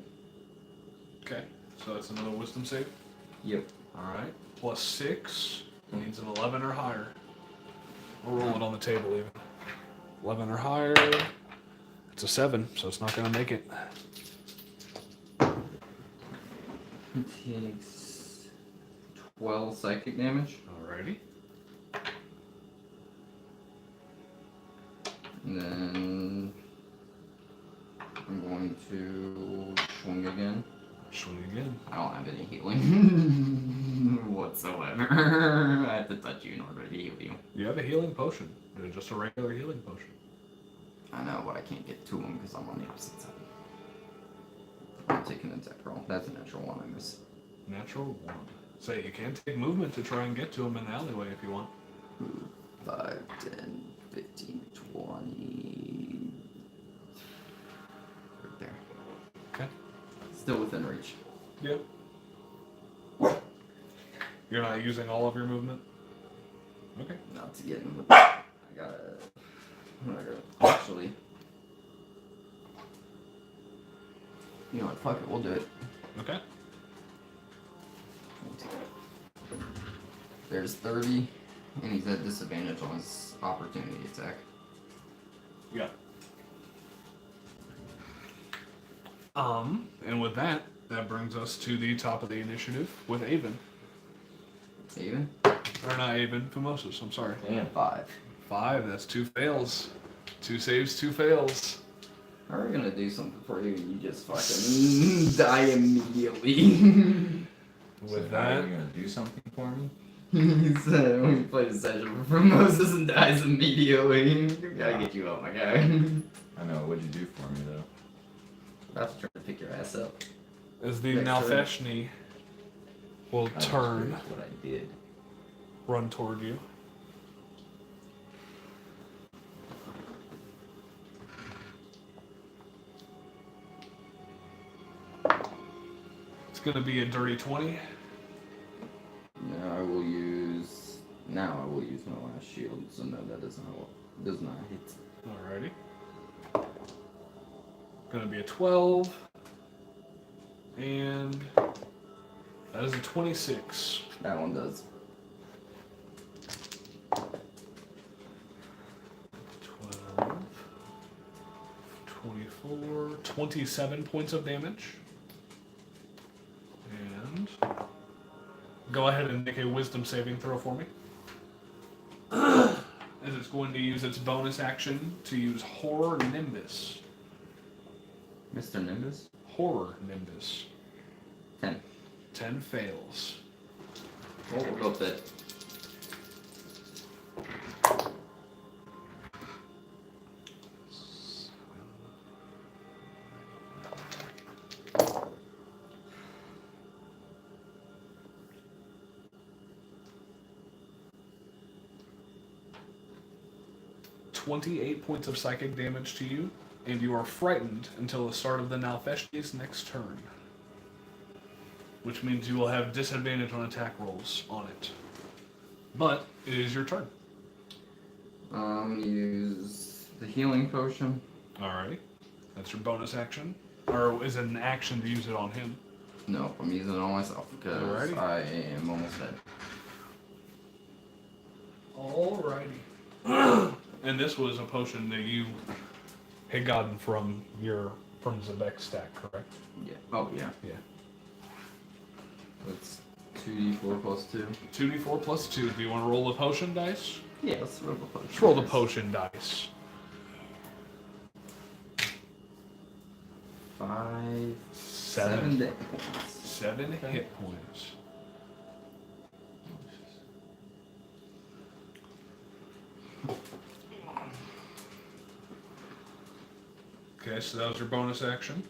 Okay, so that's another wisdom save. Yep. Alright, plus 6. Needs an 11 or higher. We'll roll it on the table even. 11 or higher. It's a 7, so it's not going to make it. He takes 12 psychic damage. Alrighty. And then I'm going to swing again. Swing again. I don't have any healing whatsoever. I have to touch you in order to heal you. You have a healing potion. Just a regular healing potion. I know, but I can't get to him because I'm on the opposite side. I'm taking an attack roll. That's a natural one. I miss. Natural 1. Say, you can take movement to try and get to him in the alleyway if you want. 5, 10, 15, 20. Right there. Okay. Still within reach. Yep. You're not using all of your movement? Okay. Not to get him with I gotta actually. You know what, fuck it, we'll do it. Okay. There's 30, and he's at disadvantage on his opportunity attack. Yeah. And with that, that brings us to the top of the initiative with Avon. Even? Or not Avon, Fumosus, I'm sorry. Damn. 5. 5, that's 2 fails. 2 saves, 2 fails. Are we gonna do something for you? You just fucking die immediately. With So how are that, you gonna do something for me? He said when we played a session for Moses and dies immediately. Gotta get you up, my guy. I know. What'd you do for me though? About to try to pick your ass up. as the Next turn. Nalfeshni will I just turn, curious what I did. run toward you. It's gonna be a dirty 20. Now I will use my last shield, so no, that does not hit. Alrighty. Gonna be a 12. And that is a 26. That one does. 12, 24, 27 points of damage. And go ahead and make a wisdom saving throw for me. As it's going to use its bonus action to use Horror Nimbus. Mr. Nimbus? Horror Nimbus. 10. 10 fails. Oh, we'll go with that. $28 points of psychic damage to you, and you are frightened until the start of the Nalfeshni's next turn. Which means you will have disadvantage on attack rolls on it. But it is your turn. Use the healing potion. Alrighty. That's your bonus action. Or is it an action to use it on him? No, I'm using it on myself because Alrighty. I am almost dead. Alrighty. And this was a potion that you had gotten from Zebek's stack, correct? Yeah. Oh, yeah. Yeah. That's 2d4 plus 2. 2d4 plus 2. Do you want to roll the potion dice? Yeah, let's roll the potion. Let's roll the potion dice. 5, 7 deck points. 7 hit points. Okay, so that was your bonus action.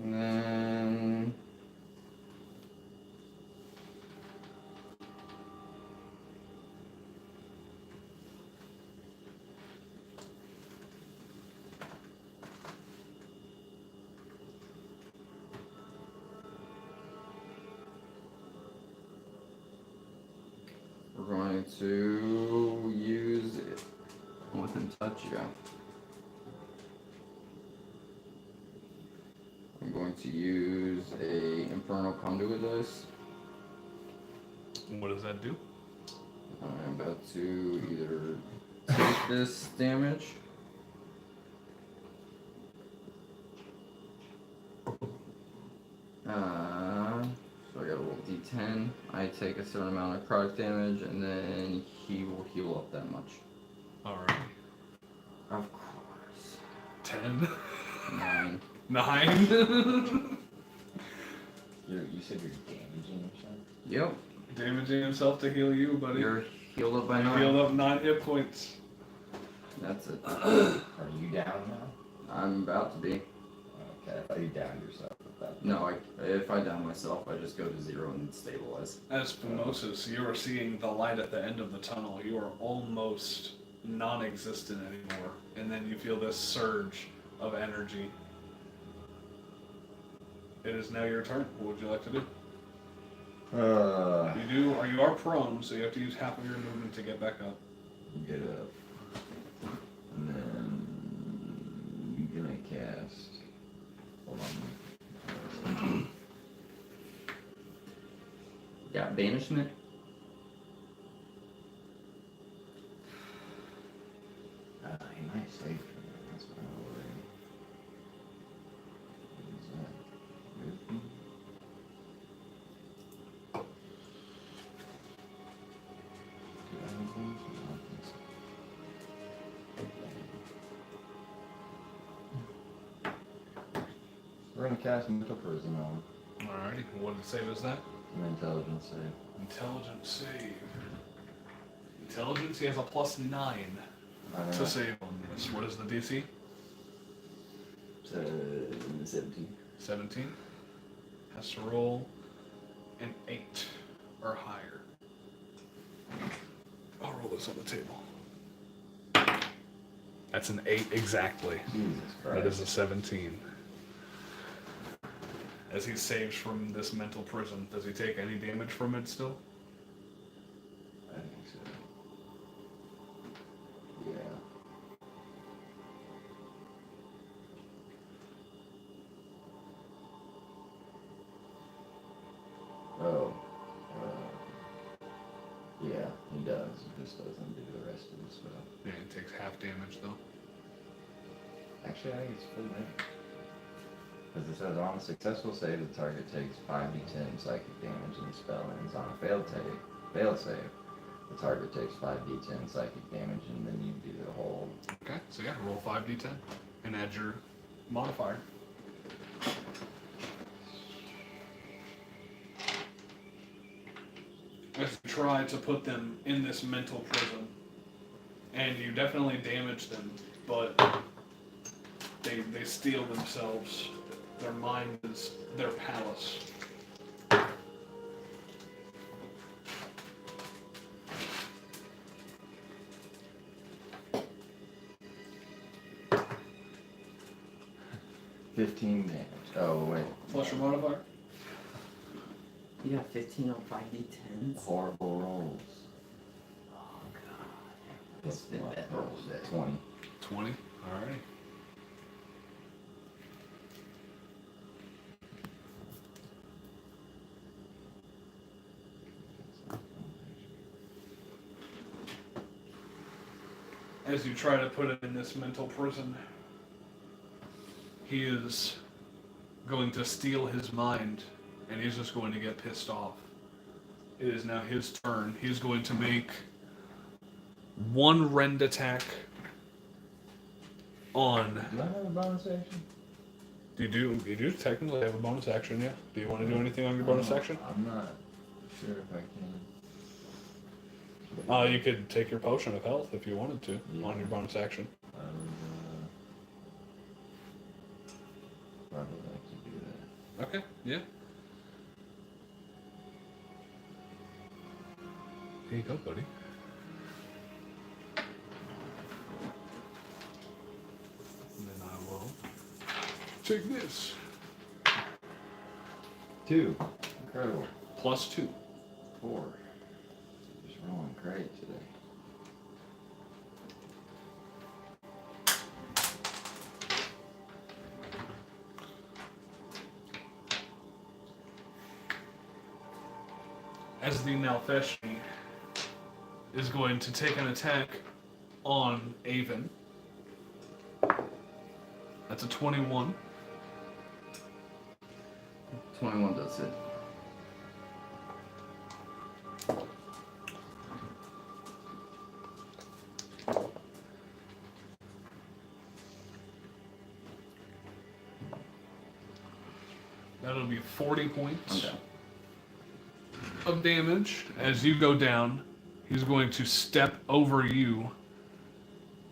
And then we're going to use it within touch, yeah. I'm going to use a Infernal Conduit dice. What does that do? I'm about to either take this damage. So I gotta roll d10. I take a certain amount of product damage, and then he will heal up that much. Alright. Of course. 10. 9. 9. You said you're damaging yourself? Yep. Damaging himself to heal you, buddy. You're healed up by You 9. healed up 9 hit points. That's it. Are you down now? I'm about to be. Okay, I thought you downed yourself with that. No, if I down myself, I just go to 0 and stabilize. As Fumosus, you are seeing the light at the end of the tunnel. You are almost non-existent anymore. And then you feel this surge of energy. It is now your turn. What would you like to do? You are prone, so you have to use half of your movement to get back up. Get up. And then you're gonna cast. Hold on. Got banishment. He might save for that. That's what I'm worried. What is that? Wisdom? Do I have those? I don't think so. We're gonna cast Mental Prison on him. Alrighty. What save is that? An intelligence save. Intelligence save. Intelligence, he has a +9 to save on this. What is the DC? 17. 17. Has to roll an 8 or higher. I'll roll this on the table. That's an 8 exactly. Jesus Christ. That is a 17. As he saves from this mental prison, does he take any damage from it still? I think so. Yeah. Oh. Yeah, he does. He just doesn't do the rest of the stuff. Yeah, he takes half damage though. Actually, I think it's full damage. Because it says on a successful save, the target takes 5d10 psychic damage and the spell ends. On a failed save, the target takes 5d10 psychic damage and then you do the whole. Okay, so yeah, roll 5d10 and add your modifier. As you try to put them in this mental prison, and you definitely damage them, but they steel themselves. Their mind is their palace. $15 damage. Oh, wait. Plus your modifier? You got 15 on 5d10s? Horrible rolls. Oh god. It's been bad rolls. 20. 20? Alright. As you try to put him in this mental prison, he is going to steal his mind, and he's just going to get pissed off. It is now his turn. He's going to make one rend attack on... Do I have a bonus action? You do technically have a bonus action, yeah. Do you want to do anything on your bonus action? I'm not sure if I can. You could take your potion of health if you wanted to on your bonus action. I would probably like to do that. Okay, yeah. Here you go, buddy. And then I will take this. 2. Incredible. +2. 4. Just rolling great today. As the Nalfeshi is going to take an attack on Avon. That's a 21. 21 does it. That'll be 40 points Okay. of damage. As you go down, he's going to step over you,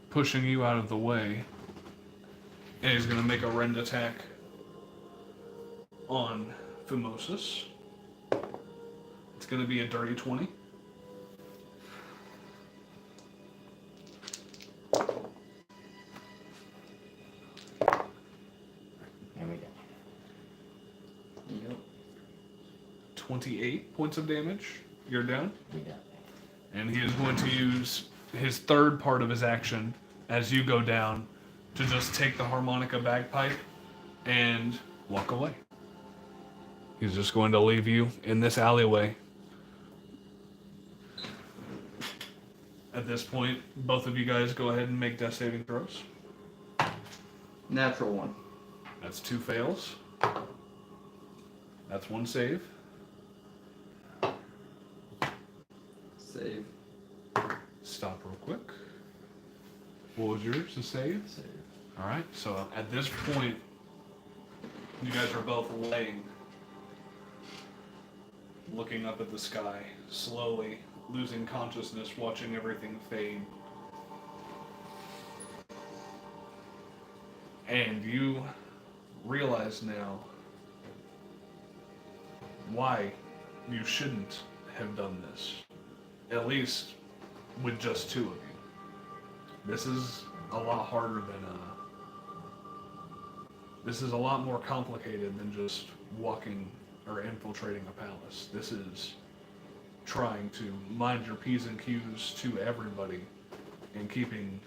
pushing you out of the way. And he's going to make a rend attack on Fumosus. It's going to be a dirty 20. And we go. Yep. 28 points of damage. You're down. We got And he is going to use his third part of his action as you go down to just take the harmonica bagpipe and walk away. He's just going to leave you in this alleyway. At this point, both of you guys go ahead and make death saving throws. Natural 1. That's 2 fails. That's 1 save. Save. Stop real quick. What was yours to save? Save. Alright, so at this point, you guys are both laying, looking up at the sky, slowly losing consciousness, watching everything fade. And you realize now why you shouldn't have done this. At least with just 2 of you. This is a lot harder than this is a lot more complicated than just walking or infiltrating a palace. This is trying to mind your P's and Q's to everybody and keeping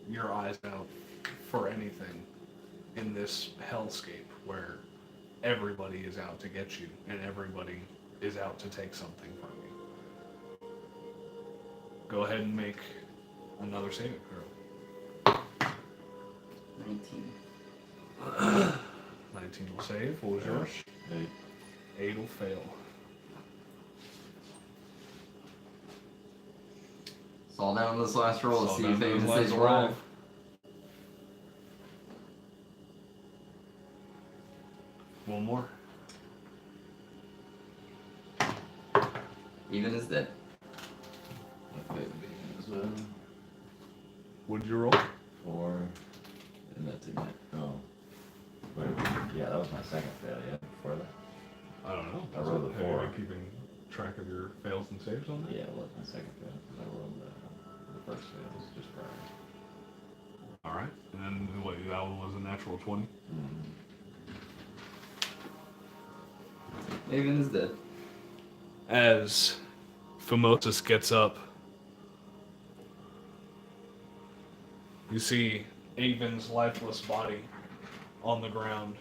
your eyes out for anything in this hellscape where everybody is out to get you and everybody is out to take something from you. Go ahead and make another saving throw. 19. 19 will save. What was yours? 8. 8 will fail. It's all down to this last roll. It's all See down if to they this even last stays roll. alive. One more. Even is dead. Okay, as well. What'd you roll? 4. And that's it. Oh. Wait, yeah, that was my second fail, yeah, before that. I don't know. I rolled a Have you 4. been keeping track of your fails and saves on that? Yeah, it was my second fail. 'Cause I rolled the first fail was just prior. Alright. And then what, that one was a natural 20? Mm-hmm. Even is dead. As Fumosus gets up, you see Avon's lifeless body on the ground.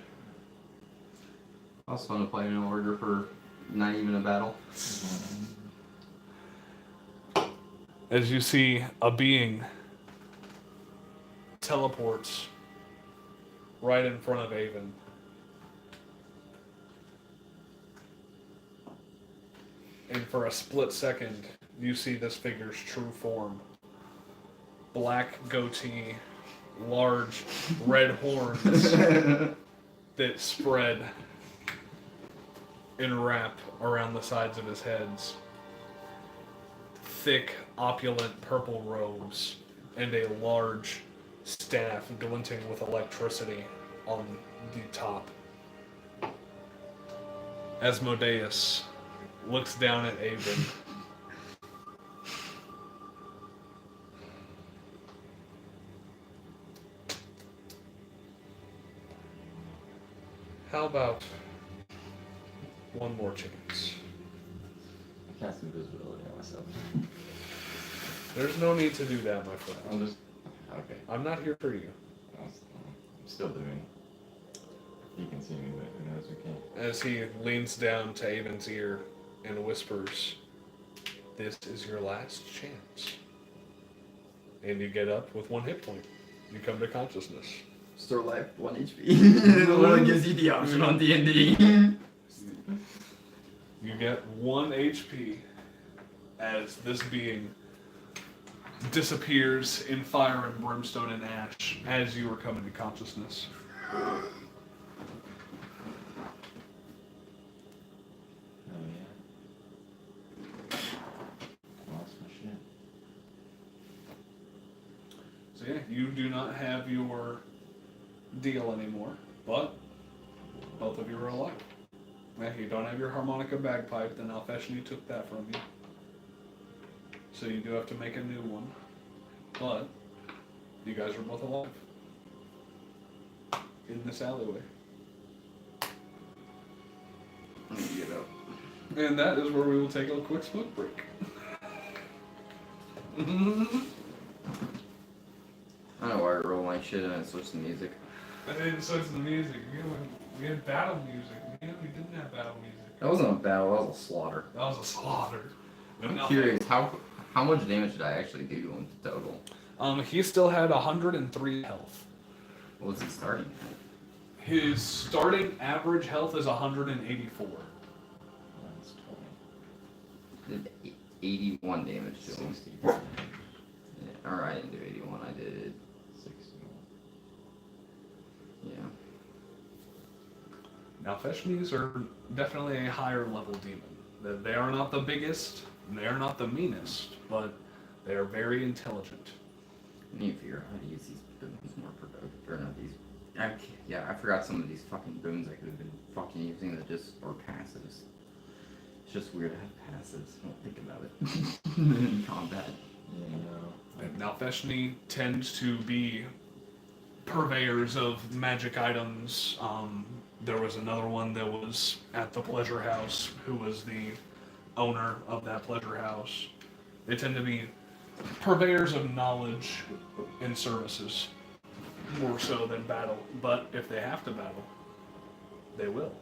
That was fun to play in order for not even a battle. As you see a being teleports right in front of Avon. And for a split second, you see this figure's true form. Black goatee, large red horns that spread and wrap around the sides of his heads. Thick, opulent purple robes, and a large staff glinting with electricity on the top. Asmodeus looks down at Avon. How about one more chance? I cast invisibility on myself. There's no need to do that, my friend. I'll just. Okay. I'm not here for you. I'm still doing. You can see me, but who knows who can't. As he leans down to Avon's ear and whispers, "This is your last chance." And you get up with 1 hit point. You come to consciousness. Store life 1 HP. The one gives you the option on D&D. You get 1 HP as this being disappears in fire and brimstone and ash as you are coming to consciousness. Oh yeah. Lost my shit. So yeah, you do not have your deal anymore, but both of you are alive. Yeah, you don't have your harmonica bagpipe, then Alfeshni took that from you. So you do have to make a new one. But you guys are both alive. In this alleyway. Let me get up. And that is where we will take a quick smoke break. I don't know why I roll my shit and I switch the music. I didn't switch the music. We had battle music. We didn't have battle music. That wasn't a battle, that was a slaughter. That was a slaughter. I'm curious, how much damage did I actually do in total? He still had 103 health. What was he starting at? His starting average health is 184. That's Did 81 damage to him. 60. Yeah, alright, I didn't do 81, I did. 60. Yeah. Now, Feshmis are definitely a higher level demon. They are not the biggest, they are not the meanest, but they are very intelligent. I need to figure out how to use these boons more productive. Or not these. I forgot some of these fucking boons I could have been fucking using that just are passives. It's just weird to have passives. I don't think about it in combat. Yeah, no. Now, Feshni tends to be purveyors of magic items. There was another one that was at the pleasure house who was the owner of that pleasure house. They tend to be purveyors of knowledge and services more so than battle. But if they have to battle, they will.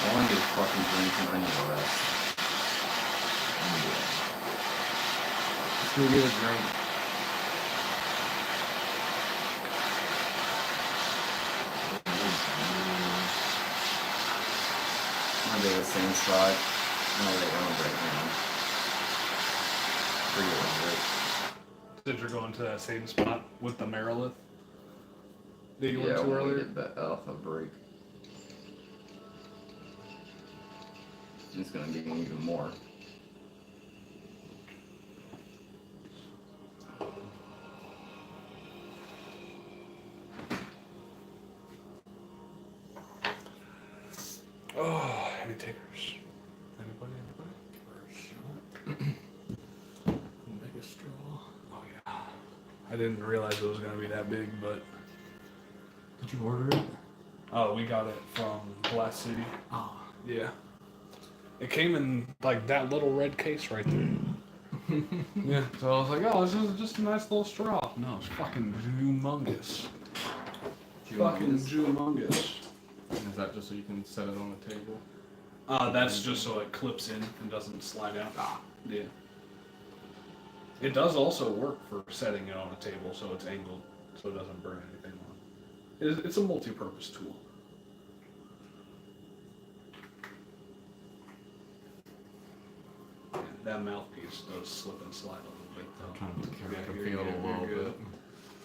I want to get fucking drink and I need a rest. Let's go get a drink. I'll be the same spot. No, they don't break now. Pretty good. Since you're going to that same spot with the Marilith that you went to when we earlier. did the alpha break. It's gonna be even more. Oh, any takers? Anybody? Mega straw. Oh yeah. I didn't realize it was gonna be that big, but Did you order it? oh, we got it from Glass City. Oh. Yeah. It came in like that little red case right there. Yeah. So I was like, oh, this is just a nice little straw. No, it's fucking humongous. Fucking humongous. Is that just so you can set it on the table? That's just so it clips in and doesn't slide out. Yeah. It does also work for setting it on a table so it's angled so it doesn't burn anything on. It's a multi-purpose tool. That mouthpiece does slip and slide a little bit though. I'm trying to carry Yeah, the you're field good, a little you're good.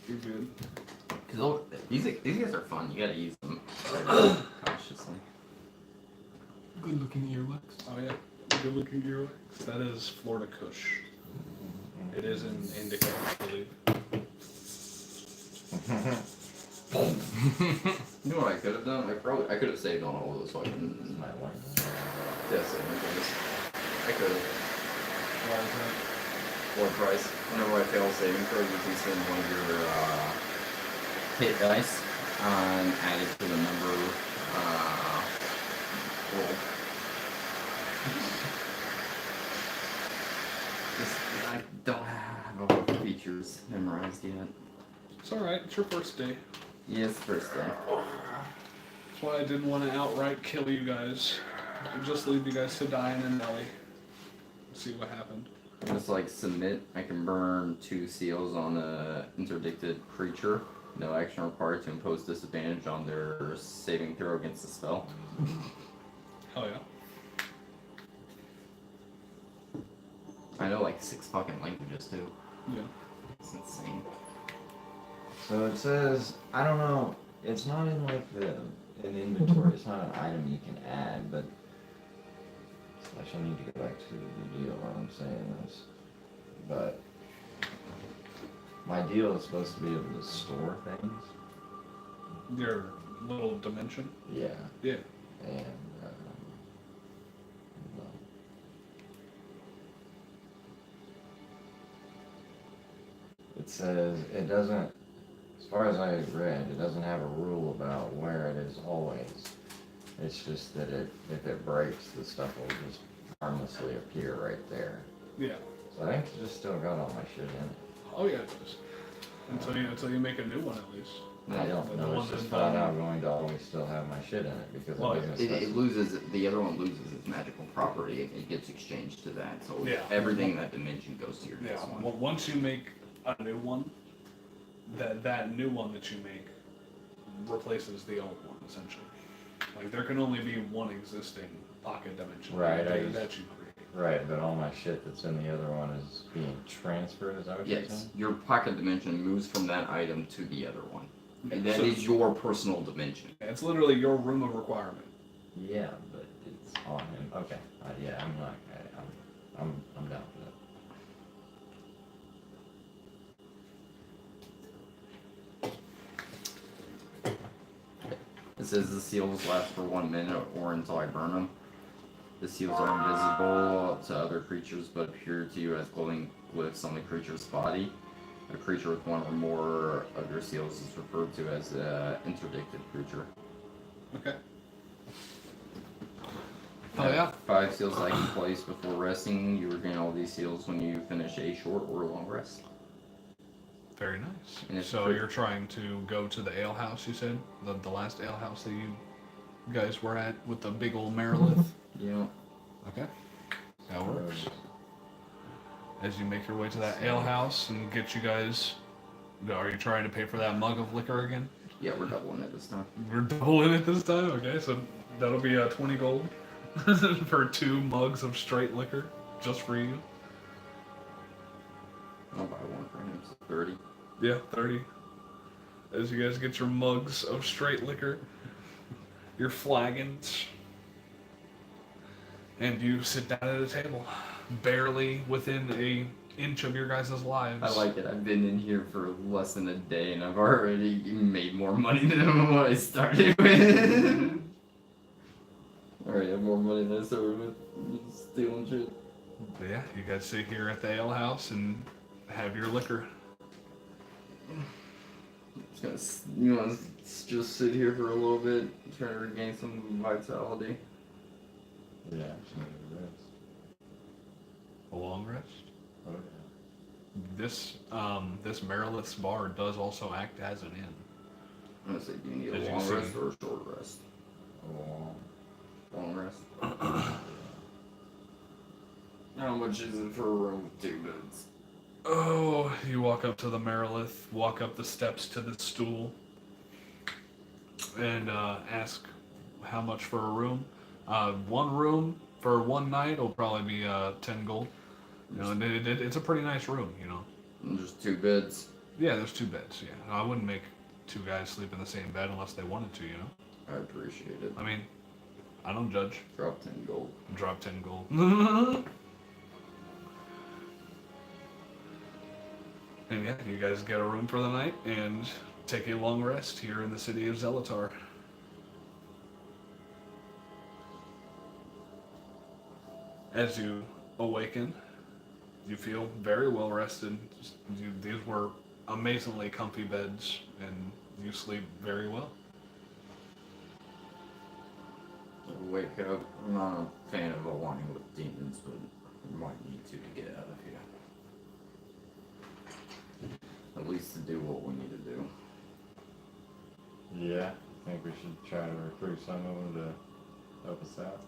bit. You're good. Cause these guys are fun. You gotta use them cautiously. Good looking earwax. Oh yeah. good looking gearbox. That is Florida Kush. It is an indica, I believe. You know what I could have done? I could have saved on all those fucking My one. saving things. I could have. Why is that? What price? Whenever I fail a saving throw, you can send one of your hit dice and add it to the number roll. Just, I don't have all the features memorized yet. It's alright, it's your first day. Yes, first day. That's why I didn't want to outright kill you guys. And just leave you guys to die in an alley. See what happened. Just like submit, I can burn 2 seals on a interdicted creature. No action required to impose disadvantage on their saving throw against the spell. Hell yeah. I know like 6 fucking languages too. Yeah. It's insane. So it says, I don't know, it's not in like an inventory, it's not an item you can add, but I shall need to go back to the deal while I'm saying this. But my deal is supposed to be able to store things. Your little dimension? Yeah. Yeah. And well, it says it doesn't, as far as I read, it doesn't have a rule about where it is always. It's just that if it breaks, the stuff will just harmlessly appear right there. Yeah. So I think it's just still got all my shit in it. Oh yeah, it does. Until you make a new one at least. I don't The know, one it's just that's flat done. out going to always still have my shit in it because Well, it doesn't It specify. loses, the other one loses its magical property. It gets exchanged to that. So Yeah. everything in that dimension goes to your Yeah. next one. Well, once you make a new one, that new one that you make replaces the old one essentially. Like there can only be one existing pocket dimension Right, that I you used- create. Right, but all my shit that's in the other one is being transferred, is that what you're Yes, saying? your pocket dimension moves from that item to the other one. And that So- is your personal dimension. It's literally your room of requirement. Yeah, but it's on him. Okay, yeah, I'm not, I'm down for that. It says the seals last for 1 minute or until I burn them. The seals are invisible to other creatures but appear to you as glowing glyphs on the creature's body. A creature with one or more of your seals is referred to as an interdicted creature. Okay. Oh yeah. 5 seals I can place before resting. You regain all these seals when you finish a short or long rest. Very And nice. it's So pretty- you're trying to go to the ale house, you said? The last ale house that you guys were at with the big old Marilith? Yeah. Okay. That works. As you make your way to that ale house and get you guys... Are you trying to pay for that mug of liquor again? Yeah, we're doubling it this time. We're doubling it this time? Okay, so that'll be 20 gold for 2 mugs of straight liquor, just for you. I'll buy one for him, so 30. Yeah, 30. As you guys get your mugs of straight liquor, your flagons, and you sit down at a table, barely within a inch of your guys' lives. I like it. I've been in here for less than a day and I've already made more money than what I started with. Alright, I have more money than I started with. Stealing shit. But yeah, you guys sit here at the ale house and have your liquor. Just gonna, you know, just sit here for a little bit, try to regain some vitality. Yeah, just need to rest. A long rest. Oh yeah. This Marilith's bar does also act as an inn. I'm gonna say, do you need As a you long see. rest or a short rest? Oh, Long rest. How much is it for a room with 2 beds? Oh, you walk up to the Marilith, walk up the steps to the stool, and ask how much for a room. One room for one night will probably be 10 gold. You know, and it's a pretty nice room, you know. And just 2 beds. Yeah, there's 2 beds, yeah. I wouldn't make 2 guys sleep in the same bed unless they wanted to, you know. I appreciate it. I mean, I don't judge. Drop 10 gold. Drop 10 gold. And yeah, you guys get a room for the night and take a long rest here in the city of Zelatar. As you awaken, you feel very well rested. These were amazingly comfy beds, and you sleep very well. Wake up. I'm not a fan of aligning with demons, but we might need to get out of here. At least to do what we need to do. Yeah, I think we should try to recruit some of them to help us out.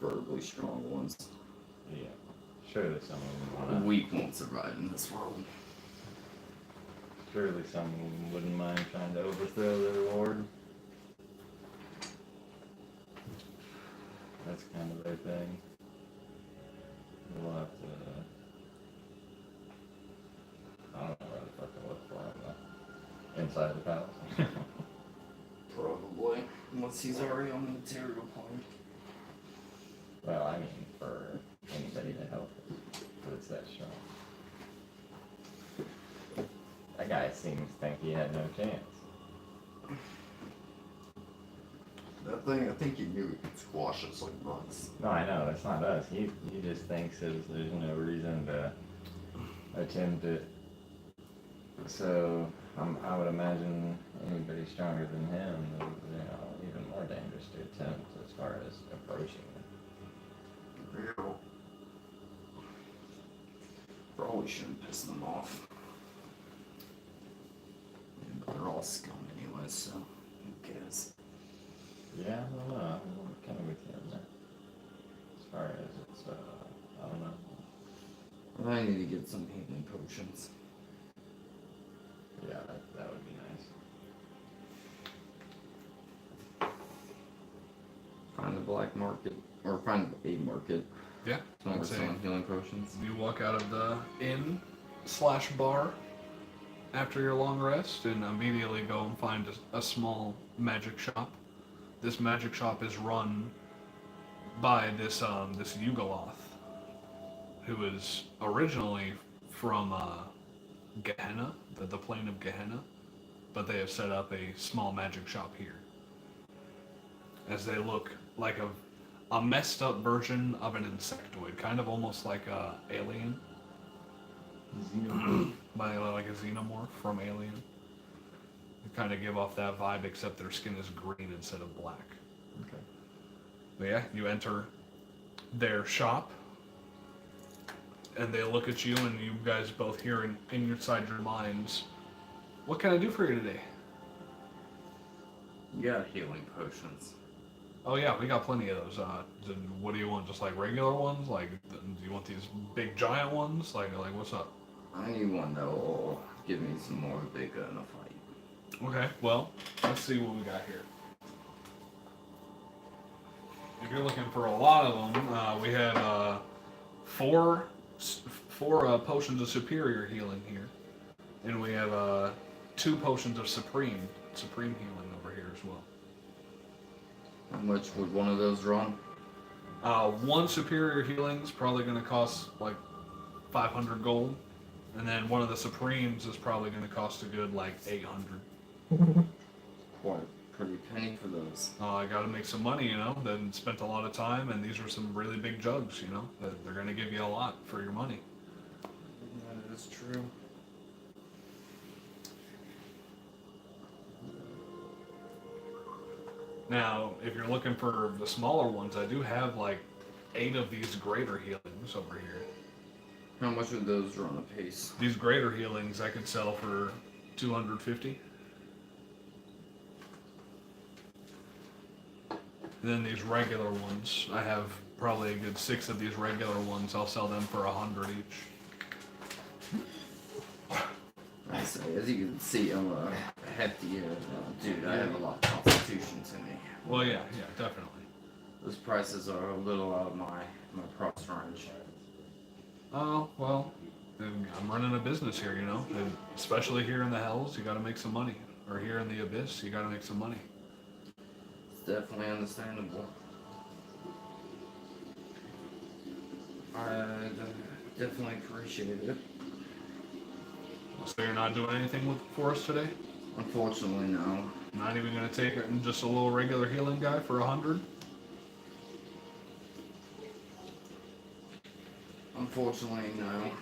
Preferably strong ones. Yeah, surely some of them wanna. Weak won't survive in this world. Surely some of them wouldn't mind trying to overthrow their lord. That's kind of their thing. We'll have to. I don't know where the fuck to look for him though. Inside the palace. Probably. Unless he's already on the material plane. Well, I mean, for anybody to help us, but it's that strong. That guy seems to think he had no chance. That thing, I think he knew he could squash us like bugs. No, I know, that's not us. He just thinks there's no reason to attempt it. So, I would imagine anybody stronger than him is, even more dangerous to attempt as far as approaching it. Real. Probably shouldn't piss them off. Yeah, but they're all scum anyway, so who cares? Yeah, I don't know. I'm kind of with you on that. As far as it's, I don't know. I need to get some healing potions. Yeah, that would be nice. Find the black market, or find a market. Yeah, Somewhere I'd say selling healing potions. you walk out of the inn/bar after your long rest and immediately go and find a small magic shop. This magic shop is run by this Yugoloth, who is originally from Gehenna, the plane of Gehenna, but they have set up a small magic shop here. As they look like a messed up version of an insectoid, kind of almost like a alien. By like a xenomorph from Alien. They kind of give off that vibe, except their skin is green instead of black. Okay. But yeah, you enter their shop, and they look at you, and you guys both hear inside your minds, "What can I do for you today?" You got healing potions. Oh yeah, we got plenty of those. What do you want? Just like regular ones? Like, do you want these big giant ones? Like what's up? I need one that will give me some more big gun to fight. Okay, well, let's see what we got here. If you're looking for a lot of them, we have four potions of superior healing here, and we have 2 potions of supreme healing over here as well. How much would one of those run? 1 superior healing is probably going to cost like 500 gold, and then one of the supremes is probably going to cost a good like 800. Quite a pretty penny for those. I got to make some money, then spent a lot of time, and these are some really big jugs, they're going to give you a lot for your money. That is true. Now, if you're looking for the smaller ones, I do have like 8 of these greater healings over here. How much would those run a piece? These greater healings I could sell for 250. Then these regular ones, I have probably a good 6 of these regular ones. I'll sell them for 100 each. I say, as you can see, I'm a hefty dude. I have a lot of constitution to me. Well, yeah, definitely. Those prices are a little out of my price range. Oh, well, I'm running a business here, and especially here in the Hells, you gotta make some money. Or here in the Abyss, you gotta make some money. It's definitely understandable. I definitely appreciate it. So you're not doing anything for us today? Unfortunately, no. Not even gonna take it and just a little regular healing guy for 100? Unfortunately, no.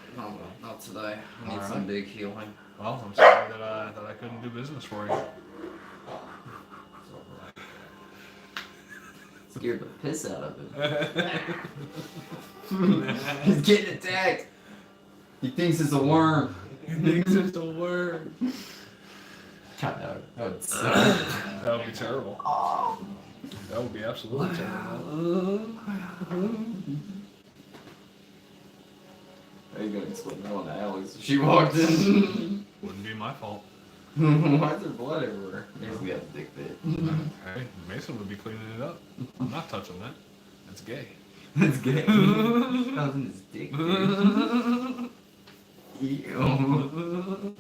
Not today. I need some Alright. big healing. Well, I'm sorry that I couldn't do business for you. Scared the piss out of him. He's getting attacked. He thinks it's a worm. It's just a word. God, that would suck. That would be terrible. That would be absolutely terrible. Are you gonna explain that one to Alex? She walked in. Wouldn't be my fault. Why is there blood everywhere? Maybe we have a dick bit. Hey, Mason would be cleaning it up. I'm not touching that. That's gay. That's gay. That was in his dick, dude. Ew.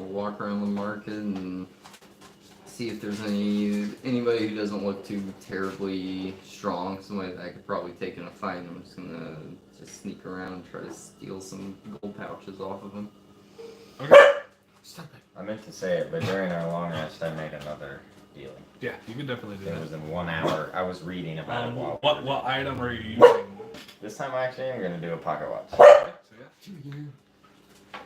Walk around the market and see if there's anybody who doesn't look too terribly strong. Somebody that I could probably take in a fight. I'm just gonna sneak around and try to steal some gold pouches off of him. Okay. Stop it. I meant to say it, but during our long rest, I made another dealing. Yeah, you can definitely do It that. was in 1 hour. I was reading about it while. What item are you using? This time I actually am going to do a pocket watch. Okay, so yeah.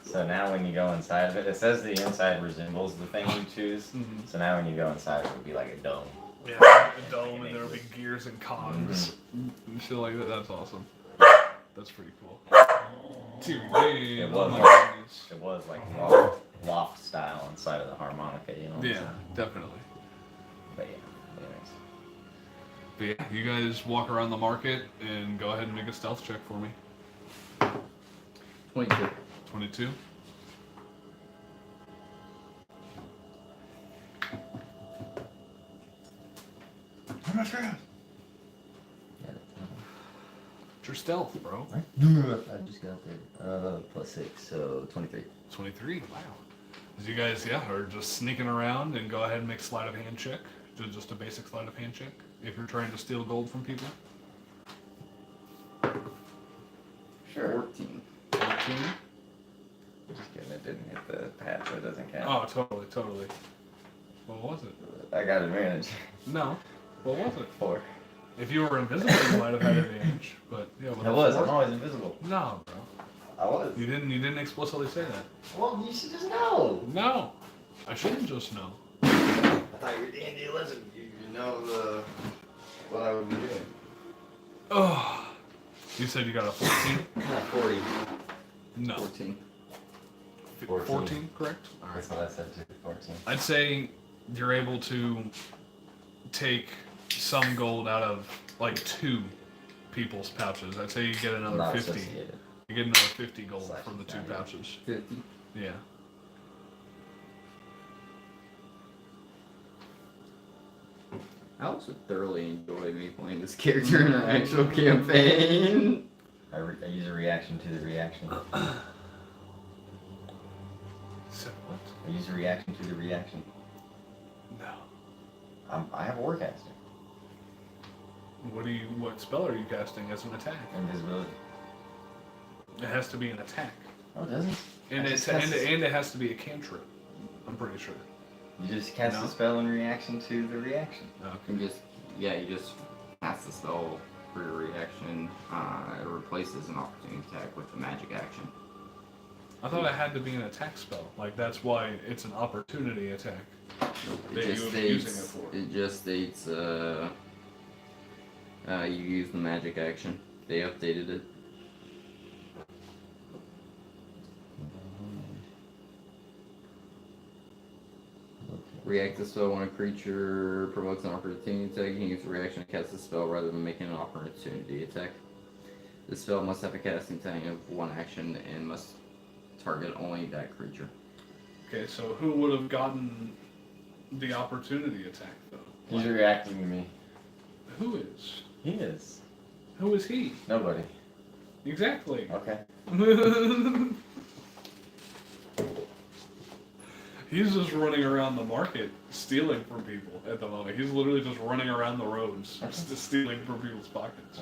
So now when you go inside of it, it says the inside resembles the thing you choose. Mhm. So now when you go inside, it would be like a dome. Yeah, a dome and there'll be gears and cogs and shit like that. That's awesome. That's pretty cool. Dude, It oh was my like, goodness. it was like loft style inside of the harmonica, you know? what I'm Yeah, saying? definitely. But yeah, anyways. But yeah, you guys walk around the market and go ahead and make a stealth check for me. 22. 22. How much round? What's your stealth, bro? I just got there. +6, so 23. 23. Wow. As you guys, are just sneaking around and go ahead and make sleight of hand check. Just a basic sleight of hand check. If you're trying to steal gold from people. Sure. 14. 14. Just kidding, it didn't hit the pad, so it doesn't count. Oh, totally. What was it? I got advantage. No. What was it? 4. If you were invisible, you might have had advantage. But yeah, with I a was, 4? I'm always invisible. No, bro. I was. You didn't explicitly say that. Well, you should just know. No. I shouldn't just know. I thought you were D&D legend. You know what I would be doing. Oh. You said you got a 14? 40. No. 14. 14, correct? Alright. That's what I said too, 14. I'd say you're able to take some gold out of like 2 people's pouches. I'd say you get another Not 50. associated. You get another 50 gold Slash from the 2 value. pouches. 50. Yeah. Alex would thoroughly enjoy me playing this character in an actual campaign. I use a reaction to the reaction. So what? I use a reaction to the reaction. No. I have a warcaster. What spell are you casting as an attack? Invisibility. It has to be an attack. Oh, it doesn't? And I it just cast a- and it has to be a cantrip. I'm pretty sure. You just cast No. the spell in reaction to the reaction. You just cast the spell for your reaction. It replaces an opportunity attack with a magic action. I thought it had to be an attack spell. Like that's why it's an opportunity attack. That you would be using it for. It just states you use the magic action. They updated it. React the spell when a creature provokes an opportunity attack. You can use the reaction to cast the spell rather than making an opportunity attack. The spell must have a casting time of 1 action and must target only that creature. Okay, so who would have gotten the opportunity attack though? He's reacting to me. Who is? He is. Who is he? Nobody. Exactly. Okay. He's just running around the market stealing from people at the moment. He's literally just running around the roads just stealing from people's pockets.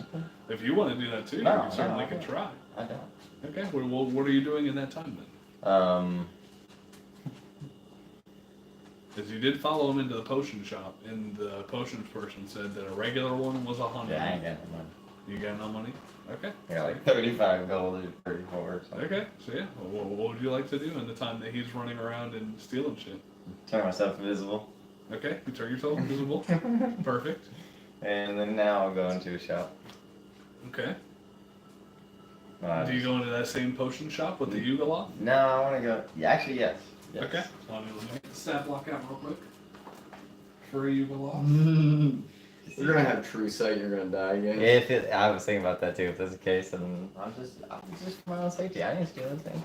If you want to do that too, No, you certainly I can don't. try. I don't. Okay, well, what are you doing in that time then? Because you did follow him into the potion shop, and the potions person said that a regular one was 100. Yeah, I ain't got no money. You got no money? Okay. I got like 35 gold or 34 or something. Okay, so yeah, what would you like to do in the time that he's running around and stealing shit? Turn myself invisible. Okay, you turn yourself invisible. Perfect. And then now I'll go into a shop. Okay. Do you Just- go into that same potion shop with the Yugoloth? No, I want to go. Yeah, actually, yes. Yes. Okay. Let me get the stat block out real quick. For a Yugoloth. You're gonna have true sight. You're gonna die again. If it, I was thinking about that too. If that's the case, then I'm just for my own safety. I didn't steal anything.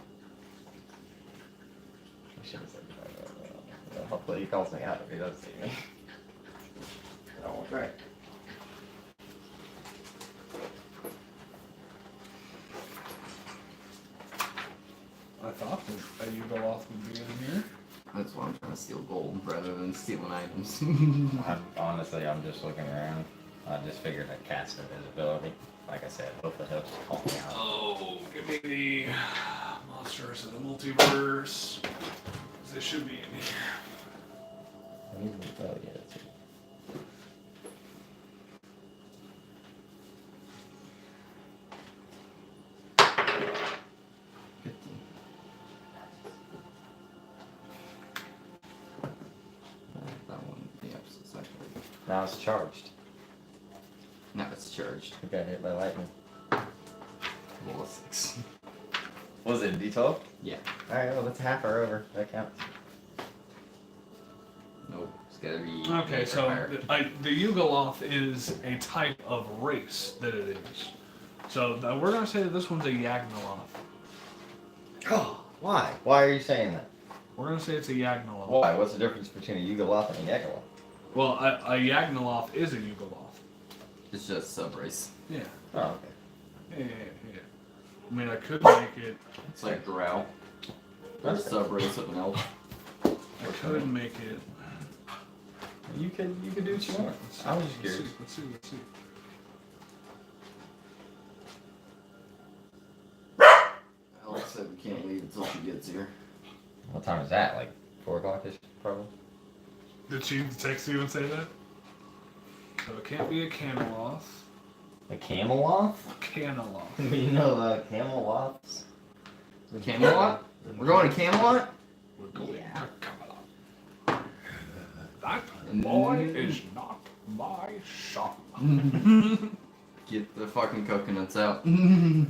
I should have said that. Hopefully he calls me out if he does see me. Oh, okay. I thought that a Yugoloth would be in here. That's why I'm trying to steal gold rather than stealing items. Honestly, I'm just looking around. I just figured I'd cast invisibility. Like I said, hopefully he'll just call me out. Oh, give me the monsters of the multiverse. They should be in here. Oh, yeah, that's it. That one, the opposite side. Now it's charged. Now it's charged. We got hit by lightning. Roll a 6. What was it, D12? Yeah. Alright, well, that's half or over. That counts. Nope. It's gotta be. Okay, or so higher. the Yugoloth is a type of race that it is. So we're going to say that this one's a Yagnoloth. Oh, why? Why are you saying that? We're going to say it's a Yagnoloth. Why? What's the difference between a Yugoloth and a Yagoloth? Well, a Yagnoloth is a Yugoloth. It's just subrace. Yeah. Oh, okay. Yeah. I mean, I could make it. It's like drow. Or Okay. subrace of an elf. I could make it. You can do what you want. Let's I was just curious. Let's see. Alex said we can't leave until she gets here. What time is that? Like 4 o'clock-ish, probably? Did she text you and say that? So it can't be a Cameloth. A Cameloth? Cameloth. You know Cameloths? Camelot? We're going to Camelot? We're going Yeah. to Camelot. That boy is not my son. Get the fucking coconuts out. No.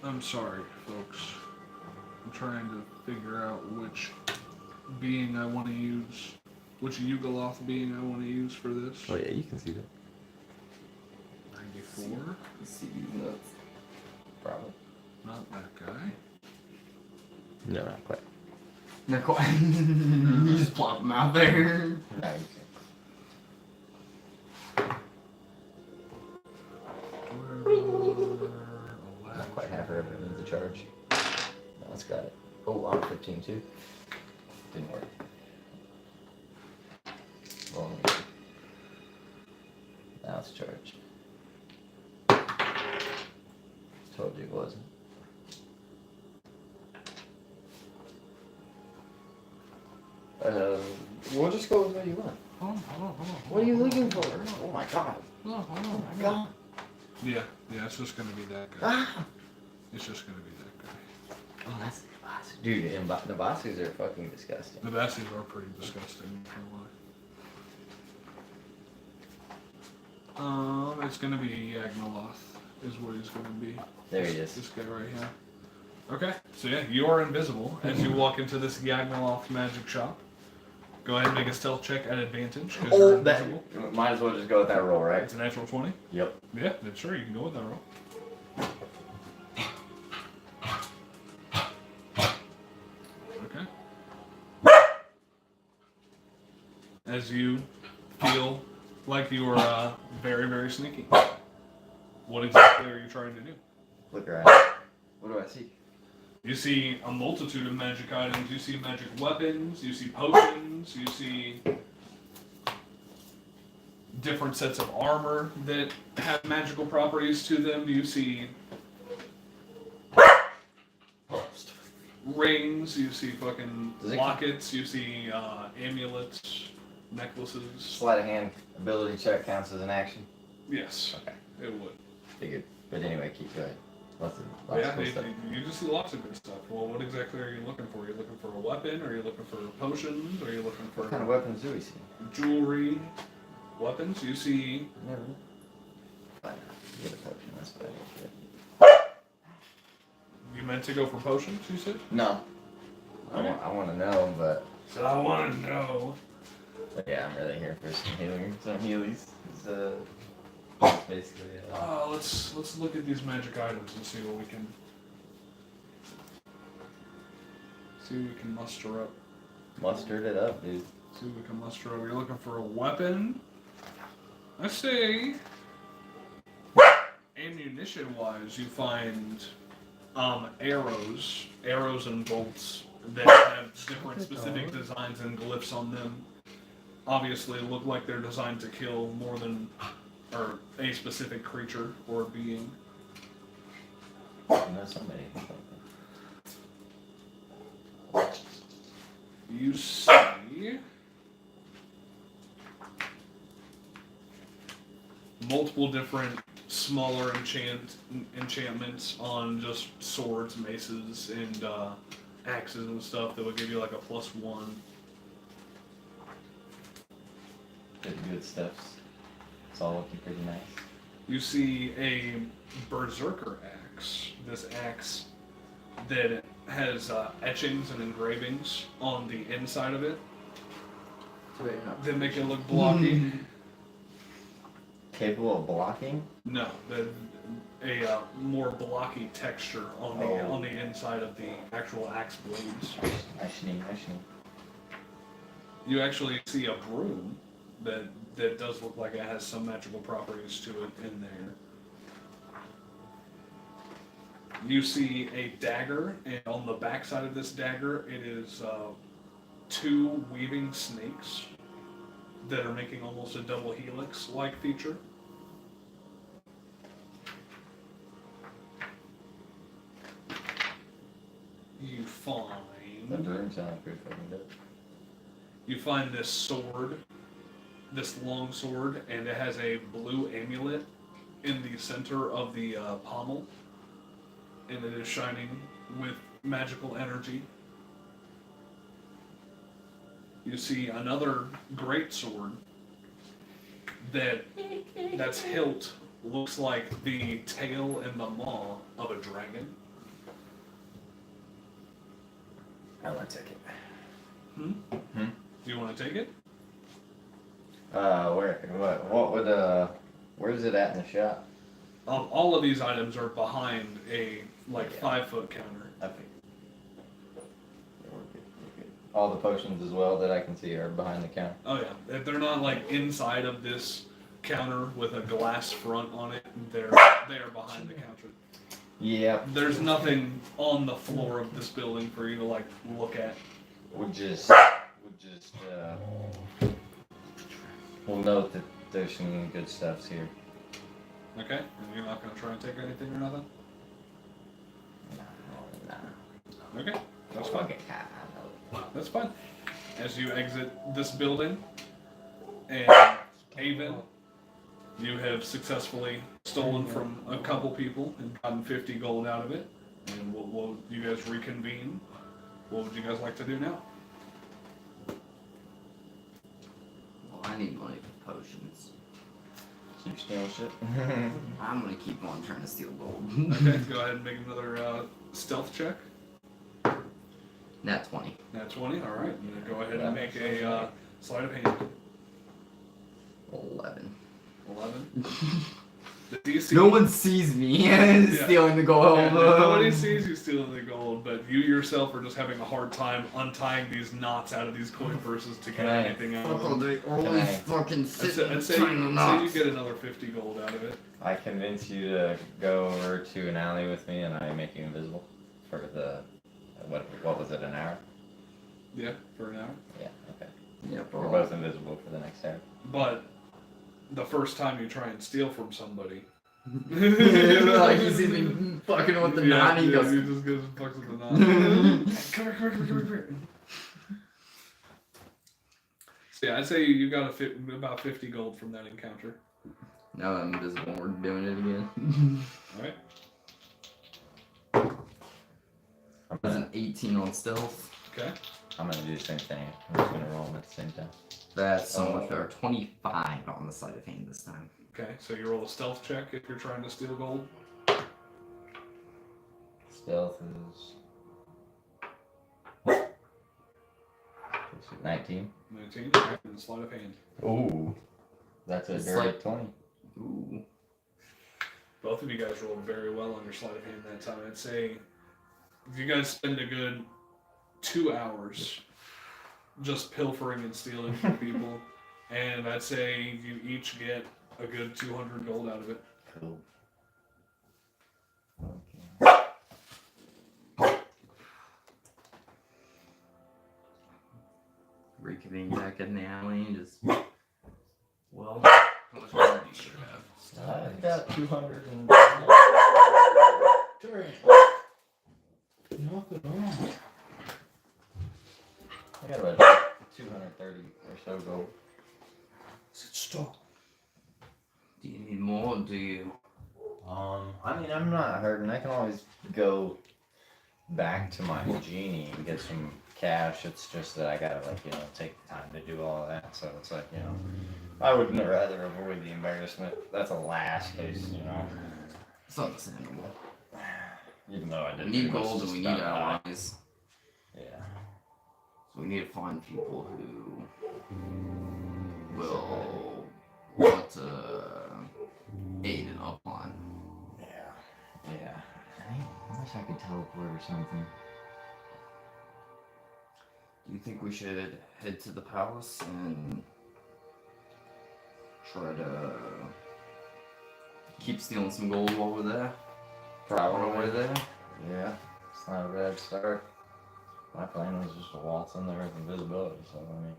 I'm sorry, folks. I'm trying to figure out which being I want to use, which Yugoloth being I want to use for this. Oh yeah, you can see that. 94? See these nuts. Probably. Not that guy. No, not quite. Not quite. You just plop them out there. No, you can't. Not quite half or everything needs a charge. No, it's got it. Oh, I'm 15 too. Didn't work. Well, now it's charged. Told you it wasn't. We'll just go with what you want. Hold on. What are you looking for? Oh my god. Hold on. Oh my god. Yeah, it's just gonna be that guy. Ah! It's just gonna be that guy. Oh, that's the Nabasu. Dude, and Nabasus are fucking disgusting. The Bassies are pretty disgusting, not gonna lie. It's gonna be Yagnoloth, is what he's gonna be. There he is. This guy right here. Okay, so yeah, you are invisible as you walk into this Yagnoloth magic shop. Go ahead and make a stealth check at advantage. Because Oh, you're that invisible. might as well just go with that roll, right? It's a natural 20. Yep. Yeah, then sure, you can go with that roll. Okay. As you feel like you are very, very sneaky. What exactly are you trying to do? Look around. What do I see? You see a multitude of magic items. You see magic weapons. You see potions. You see different sets of armor that have magical properties to them. You see rings. You see fucking lockets. You see amulets, necklaces. Sleight of hand ability check counts as an action. Yes, Okay. it would. Figured. But anyway, keep going. Lots of Yeah, cool stuff. you just see lots of good stuff. Well, what exactly are you looking for? Are you looking for a weapon? Are you looking for potions? Are you looking for What kind of weapons do we see? jewelry? Weapons? You see... Never. Fine. Get a potion. That's what I need. You meant to go for potions, you said? No. I want to know, but... So I want to know. But yeah, I'm really here for some healing. Some healies. It's basically it. Let's look at these magic items and see what we can... See what we can muster up. Mustered it up, dude. See what we can muster up. You're looking for a weapon? I say... Ammunition-wise, you find arrows and bolts that have different specific designs and glyphs on them. Obviously, look like they're designed to kill more than, or a specific creature or being. You know somebody. You see multiple different smaller enchantments on just swords, maces, and axes and stuff that would give you like a +1. Good stuffs. It's all looking pretty nice. You see a berserker axe. This axe that has etchings and engravings on the inside of it that make it look blocky. Capable of blocking? No, a more blocky texture on the inside of the actual axe blades. I see. You actually see a broom that does look like it has some magical properties to it in there. You see a dagger, and on the back side of this dagger, it is 2 weaving snakes that are making almost a double helix-like feature. You That find... doesn't sound like pretty fucking dope. You find this sword, this long sword, and it has a blue amulet in the center of the pommel, and it is shining with magical energy. You see another great sword that's hilt looks like the tail and the maw of a dragon. I want to take it. Do you want to take it? Where's it at in the shop? All of these items are behind a 5-foot counter. I think. We're good. All the potions as well that I can see are behind the counter. Oh yeah, they're not like inside of this counter with a glass front on it. They are behind the counter. Yeah. There's nothing on the floor of this building for you to like look at. We'll note that there's some good stuffs here. Okay, and you're not gonna try and take anything or nothing. No. Okay, that's fine. Okay. That's fine. As you exit this building, and Avon, you have successfully stolen from a couple people and gotten 50 gold out of it. And will you guys reconvene? What would you guys like to do now? Well, I need money for potions. Keep stealing shit. I'm gonna keep on trying to steal gold. Okay, go ahead and make another stealth check. Nat 20. Nat 20. All right. And then go ahead and make a sleight of hand. 11. 11. The DC. No one sees me stealing the gold. Yeah, nobody sees you stealing the gold, but you yourself are just having a hard time untying these knots out of these coin purses to get anything out of them. They always fucking sit I'd say you get another 50 gold out of it. I convince you to go over to an alley with me, and I make you invisible for the what was it, an hour? Yeah, for an hour. Yeah. Okay. Yeah, We're both invisible for the next hour. But the first time you try and steal from somebody, like he's even fucking with the knot. He goes. He just goes and fucks with the knot. Come here. So yeah, I'd say you got about 50 gold from that encounter. Now I'm invisible. We're doing it again. All right. That's an 18 on stealth. Okay. I'm gonna do the same thing. I'm just gonna roll them at the same time. That's so much better. 25 on the sleight of hand this time. Okay, so you roll a stealth check if you're trying to steal gold. Stealth is 19. 19. Alright, and sleight of hand. Ooh, that's a It's dirty like- 20. Ooh. Both of you guys rolled very well on your sleight of hand that time. I'd say if you guys spend a good 2 hours just pilfering and stealing from people, and I'd say you each get a good 200 gold out of it. Cool. Reconvene back in the alley and just. Well, how much gold do you have? I got 200 and... I got about 230 or so gold. Stop. Do you need more? Or do you? I mean, I'm not hurting. I can always go back to my genie and get some cash. It's just that I gotta, take the time to do all of that. So it's like, I would rather avoid the embarrassment. That's a last case, It's understandable. Even though I We didn't. need do much gold to and we stop need that. allies. Yeah. So we need to find people who will want to aid and upon. Yeah. I wish I could teleport or something. Do you think we should head to the palace and try to keep stealing some gold while we're there? While we're there? Yeah. It's not a bad start. My plan was just to waltz in there with invisibility, so I mean.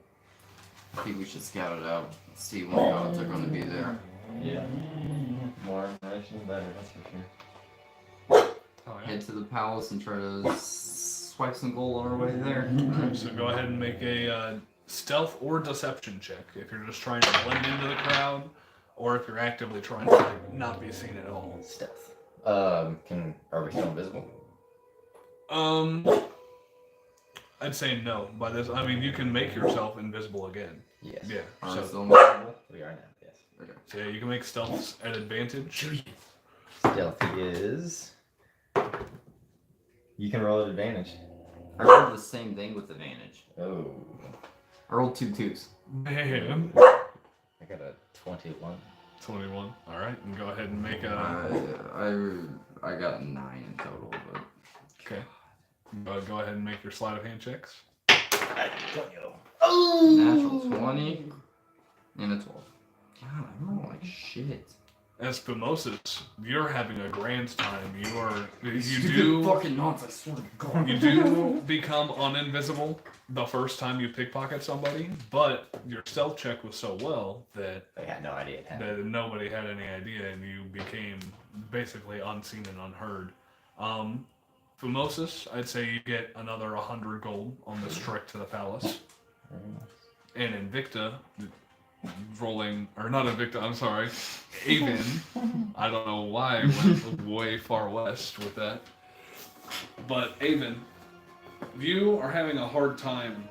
I think we should scout it out, see what gods are going to be there. Yeah. More information, better, that's for sure. Oh, Head to the palace and try to swipe some gold on our way there. Alright, so go ahead and make a stealth or deception check if you're just trying to blend into the crowd, or if you're actively trying to not be seen at all. Stealth. Are we still invisible? I'd say no. By this, I mean you can make yourself invisible again. Yes. Yeah. Are we So, still invisible? We are now, yes. Okay. so yeah, you can make stealths at advantage. Stealthy is... You can roll at advantage. I rolled the same thing with advantage. Oh. I rolled 2 2s. Man. I got a 21. 21. All right, and go ahead and make a. I got a 9 in total, but Okay. Go ahead and make your sleight of hand checks. natural 20 and a 12. God, I'm rolling like shit. As Fumosus, you're having a grand time. You Stupid do fucking knots, I swear to God. you do become uninvisible the first time you pickpocket somebody, but your stealth check was so well that They had no idea it happened. nobody had any idea, and you became basically unseen and unheard. Fumosus, I'd say you get another 100 gold on this trek to the palace. And Invicta, not Invicta, I'm sorry, Avon, I don't know why I went way far west with that. But Avon, you are having a hard time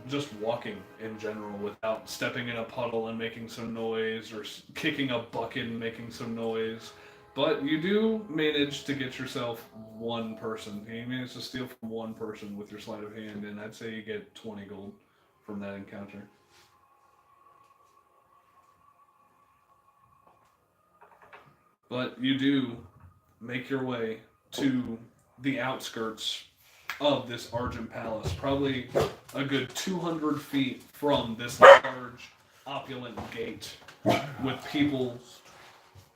just walking in general without stepping in a puddle and making some noise, or kicking a bucket and making some noise. But you do manage to get yourself one person. You manage to steal from one person with your sleight of hand, and I'd say you get 20 gold from that encounter. But you do make your way to the outskirts of this Argent Palace, probably a good 200 feet from this large, opulent gate with people,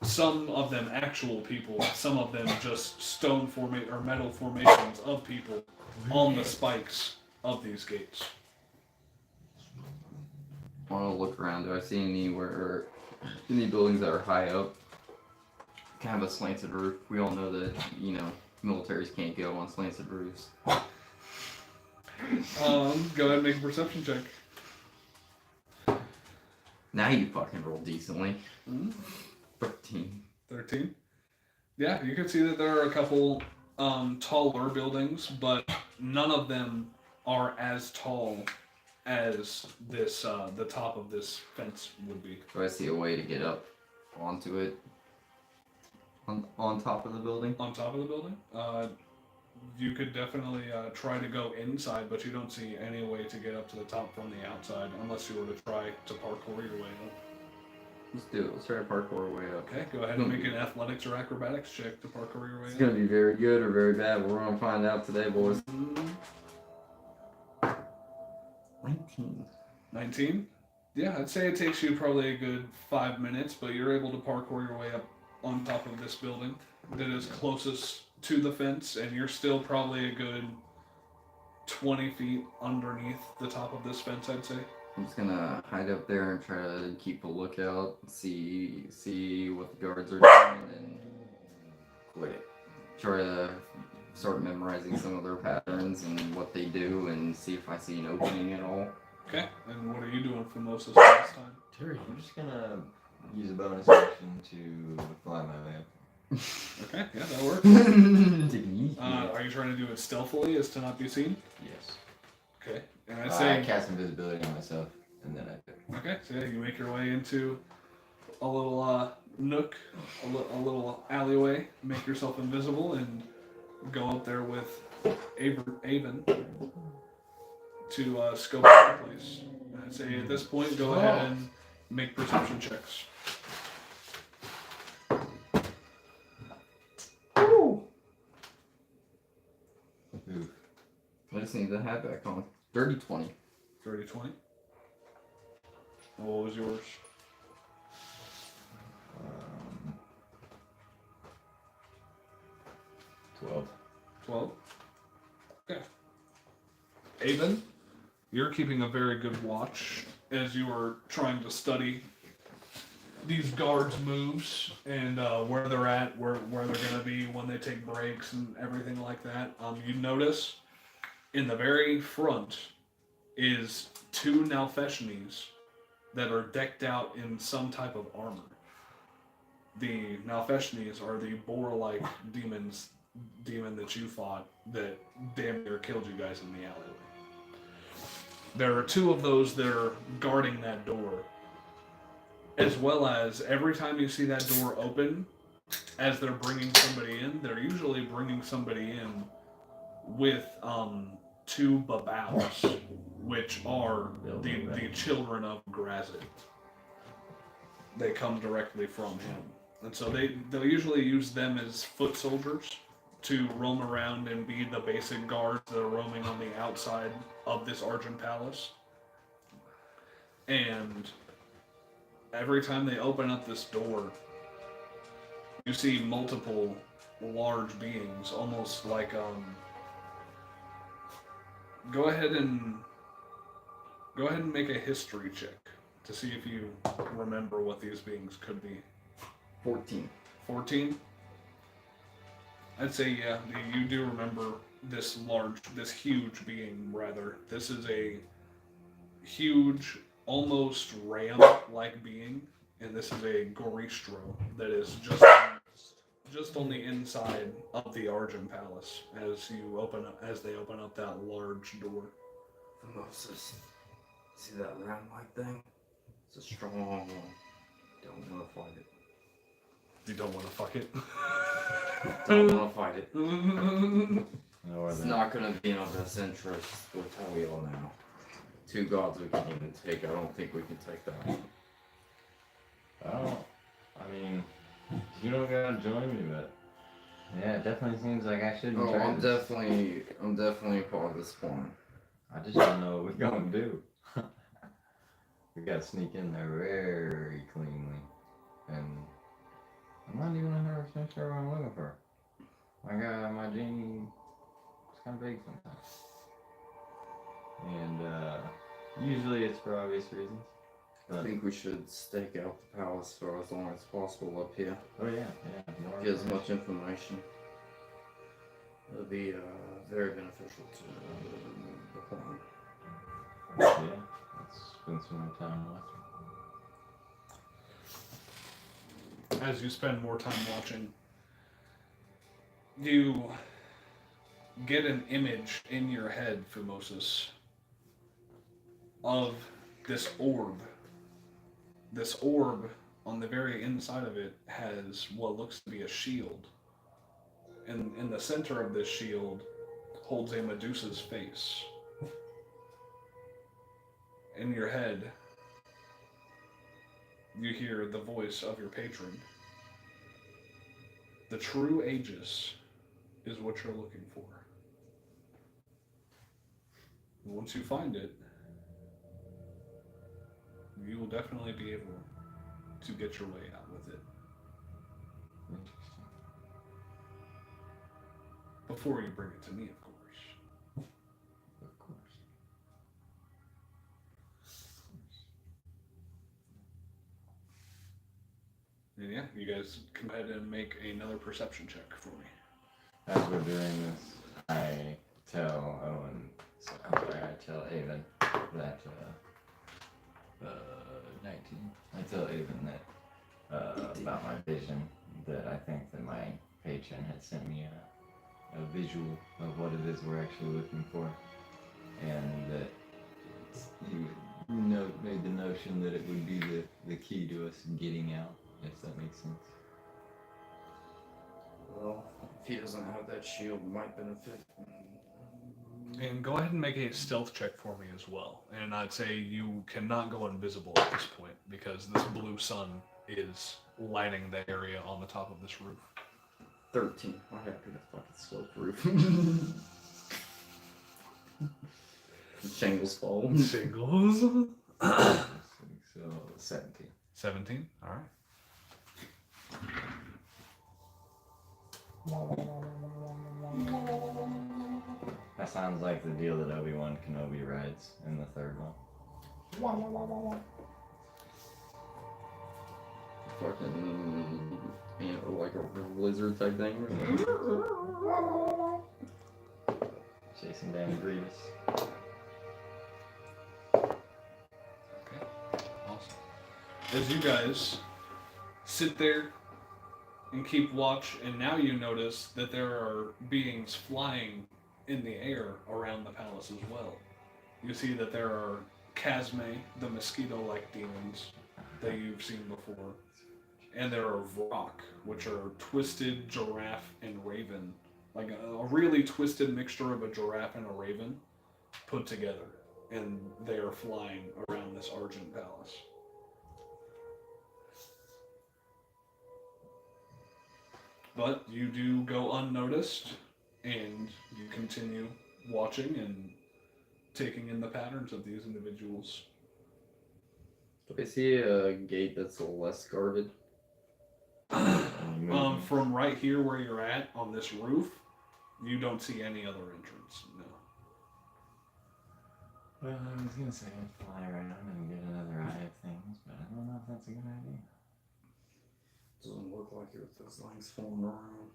some of them actual people, some of them just stone or metal formations of people on the spikes of these gates. I want to look around. Do I see any buildings that are high up? Kind of a slanted roof. We all know that, militaries can't go on slanted roofs. Go ahead and make a perception check. Now you fucking roll decently. Mm-hmm. 13. 13. Yeah, you can see that there are a couple taller buildings, but none of them are as tall as this the top of this fence would be. Do I see a way to get up onto it? On top of the building? On top of the building? You could definitely try to go inside, but you don't see any way to get up to the top from the outside unless you were to try to parkour your way up. Let's do it. Let's try to parkour our way up. Okay, go ahead and make an athletics or acrobatics check to parkour your way It's up. going to be very good or very bad, but we're going to find out today, boys. 19. 19? Yeah, I'd say it takes you probably a good 5 minutes, but you're able to parkour your way up on top of this building that is closest to the fence, and you're still probably a good 20 feet underneath the top of this fence, I'd say. I'm just gonna hide up there and try to keep a lookout, see what the guards are doing, and quit it. Try to start memorizing some of their patterns and what they do, and see if I see an opening at all. Okay, and what are you doing for Fumosus this time? Terry, I'm just gonna use a bonus action to fly my way up. Okay, yeah, that works. Are you trying to do it stealthily as to not be seen? Yes. Okay, and I'd I say... cast invisibility on myself, and then I do. Okay, so yeah, you make your way into a little nook, a little alleyway, make yourself invisible, and go up there with Avon to scope out the place. And I'd say at this point, go ahead and make perception checks. Ooh. I just need the hat back on. 30-20. 30-20. What was yours? 12. 12? Okay. Avon, you're keeping a very good watch as you are trying to study these guards' moves and where they're at, where they're going to be when they take breaks and everything like that. You notice in the very front is 2 Nalfeshnis that are decked out in some type of armor. The Nalfeshnis are the boar-like demon that you fought that damn near killed you guys in the alleyway. There are 2 of those that are guarding that door, as well as every time you see that door open, as they're bringing somebody in, they're usually bringing somebody in with 2 babaus, which are the children of Grazit. They come directly from him. And so they'll usually use them as foot soldiers to roam around and be the basic guards that are roaming on the outside of this Argent Palace. And every time they open up this door, you see multiple large beings, almost like Go ahead and make a history check to see if you remember what these beings could be. 14. 14? I'd say, yeah, you do remember this huge being, rather. This is a huge, almost ram-like being, and this is a Goristro that is just on the inside of the Argent Palace as they open up that large door. Fumosus. See that ram-like thing? It's a strong one. Don't know if I You don't want to fuck it. Don't want to fight it. Or It's the- not going to be in our best interest with how we all know. 2 gods we can't even take. I don't think we can take that. Oh, I mean, you don't gotta join me, but yeah, it definitely seems like I shouldn't Oh, try I'm this. definitely a part of this plan. I just don't know what we're gonna do. We gotta sneak in there very cleanly, and I'm not even 100% sure what I'm looking for. My genie is kind of big sometimes, and usually it's for obvious reasons. I But, think we should stake out the palace for as long as possible up here. oh yeah, more Get as information. much information. It'll be very beneficial to the plan. Yeah, let's spend some more time watching. As you spend more time watching, you get an image in your head, Fumosus, of this orb. This orb, on the very inside of it, has what looks to be a shield. And in the center of this shield holds a Medusa's face. In your head, you hear the voice of your patron. The true Aegis is what you're looking for. Once you find it, you will definitely be able to get your way out with it. Interesting. Before you bring it to me, of course. Of course. And yeah, you guys go ahead and make another perception check for me. As we're doing this, I tell Owen, I tell Avon that, 19. I tell Avon that, about my vision, that I think that my patron had sent me a visual of what it is we're actually looking for, and that you made the notion that it would be the key to us getting out, if that makes sense. Well, if he doesn't have that shield, it might benefit. And go ahead and make a stealth check for me as well. And I'd say you cannot go invisible at this point because this blue sun is lighting the area on the top of this roof. 13. I have to fucking slope roof. Shingles fall. Singles. So 17. 17. All right. That sounds like the deal that Obi-Wan Kenobi rides in the third one. Fucking, like a lizard type thing. Chasing down Grievous. Okay. Awesome. As you guys sit there and keep watch, and now you notice that there are beings flying in the air around the palace as well. You see that there are Casme, the mosquito-like demons that you've seen before, and there are Vrock, which are twisted giraffe and raven, like a really twisted mixture of a giraffe and a raven put together, and they are flying around this Argent Palace. But you do go unnoticed, and you continue watching and taking in the patterns of these individuals. Do I see a gate that's a little less guarded? From right here where you're at on this roof, you don't see any other entrance. No. Well, I was gonna say I'd fly around and get another eye of things, but I don't know if that's a good idea. Doesn't look like it with those things falling around.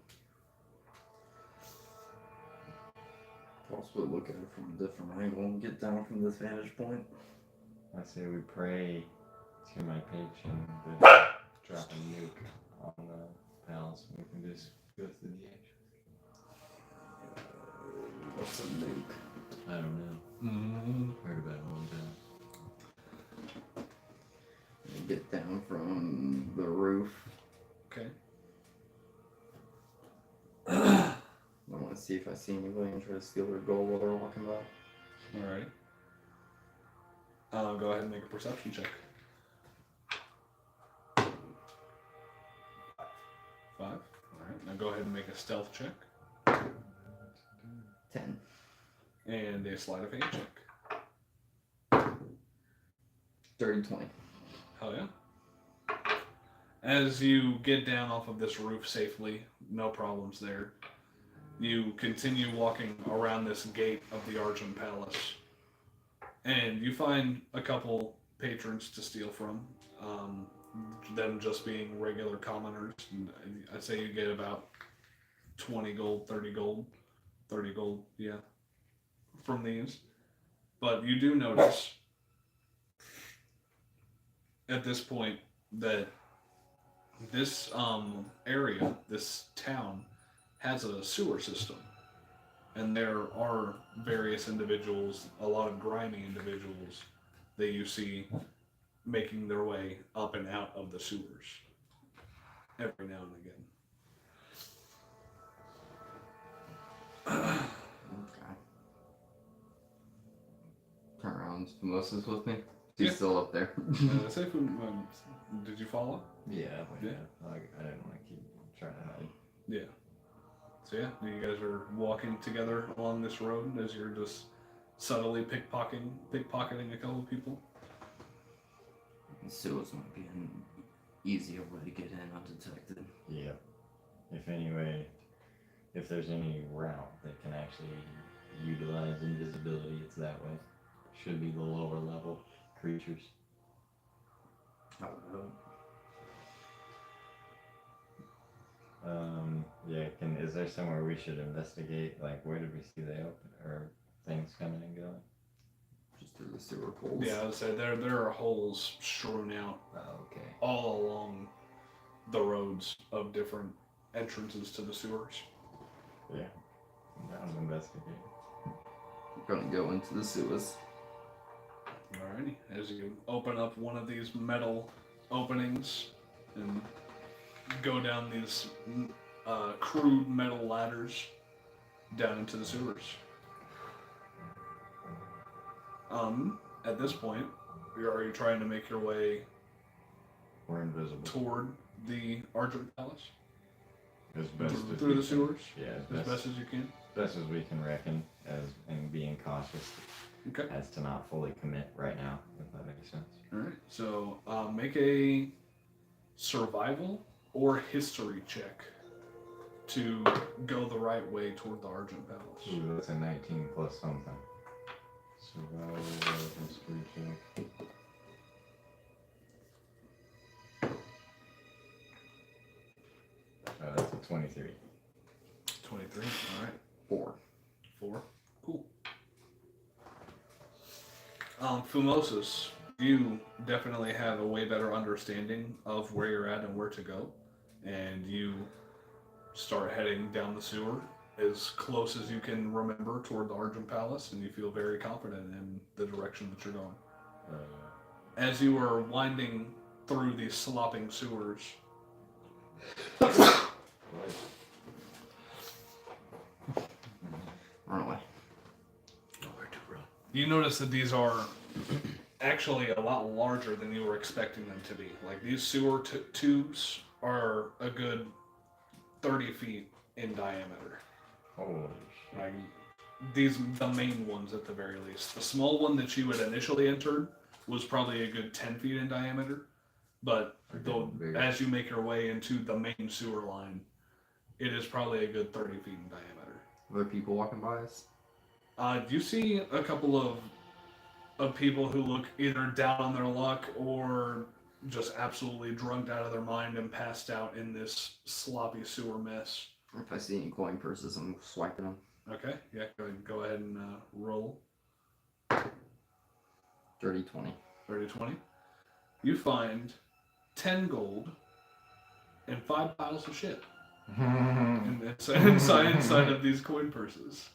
Possibly look at it from a different angle and get down from this vantage point. I say we pray to my patron that drop a nuke on the palace and we can just go through the edge. What's a nuke? I don't know. Heard about it one time. Get down from the roof. Okay. see if I see anybody and try to steal their gold while they're walking by. Alright. Go ahead and make a perception check. 5. Alright, now go ahead and make a stealth check. 10. And a sleight of hand check. Dirty 20. Hell yeah. As you get down off of this roof safely, no problems there, you continue walking around this gate of the Argent Palace. And you find a couple patrons to steal from, them just being regular commoners. And I'd say you get about 20 gold, 30 gold, yeah, from these. But you do notice at this point that this area, this town, has a sewer system. And there are various individuals, a lot of grimy individuals that you see making their way up and out of the sewers every now and again. Okay. Turn around. Fumosus with me. He's Yeah. still up there. Did you follow? Yeah, Yeah. I didn't want to keep trying to hide. Yeah. So yeah, you guys are walking together along this road as you're just subtly pickpocketing a couple of people. The sewers might be an easier way to get in undetected. Yeah. If there's any route that can actually utilize invisibility, it's that way. Should be the lower level creatures. I would hope. Is there somewhere we should investigate? Like, where did we see the open or things coming and going? Just through the sewer holes. Yeah, I would say there are holes strewn out Oh, okay. all along the roads of different entrances to the sewers. Yeah. Down to investigate. We're gonna go into the sewers. Alrighty, as you open up one of these metal openings and go down these crude metal ladders down into the sewers. At this point, are you trying to make your way We're invisible. toward the Argent Palace? As best as Through we the can. sewers? Yeah, As best as you can? best as we can reckon, and being cautious Okay. as to not fully commit right now, if that makes sense. Alright, so make a survival or history check to go the right way toward the Argent Palace. Ooh, that's a 19 plus something. Survival history check. That's a 23. 23, alright. 4. 4. Cool. Fumosus, you definitely have a way better understanding of where you're at and where to go. And you start heading down the sewer as close as you can remember toward the Argent Palace, and you feel very confident in the direction that you're going. As you are winding through these slopping sewers, Run away. Nowhere to run. you notice that these are actually a lot larger than you were expecting them to be. Like, these sewer tubes are a good 30 feet in diameter. Holy shit. Like, the main ones at the very least. The small one that you had initially entered was probably a good 10 feet in diameter, but as you make your way into the main sewer line, it is probably a good 30 feet in diameter. Are there people walking by us? You see a couple of people who look either down on their luck or just absolutely drugged out of their mind and passed out in this sloppy sewer mess. If I see any coin purses, I'm swiping them. Okay, yeah, go ahead and roll. Dirty 20. 30-20. You find 10 gold and 5 piles of shit inside of these coin purses.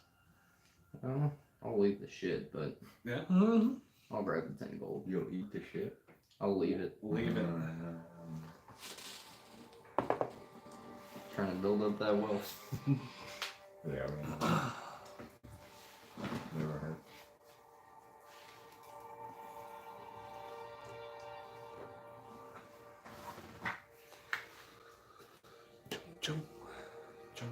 I'll leave the shit, but Yeah, I'll grab the 10 gold. You'll eat the shit. I'll leave it. leave it. Trying to build up that wealth. Yeah, we know. We were hurt. Jump, jump.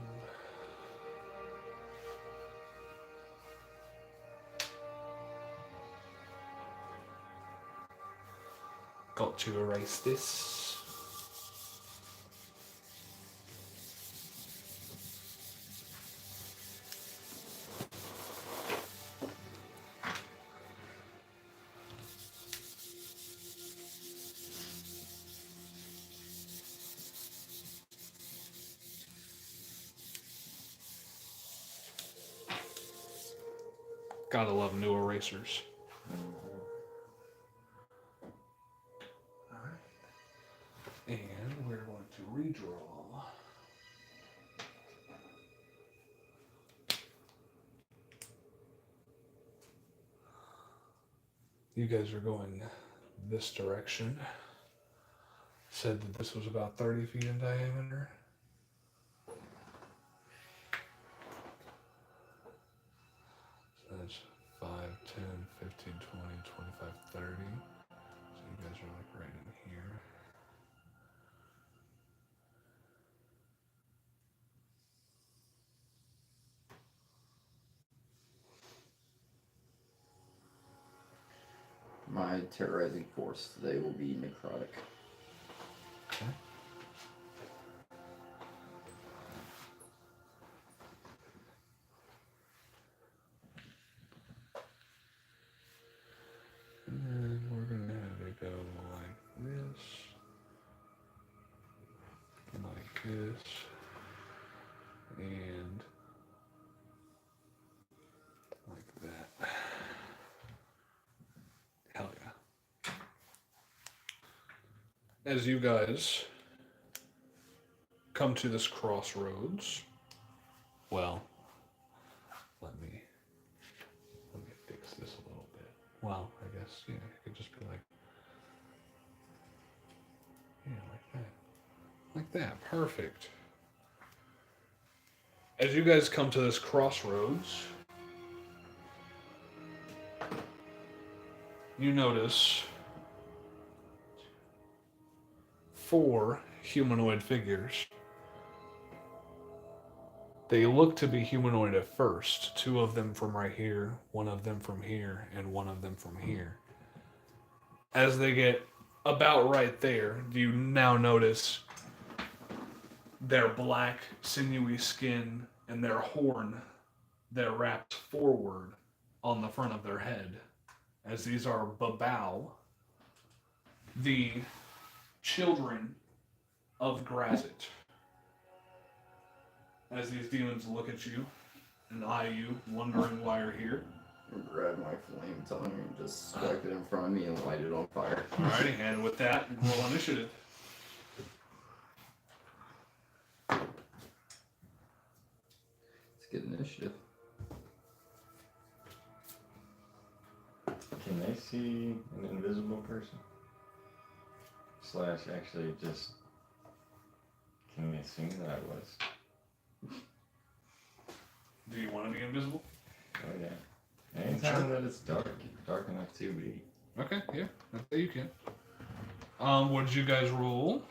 Got to erase this. Gotta love new erasers. And we're going to redraw. You guys are going this direction. Said that this was about 30 feet in diameter. So that's 5, 10, 15, 20, 25, 30. So you guys are like right in here. My terrorizing force today will be necrotic. Okay. And then we're gonna have it go like this, and like that. Hell yeah. As you guys come to this crossroads, well, let me fix this a little bit. Well, I guess, yeah, it could just be like, yeah, like that. Like that, perfect. As you guys come to this crossroads, you notice 4 humanoid figures. They look to be humanoid at first. 2 of them from right here, 1 of them from here, and 1 of them from here. As they get about right there, you now notice their black, sinewy skin and their horn that wraps forward on the front of their head. As these are Babao, the children of Grazit. As these demons look at you and eye you, wondering why you're here. I'll grab my flame tongue and just swipe it in front of me and light it on fire. Alrighty, and with that, roll initiative. It's good initiative. Can they see an invisible person? Slash, actually, just can they see that I was? Do you want to be invisible? Oh yeah. Anytime that it's dark enough to be. Okay, yeah, you can. What did you guys roll?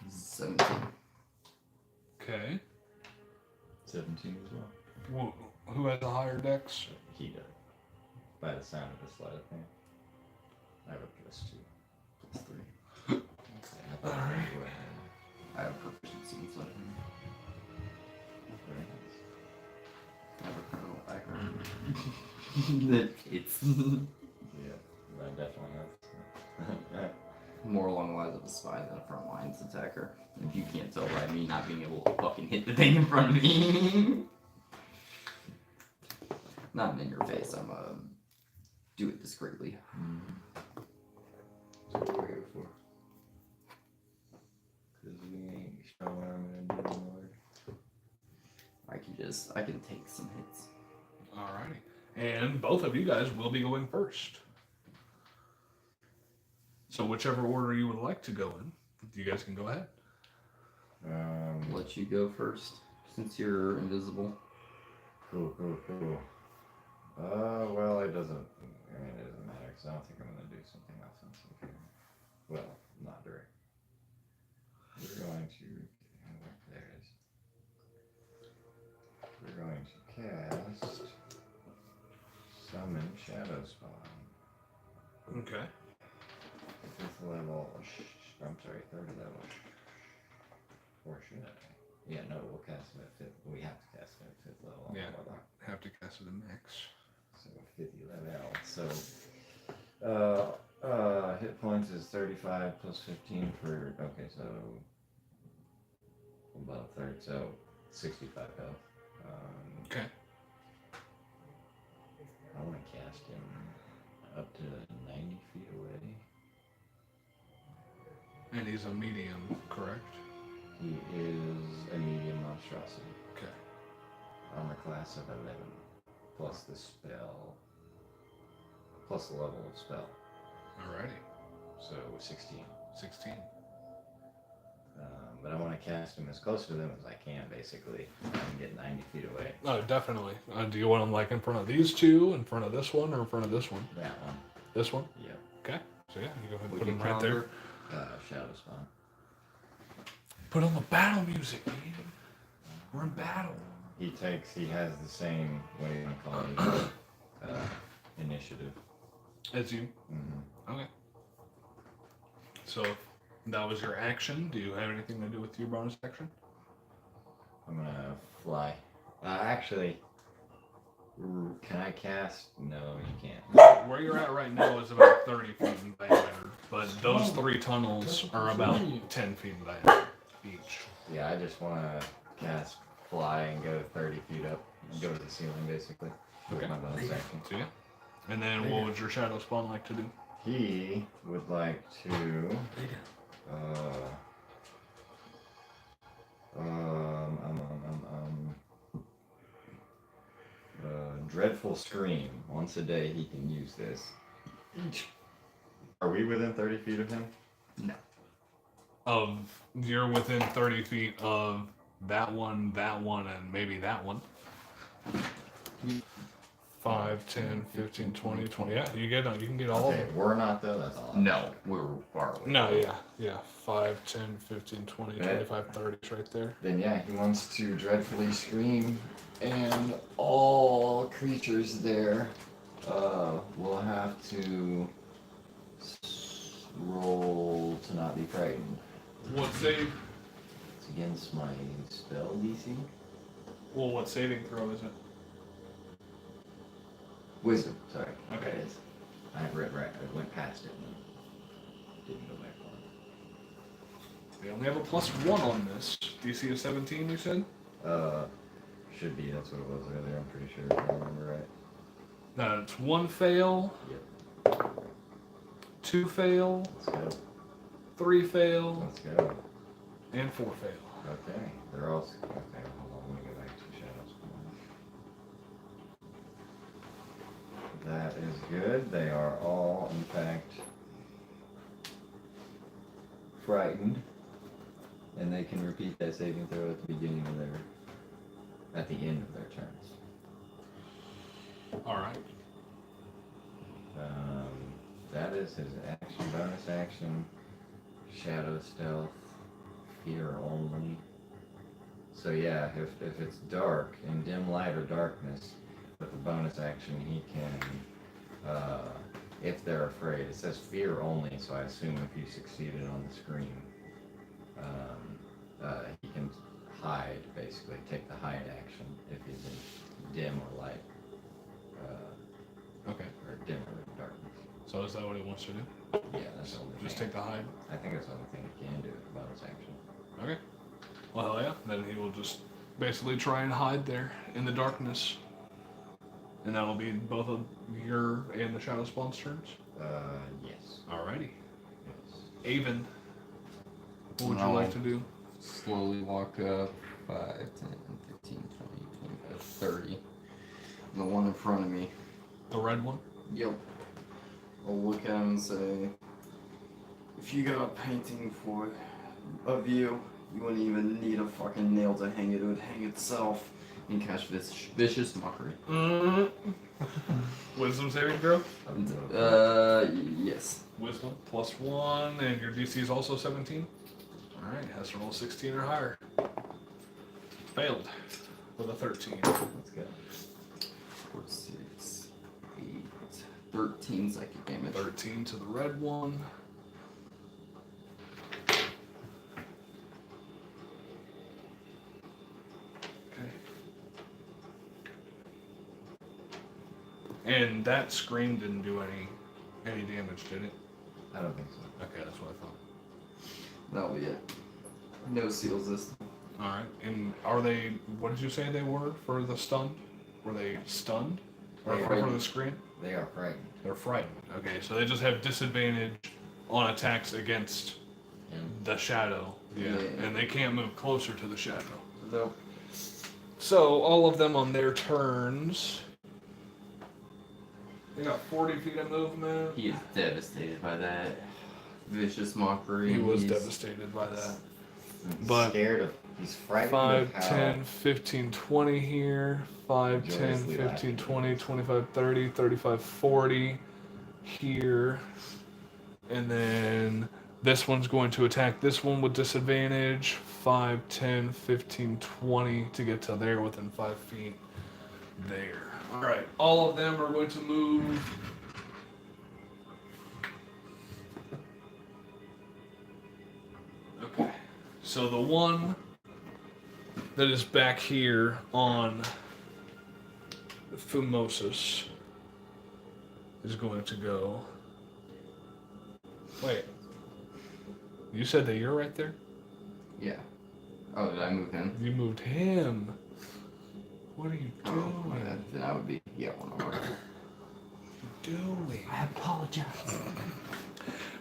17. Okay. 17 as well. Who has a higher dex? He does. By the sound of the sleight of hand. I have a +2. +3. I thought Alright. you would have. I have proficiency in sleight of hand. Very nice. I have a criminal background. It's Yeah, I definitely have. more along the lines of a spy than a front lines attacker. If you can't tell by me not being able to fucking hit the thing in front of me. Not in your face, I'm do it discreetly. That's what we're here for. Because we ain't showing what I'm going to do, Lord. I can take some hits. Alrighty. And both of you guys will be going first. So whichever order you would like to go in, you guys can go ahead. Let you go first. since you're invisible. Cool. Well, it doesn't. I mean, it doesn't matter because I don't think I'm gonna do something offensive here. Well, not direct. We're going to. There it is. We're going to cast Summon Shadow Spawn. Okay. 5th level. I'm sorry, 3rd level. Or should I? Yeah, no, we'll cast it at 5th. We have to cast it at 5th level. Yeah. Have to cast it in max. So 50 level. So hit points is 35 plus 15 for. Okay, so about a third. So 65 health. Okay. I want to cast him up to 90 feet away. And he's a medium, correct? He is a medium monstrosity. Okay. Armor class of 11. Plus the spell. Plus the level of spell. Alrighty. So 16. 16. But I want to cast him as close to them as I can, basically. I can get 90 feet away. Oh, definitely. Do you want him like in front of these two, in front of this one, or in front of this one? That one. This one? Yep. Okay. So yeah, you go ahead and We put can him right there. Shadow Spawn. Put on the battle music, man. We're in battle. He has the same, what do you want to call it, initiative. As you? Mm-hmm. Okay. So that was your action. Do you have anything to do with your bonus action? I'm gonna fly. Actually, can I cast? No, you can't. Where you're at right now is about 30 feet in diameter, but those 3 tunnels are about 10 feet in diameter each. Yeah, I just want to cast fly and go 30 feet up and go to the ceiling, basically. With my bonus action. So yeah. And then what would your shadow spawn like to do? He would like to. Dreadful Scream. Once a day he can use this. Are we within 30 feet of him? No. You're within 30 feet of that one, and maybe that one. 5, 10, 15, 20, 20. Yeah, you can get all of Okay, them. we're not though, that's all. No, we're far away. No, yeah. 5, 10, 15, 20, 25, 30 is right there. Then yeah, he wants to dreadfully scream, and all creatures there will have to roll to not be frightened. What save? It's against my spell DC. Well, what saving throw is it? Wisdom, sorry. Okay. It is. I read right. I went past it and didn't go back on it. We only have a +1 on this. DC of 17, you said? Should be. That's what it was earlier. I'm pretty sure. If I remember right. That's 1 fail. Yep. 2 fail. Let's go. 3 fail. Let's go. And 4 fail. Okay. They're all. Okay. Hold on. Let me go back to shadows. That is good. They are all, in fact, frightened, and they can repeat that saving throw at the beginning of at the end of their turns. Alright. That is his action, bonus action, shadow stealth, fear only. So yeah, if it's dark, in dim light or darkness, with the bonus action he can, if they're afraid, it says fear only, so I assume if you succeeded on the screen, he can hide, basically, take the hide action if he's in dim or light, Okay. or dim or darkness. So is that what he wants to do? Yeah, that's the only Just thing. take the hide? I think that's the only thing he can do with bonus action. Okay. Well, hell yeah. Then he will just basically try and hide there in the darkness. And that'll be both of your and the Shadow Spawn's turns? Yes. Alrighty. Yes. Avon, what would you I'll like to do? slowly walk up 5, 10, 15, 20, 25, 30. The one in front of me. The red one? Yep. I'll look at him and say, if you got a painting of you You wouldn't even need a fucking nail to hang it. It would hang itself. And cast this vicious mockery. Wisdom saving throw? Yes. Wisdom +1, and your DC is also 17. Alright, has to roll 16 or higher. Failed with a 13. Let's go. 4, 6, 8, 13 psychic damage. 13 to the red one. Okay. And that scream didn't do any damage, did it? I don't think so. Okay, that's what I thought. That'll be it. No seals this time. Alright, and are they, what did you say they were for the stun? Were they stunned? Or They for are. the scream? They are frightened. They're frightened. Okay, so they just have disadvantage on attacks against And the shadow. Yeah, Yeah. and they can't move closer to the shadow. Nope. So all of them on their turns. They got 40 feet of movement. He is devastated by that. Vicious mockery. He was He's- devastated by that. he's But- scared of. He's frightened 5, of how 10, 15, 20 here. 5, 10, Joyously 15, laughing. 20, 25, 30, 35, 40 here. And then this one's going to attack this one with disadvantage. 5, 10, 15, 20 to get to there within 5 feet there. Alright, all of them are going to move. Okay, so the one that is back here on Fumosus is going to go. Wait. You said that you're right there? Yeah. Oh, did I move him? You moved him. What are you Oh, doing? then I would be, yeah, one over. Doing. I apologize.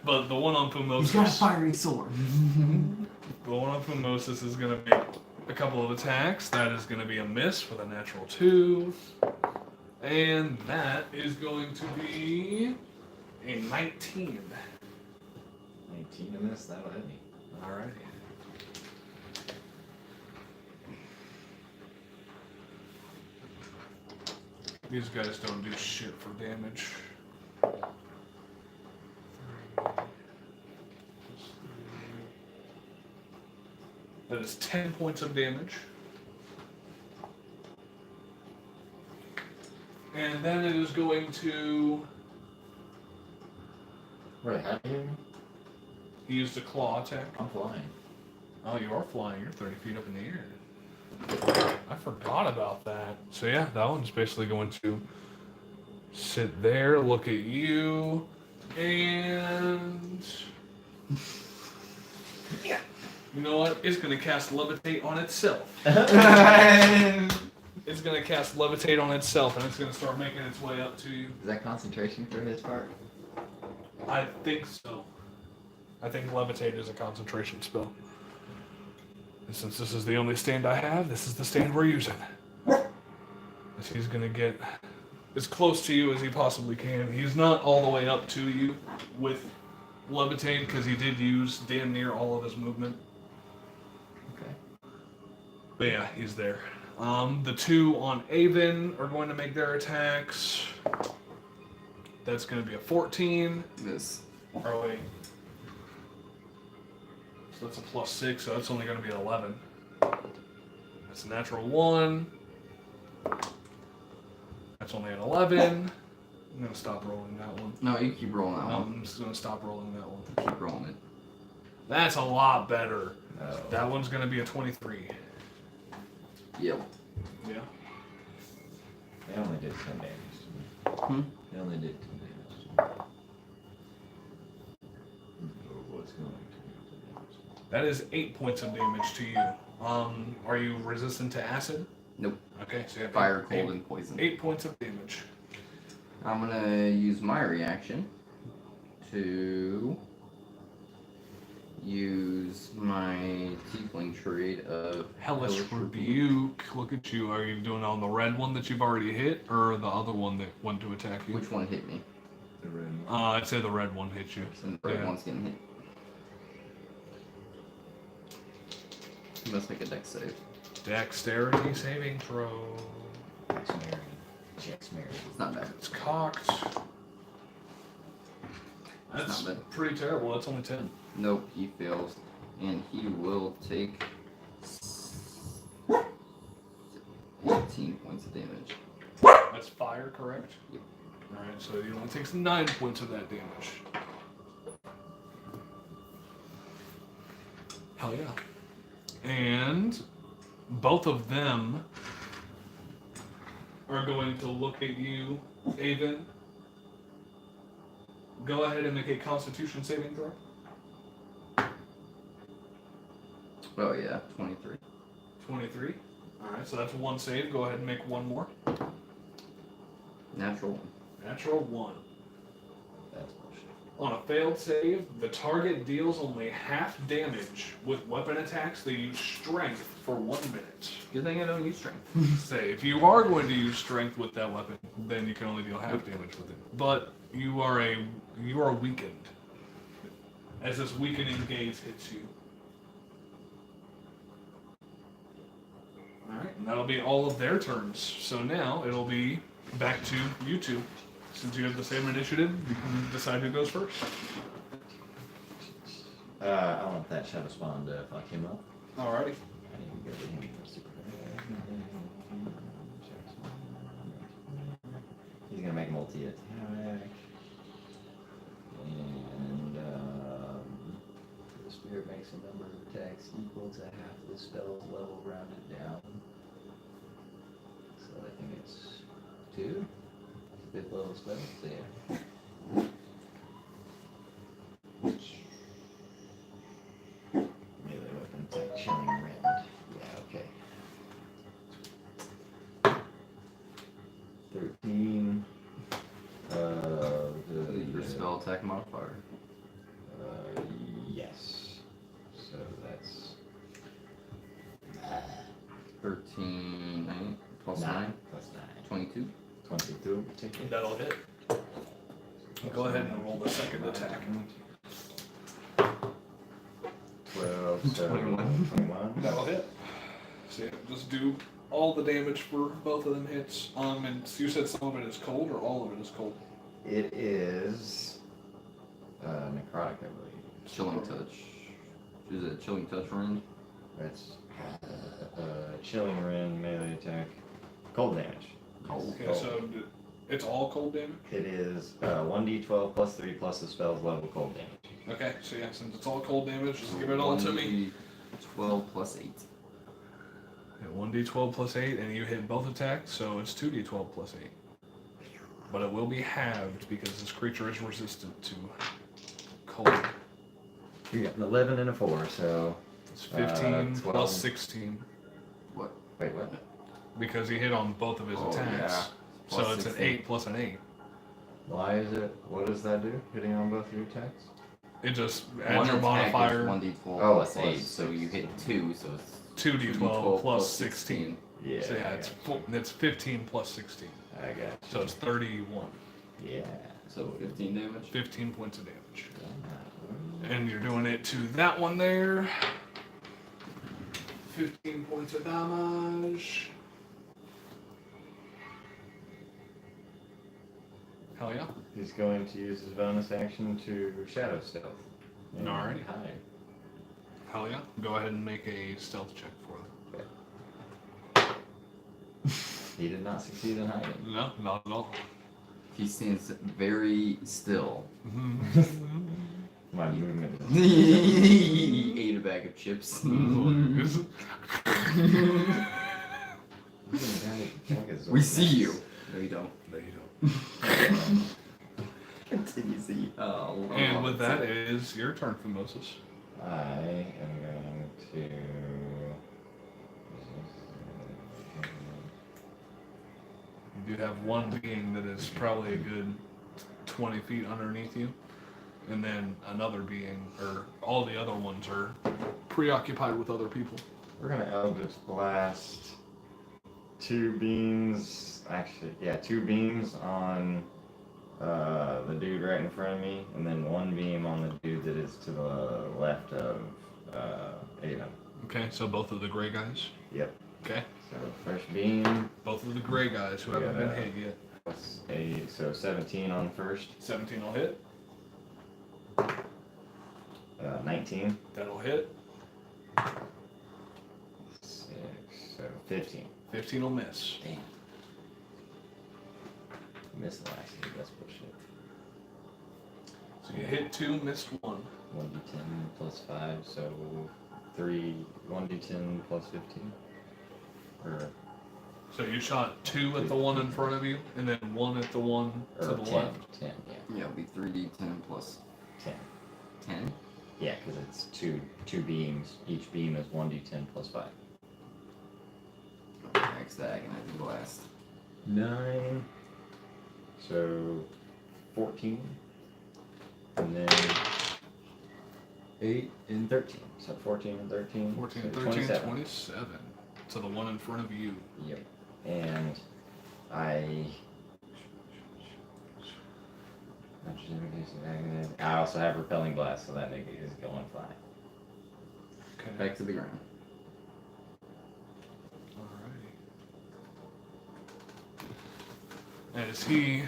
But the one on He's got a Fumosus, fiery sword. the one on Fumosus is going to make a couple of attacks. That is going to be a miss with a natural 2. And that is going to be a 19. 19 to miss. That'll hit me. Alrighty. These guys don't do shit for damage. That is 10 points of damage. And then it is going to... Right, how do you hear me? He used a claw attack. I'm flying. Oh, you are flying. You're 30 feet up in the air. I forgot about that. So yeah, that one's basically going to sit there, look at you, and... Yeah. You know what? It's going to cast Levitate on itself. It's going to cast Levitate on itself, and it's going to start making its way up to you. Is that concentration for his part? I think so. I think Levitate is a concentration spell. And since this is the only stand I have, this is the stand we're using. As he's going to get as close to you as he possibly can. He's not all the way up to you with Levitate, because he did use damn near all of his movement. Okay. But yeah, he's there. The two on Avon are going to make their attacks. That's going to be a 14. This. Oh, wait. So that's a +6, so that's only going to be an 11. That's a natural 1. That's only an 11. I'm going to stop rolling that one. No, you keep rolling that No, one. I'm just going to stop rolling that one. Keep rolling it. That's a lot better. No. That one's going to be a 23. Yep. Yeah. They only did 10 damage to me. Hmm? They only did 10 damage to me. Oh, what's going to That is 8 points of damage to you. Are you resistant to acid? Nope. Okay, so you have Fire, eight, cold, and poison. 8 points of damage. I'm gonna use my reaction to use my tiefling trait of Hellish Rebuke. Look at you. Are you doing it on the red one that you've already hit, or the other one that went to attack you? Which one hit me? The room. I'd say the red one hit you. And the red Yeah. one's getting hit. You must make a dex save. Dexterity saving throw. Jack's married. It's not bad. It's cocked. That's not bad. pretty terrible. That's only 10. Nope, he fails. And he will take 18 points of damage. That's fire, correct? Yep. Alright, so he only takes 9 points of that damage. Hell yeah. And both of them are going to look at you, Avon. Go ahead and make a Constitution saving throw. Oh yeah, 23. 23. Alright, so that's one save. Go ahead and make one more. Natural 1. Natural 1. That's bullshit. On a failed save, the target deals only half damage with weapon attacks. They use strength for 1 minute. Good thing I don't use strength. Say, if you are going to use strength with that weapon, then you can only deal half damage with it. But you are weakened as this weakening gaze hits you. Alright, and that'll be all of their turns. So now it'll be back to you two. Since you have the same initiative, you can decide who goes first. I want that Shadow Spawn to fuck him up. Alrighty. I need to go to him for super. He's gonna make a multi-attack. And the spirit makes a number of attacks equal to half the spell's level rounded down. So I think it's 2. 5th level spell, so yeah. Melee weapon attack, chilling rend. Yeah, okay. 13. Your spell attack modifier. Yes. So that's 13 plus 9. Plus 9. 22. 22. Take it. That'll hit. Go ahead and roll the second attack. 12, so 21. That'll hit. So yeah, just do all the damage for both of them hits. And you said some of it is cold or all of it is cold? It is necrotic, I believe. Chilling touch. Is it chilling touch range? That's chilling rend, melee attack, cold damage. Cold. Okay, so it's all cold damage? It is 1d12 plus 3 plus the spell's level cold damage. Okay, so yeah, since it's all cold damage, just give it all to me. 12 plus 8. Yeah, 1d12 plus 8, and you hit both attacks, so it's 2d12 plus 8. But it will be halved because this creature is resistant to cold. You got an 11 and a 4, so. It's 15 12. plus 16 What? Wait, what? because he hit on both of his Oh, attacks. yeah. So Plus it's 16. an 8 plus an 8. Why is it? What does that do? Hitting on both your attacks? It just One adds your attack modifier is 1d12 Oh, plus plus 8, so you hit 2, so it's 2d12 plus 16. Yeah. So yeah, it's 15 plus 16. I got you. So it's 31. Yeah. So 15 damage. 15 points of damage. And you're doing it to that one there. 15 points of damage. Hell yeah. He's going to use his bonus action to shadow stealth. And Alright. hide. Hell yeah. Go ahead and make a stealth check for them. He did not succeed in hiding. No, not at all. He stands very still. My movement is. He ate a bag of chips. We see you. No, you don't. No, you don't. Continue to see. And with that, it is your turn, Fumosus. I am going to. You do have one being that is probably a good 20 feet underneath you. And then another being, or all the other ones are preoccupied with other people. We're gonna Eldritch Blast 2 beams. Actually, yeah, 2 beams on the dude right in front of me, and then 1 beam on the dude that is to the left of Ada. Okay, so both of the gray guys. Yep. Okay. So first beam Both of the gray guys who haven't been hit yet. plus 8, so 17 on the first. 17 will hit. 19. That'll hit. 6, so 15. 15 will miss. Damn. Missed the last hit, that's bullshit. So you hit 2, missed 1. 1d10 plus 5, so 3, 1d10 plus 15. Or, So you shot 2 at the one in front of you, and then 1 at the one to the 10, left. 10, yeah. Yeah, it'll be 3d10 plus 10. 10. Yeah, because it's two beams. Each beam is 1d10 plus 5. Max that agonizing blast. 9. So 14. And then 8 and 13. So 14 and 13. 14, so 13, 27. 27. To the one in front of you. Yep. And I also have repelling blast, so that nigga is going fly. Okay. Back to the ground. Alrighty. As he,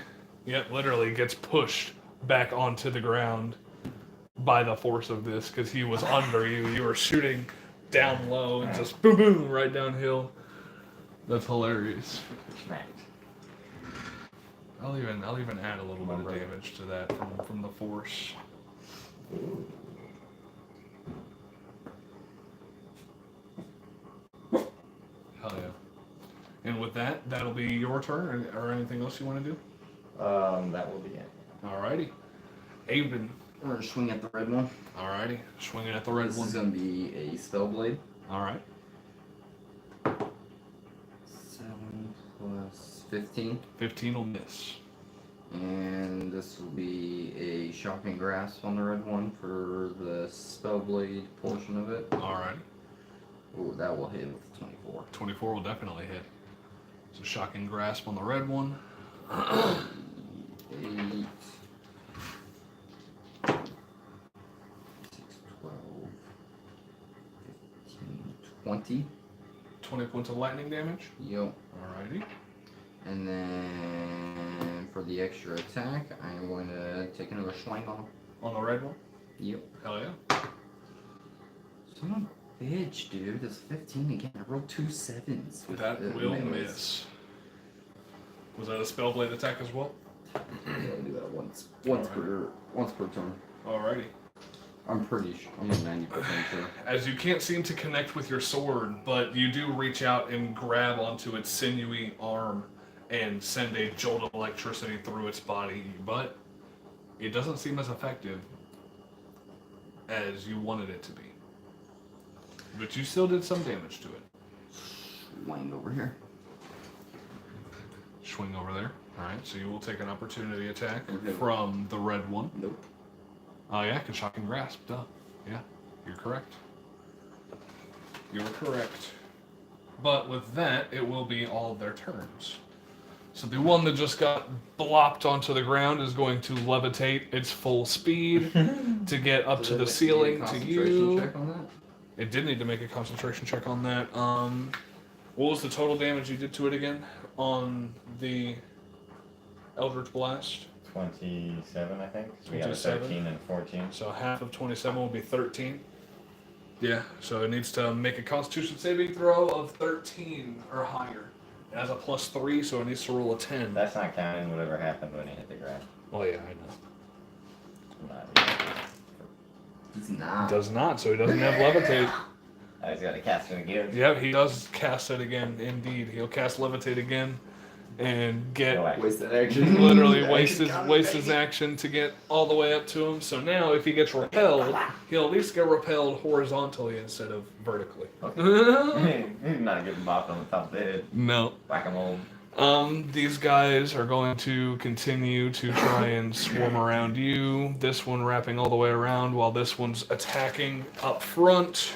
literally gets pushed back onto the ground by the force of this, because he was under you. You were shooting down low and just boom, boom, right downhill. That's hilarious. Smacked. I'll even add a little bit of damage to that from the force. Ooh. Hell yeah. And with that, that'll be your turn, or anything else you want to do? That will be it. Alrighty. Aiden. We're gonna swing at the red one. Alrighty. Swinging at the red This one. is gonna be a spell blade. Alright. 7 plus 15. 15 will miss. And this will be a shocking grasp on the red one for the spell blade portion of it. Alrighty. Oh, that will hit with 24. 24 will definitely hit. So shocking grasp on the red one. 8, 6, 12, 15, 20. 20 points of lightning damage. Yep. Alrighty. And then for the extra attack, I am going to take another swing on him. On the red one. Yep. Hell yeah. Son of a bitch, dude. That's 15 again. I rolled 2 7s. With That the will melees. miss. Was that a spell blade attack as well? Yeah, I do that once Alright. per turn. Alrighty. I'm pretty sure. I'm like 90% sure. As you can't seem to connect with your sword, but you do reach out and grab onto its sinewy arm and send a jolt of electricity through its body, but it doesn't seem as effective as you wanted it to be. But you still did some damage to it. Swing over here. Swing over there. Alright, so you will take an opportunity attack Okay. from the red one. Nope. Oh yeah, because shocking grasp, duh. Yeah, you're correct. You're correct. But with that, it will be all of their turns. So the one that just got blopped onto the ground is going to levitate its full speed to get up to the ceiling to you. Check on that? It did need to make a concentration check on that. What was the total damage you did to it again on the Eldritch Blast? 27, I think. So we got a 27. 13 and 14. So half of 27 will be 13. Yeah, so it needs to make a Constitution saving throw of 13 or higher. It has a +3, so it needs to roll a 10. That's not counting whatever happened when he hit the ground. Well, yeah, I know. He's not. Does not, so he doesn't have levitate. I just gotta cast it again. Yep, he does cast it again. Indeed, he'll cast levitate again, and get Go ahead. Waste that action. literally waste his action to get all the way up to him. So now, if he gets repelled, he'll at least get repelled horizontally instead of vertically. He's not getting bopped on the top of the head. No. Whack-a-mole. These guys are going to continue to try and swarm around you. This one wrapping all the way around while this one's attacking up front.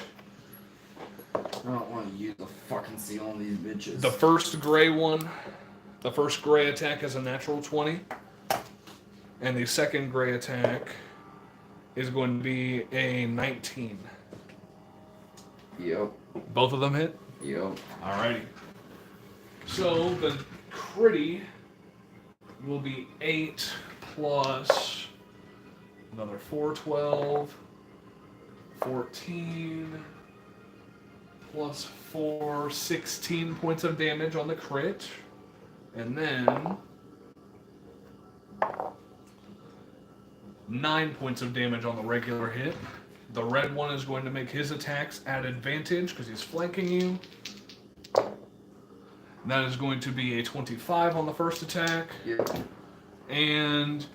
I don't want to use the fucking seal on these bitches. The first gray one, the first gray attack is a natural 20. And the second gray attack is going to be a 19. Yep. Both of them hit? Yep. Alrighty. So the critty will be 8 plus another 4, 12, 14 plus 4, 16 points of damage on the crit. And then 9 points of damage on the regular hit. The red one is going to make his attacks at advantage because he's flanking you. That is going to be a 25 on the first attack. Yep. And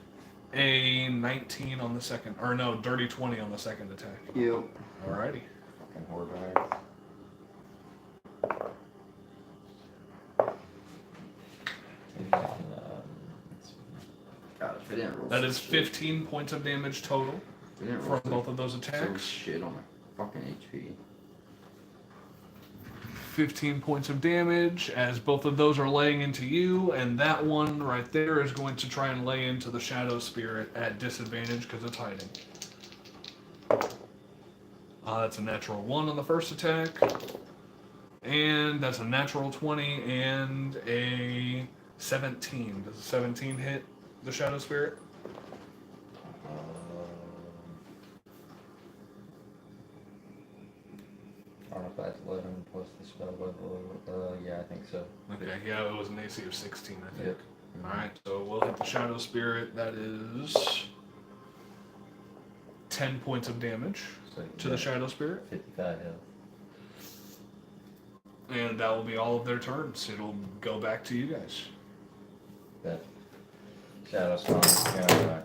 a 19 on the second. Or no, dirty 20 on the second attack. Yep. Alrighty. Fucking horde rides. God, if it didn't roll. That is shit, 15 points of damage total if it didn't roll from both of those so attacks. shit on my fucking HP. 15 points of damage as both of those are laying into you, and that one right there is going to try and lay into the Shadow Spirit at disadvantage because it's hiding. That's a natural 1 on the first attack, and that's a natural 20 and a 17. Does a 17 hit the Shadow Spirit? I don't know if that's 11 plus the spell level. Yeah, I think so. Okay, yeah, it was an AC of 16, I think. Yep. Alright, so we'll hit the Shadow Spirit. That is 10 points of damage So to the Shadow Spirit. 55 health. And that will be all of their turns. It'll go back to you guys. That Shadow Spawn's gonna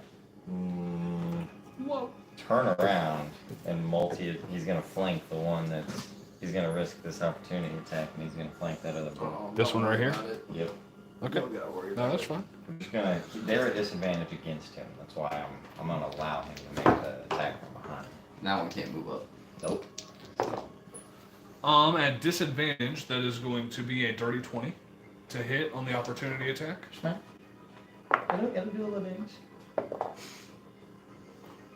Whoa. turn around and multi. He's gonna flank the one that's. He's gonna risk this opportunity attack, and he's gonna flank that other one. Oh, This don't one right worry here? about it. Yep. Okay. Don't gotta worry No, about that's it. fine. I'm just gonna. They're at disadvantage against him. That's why I'm gonna allow him to make the attack from behind. That one can't move up. Nope. At disadvantage, that is going to be a dirty 20 to hit on the opportunity attack. It'll do a little damage.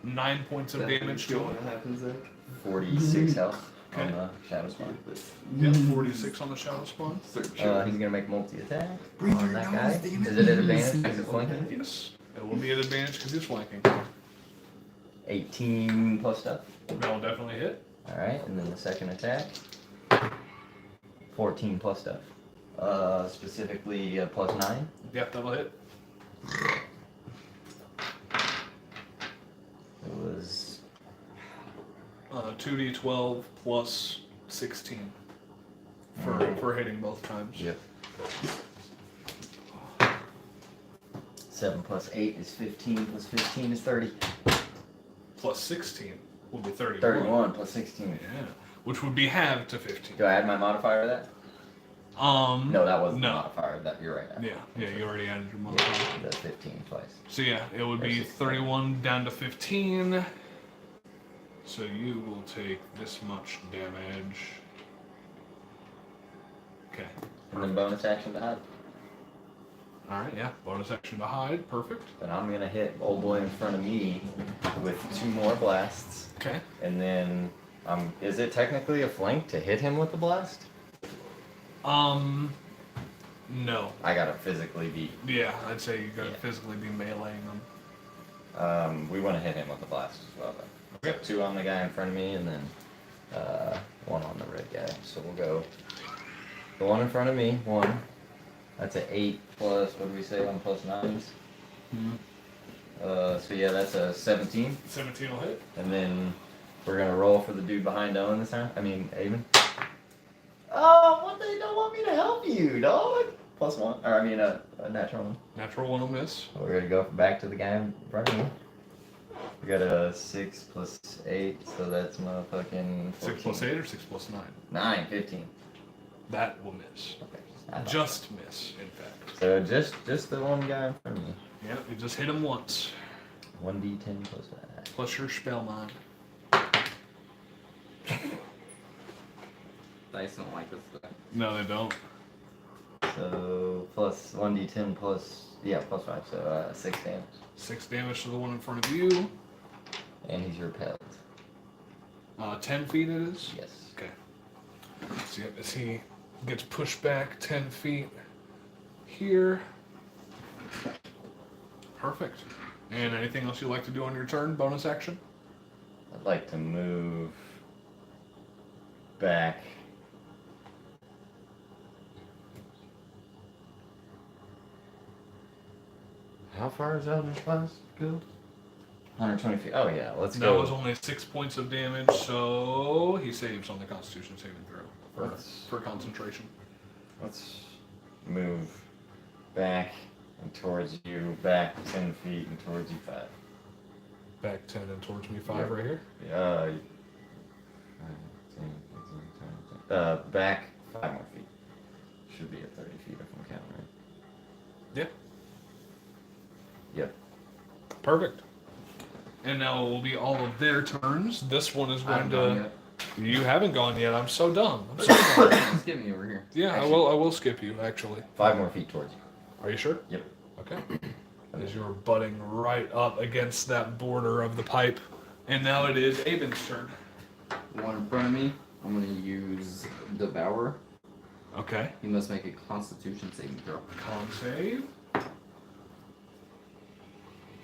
9 points of damage to him. What happens there? 46 health Okay. on the Shadow Spawn. Yep, 46 on the Shadow Spawn. He's gonna make multi-attack Breathe on your that nose, guy. damn it. Is it at advantage because it's flanking? Yes. It will be at advantage because he's flanking. 18 plus stuff. That will definitely hit. Alright, and then the second attack. 14 plus stuff. Specifically plus 9. Yep, that'll hit. It was 2d12 plus 16 for hitting both times. Yep. 7 plus 8 is 15, plus 15 is 30. Plus 16 will be 31. 31 plus 16. Yeah, which would be halved to 15. Do I add my modifier to that? No, that wasn't the no. modifier. That you're right. Yeah, you already added your modifier. The 15 twice. So yeah, it would be 31 down to 15. So you will take this much damage. Okay. And then bonus action to hide. Alright, yeah. Bonus action to hide. Perfect. Then I'm gonna hit old boy in front of me with 2 more blasts. Okay. And then, is it technically a flank to hit him with the blast? No. I gotta physically be. Yeah, I'd say you gotta Yeah. physically be meleeing them. We want to hit him with the blast as well. Though. Okay. So 2 on the guy in front of me, and then 1 on the red guy. So we'll go. The one in front of me, 1. That's an 8 plus. What do we say on plus 9s? So yeah, that's a 17. 17 will hit. And then we're gonna roll for the dude behind Owen this time. I mean, Avon. Oh, what? They don't want me to help you, dog. Plus 1. Or I mean, a natural 1. Natural 1 will miss. We're gonna go back to the guy in front of me. We got a 6 plus 8, so that's motherfucking 6 plus 8 or 6 plus 9? 9, 15. That will miss. Okay. I thought- Just miss, in fact. So just the one guy in front of me. Yep, you just hit him once. 1d10 plus 5. Plus your spell mod. Dice don't like this stuff. No, they don't. So plus 1d10 plus, plus 5, so 6 damage. 6 damage to the one in front of you. And he's repelled. 10 feet it is? Yes. Okay. So as he gets pushed back 10 feet here. Perfect. And anything else you'd like to do on your turn? Bonus action? I'd like to move back. How far is Eldritch Blast go? 120 feet. Oh yeah, let's That go. was only 6 points of damage, so he saves on the Constitution saving throw for concentration. Let's move back and towards you, back 10 feet and towards you 5. Back 10 and towards me 5 Yep. right here. Back 5 more feet. Should be at 30 feet if I'm counting right. Yep. Yep. Perfect. And now it will be all of their turns. This one is going to. You haven't gone yet. I'm so dumb. I'm so dumb. Just get me over here. Yeah, Actually- I will skip you actually. 5 more feet towards you. Are you sure? Yep. Okay. As you're butting right up against that border of the pipe, and now it is Aben's turn. One in front of me. I'm gonna use Devour. Okay. He must make a Constitution saving throw. Con save.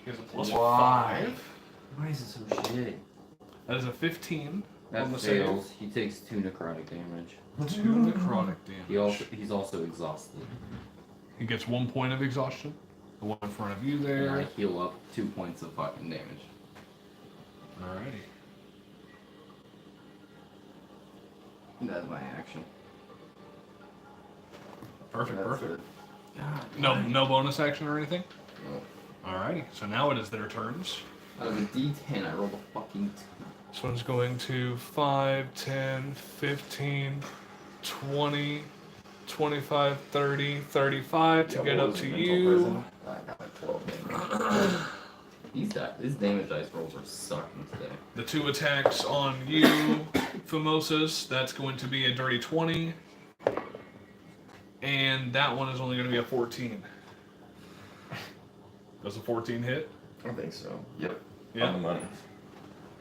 He has a plus Why? 5. Why is it so shitty? That is a 15 That on the fails. He takes 2 necrotic damage. save. 2 necrotic damage. He's also exhausted. He gets 1 point of exhaustion. The one in front of you And I there. heal up 2 points of fucking damage. Alrighty. That's my action. Perfect, That's perfect. it. God, No bonus action or anything? No. Alrighty. So now it is their turns. Out of a D10, I rolled a fucking 2. This one's going to 5, 10, 15, 20, 25, 30, 35 to get up to you. I got like 12 damage. His damage dice rolls are sucking today. The 2 attacks on you, Fumosus, that's going to be a dirty 20. And that one is only going to be a 14. Does a 14 hit? I think so. Yep. Yeah. On the money.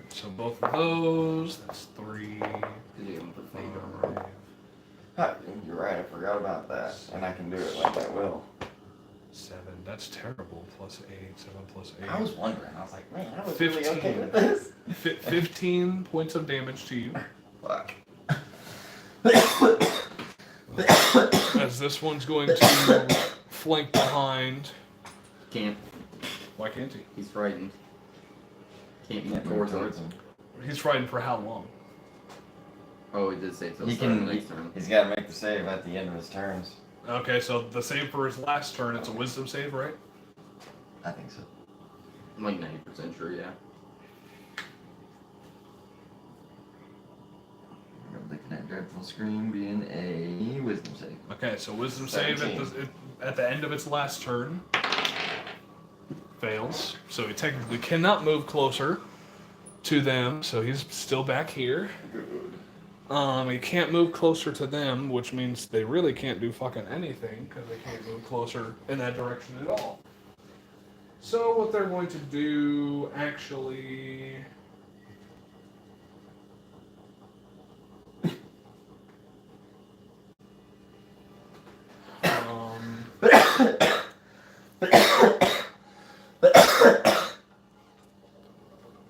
So both of those, that's 3. Did you even put fade armor? You're right, I forgot about that. And I can do it like I will. 7, that's terrible. Plus 8, 7 plus 8. I was wondering, I was like, man, I was 15. really okay with this. 15 points of damage to you. Fuck. As this one's going to flank behind. Can't. Why can't he? He's frightened. Can't move Can't towards move him. towards him. He's frightened for how long? Oh, he did say so. He Start can. the next turn. He's got to make the save at the end of his turns. Okay, so the save for his last turn, it's a wisdom save, right? I think so. I'm like 90% sure, yeah. I'm looking at Dreadful Scream being a wisdom save. Okay, so wisdom save at the end of its last turn fails. So he technically cannot move closer to them, so he's still back here. Good. He can't move closer to them, which means they really can't do fucking anything because they can't move closer in that direction at all. So what they're going to do actually.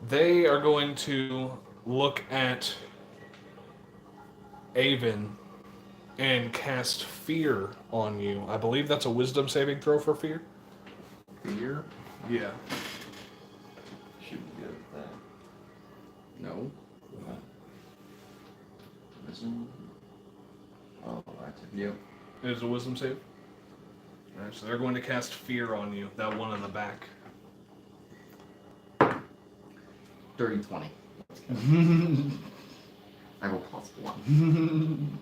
They are going to look at Avon and cast Fear on you. I believe that's a wisdom saving throw for Fear. Fear? Yeah. Should be good at that. No. Wisdom. Oh, that's it. Yep. It is a wisdom save. Alright, so they're going to cast Fear on you. That one in the back. Dirty 20. I roll plus 1.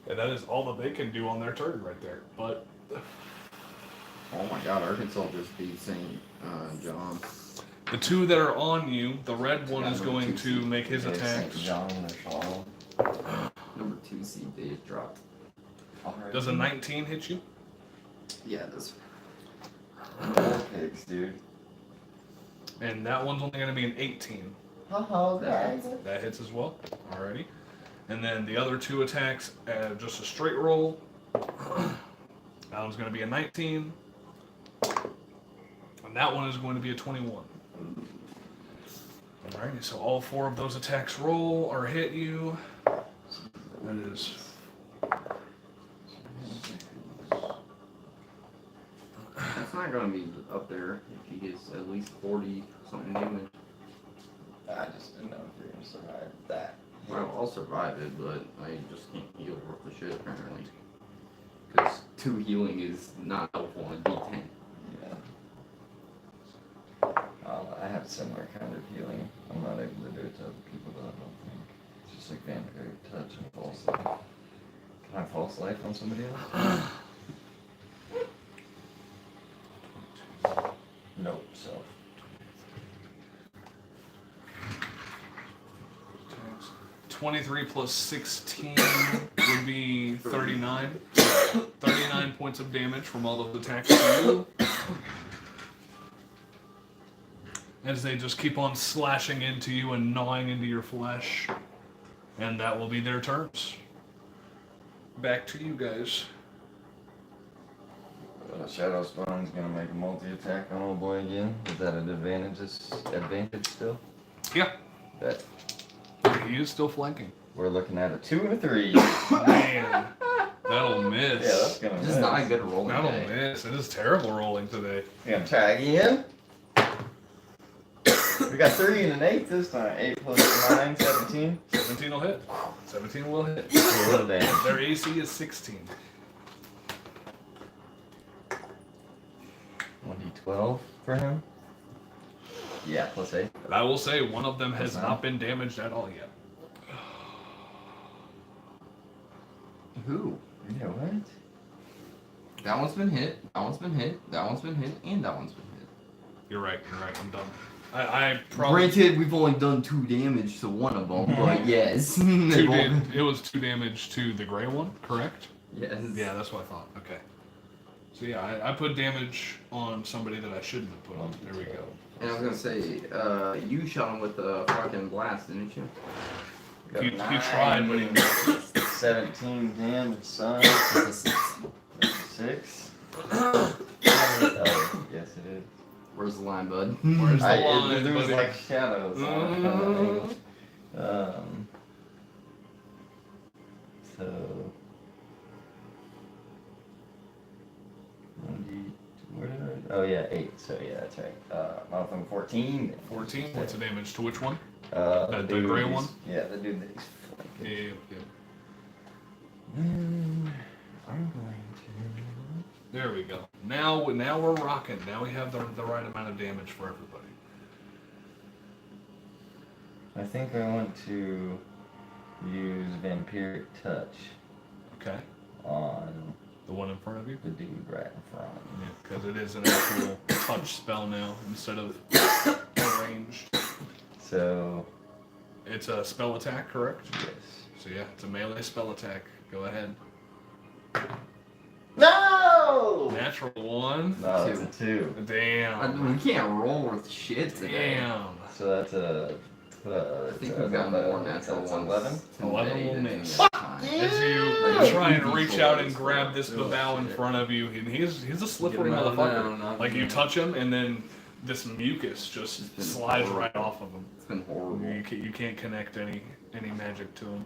And that is all that they can do on their turn right there. But Oh my god, Arkansas just beat St. John. the 2 that are on you, the red one is Yeah, going two to make his St. attacks. John or Charles. Number 2 seed they just dropped. Alright. Does a 19 hit you? Yeah, it does. 4 pigs, dude. And that one's only going to be an 18. Oh, guys. That hits as well. Alrighty. And then the other 2 attacks, just a straight roll. That one's going to be a 19. And that one is going to be a 21. Alrighty, so all 4 of those attacks roll or hit you. That is. That's not gonna be up there if he gets at least 40 something damage. I just didn't know if you're gonna survive that. Well, I'll survive it, but I just can't heal worth the shit apparently. Because 2 healing is not helpful on a D10. Yeah. I have similar kind of healing. I'm not able to do it to other people though, I don't think. It's just like vampire touch and false life. Can I false life on somebody else? Nope, so. 23 plus 16 would be 39. 39 points of damage from all of the attacks to you. As they just keep on slashing into you and gnawing into your flesh. And that will be their turns. Back to you guys. Shadow Spawn's gonna make a multi-attack on old boy again. Is that an advantage still? Yeah, Bet. he is still flanking. We're looking at a 2 and a 3. Man, that'll miss. Yeah, that's gonna This miss. is not a good rolling That'll day. miss. It is terrible rolling today. You gonna try again? We got 3 and an 8 this time. 8 plus 9, 17. 17 will hit. 17 will hit. A little damage. Their AC is 16. 1d12 for him. Yeah, plus 8. And I will say one of them has That's not been damaged at all yet. Who? Yeah, what? That one's been hit, that one's been hit, that one's been hit, and that one's been hit. You're right, I'm done. I probably... Granted, we've only done 2 damage to one of them, but yes. It was 2 damage to the gray one, correct? Yes. Yeah, that's what I thought. Okay. So yeah, I put damage on somebody that I shouldn't have put on. There we go. And I was gonna say, you shot him with a fucking blast, didn't you? He tried, but he missed. 17 damage, son. 6. Oh, yes it is. Where's the line, bud? Where's the line, There was buddy? like shadows. So. 1d. Where did I? Oh yeah, 8. So yeah, that's right. Motherfucking 14. 14. What's the damage to which one? The the gray dude one? Yeah, the dude that's Yeah, flanking. yeah. I'm going to. There we go. Now we're rocking. Now we have the right amount of damage for everybody. I think I want to use Vampiric Touch Okay. on The one in front of you? the dude right in front. Yeah, because it is an actual touch spell now instead of ranged. So, It's a spell attack, correct? yes. So yeah, it's a melee spell attack. Go ahead. No! Natural 1. No, it's a 2. Damn. We can't roll with shit today. Damn. So that's a. I think we've got more natural that's ones. 11. 11 will than miss. any other time. As you try and reach out and grab this babao in front of you, and he's a slippery Get him out of motherfucker. there, knock Like him you out. touch him, and then this mucus just It's been slides horrible. right off of him. It's been horrible. You can't connect any magic to him.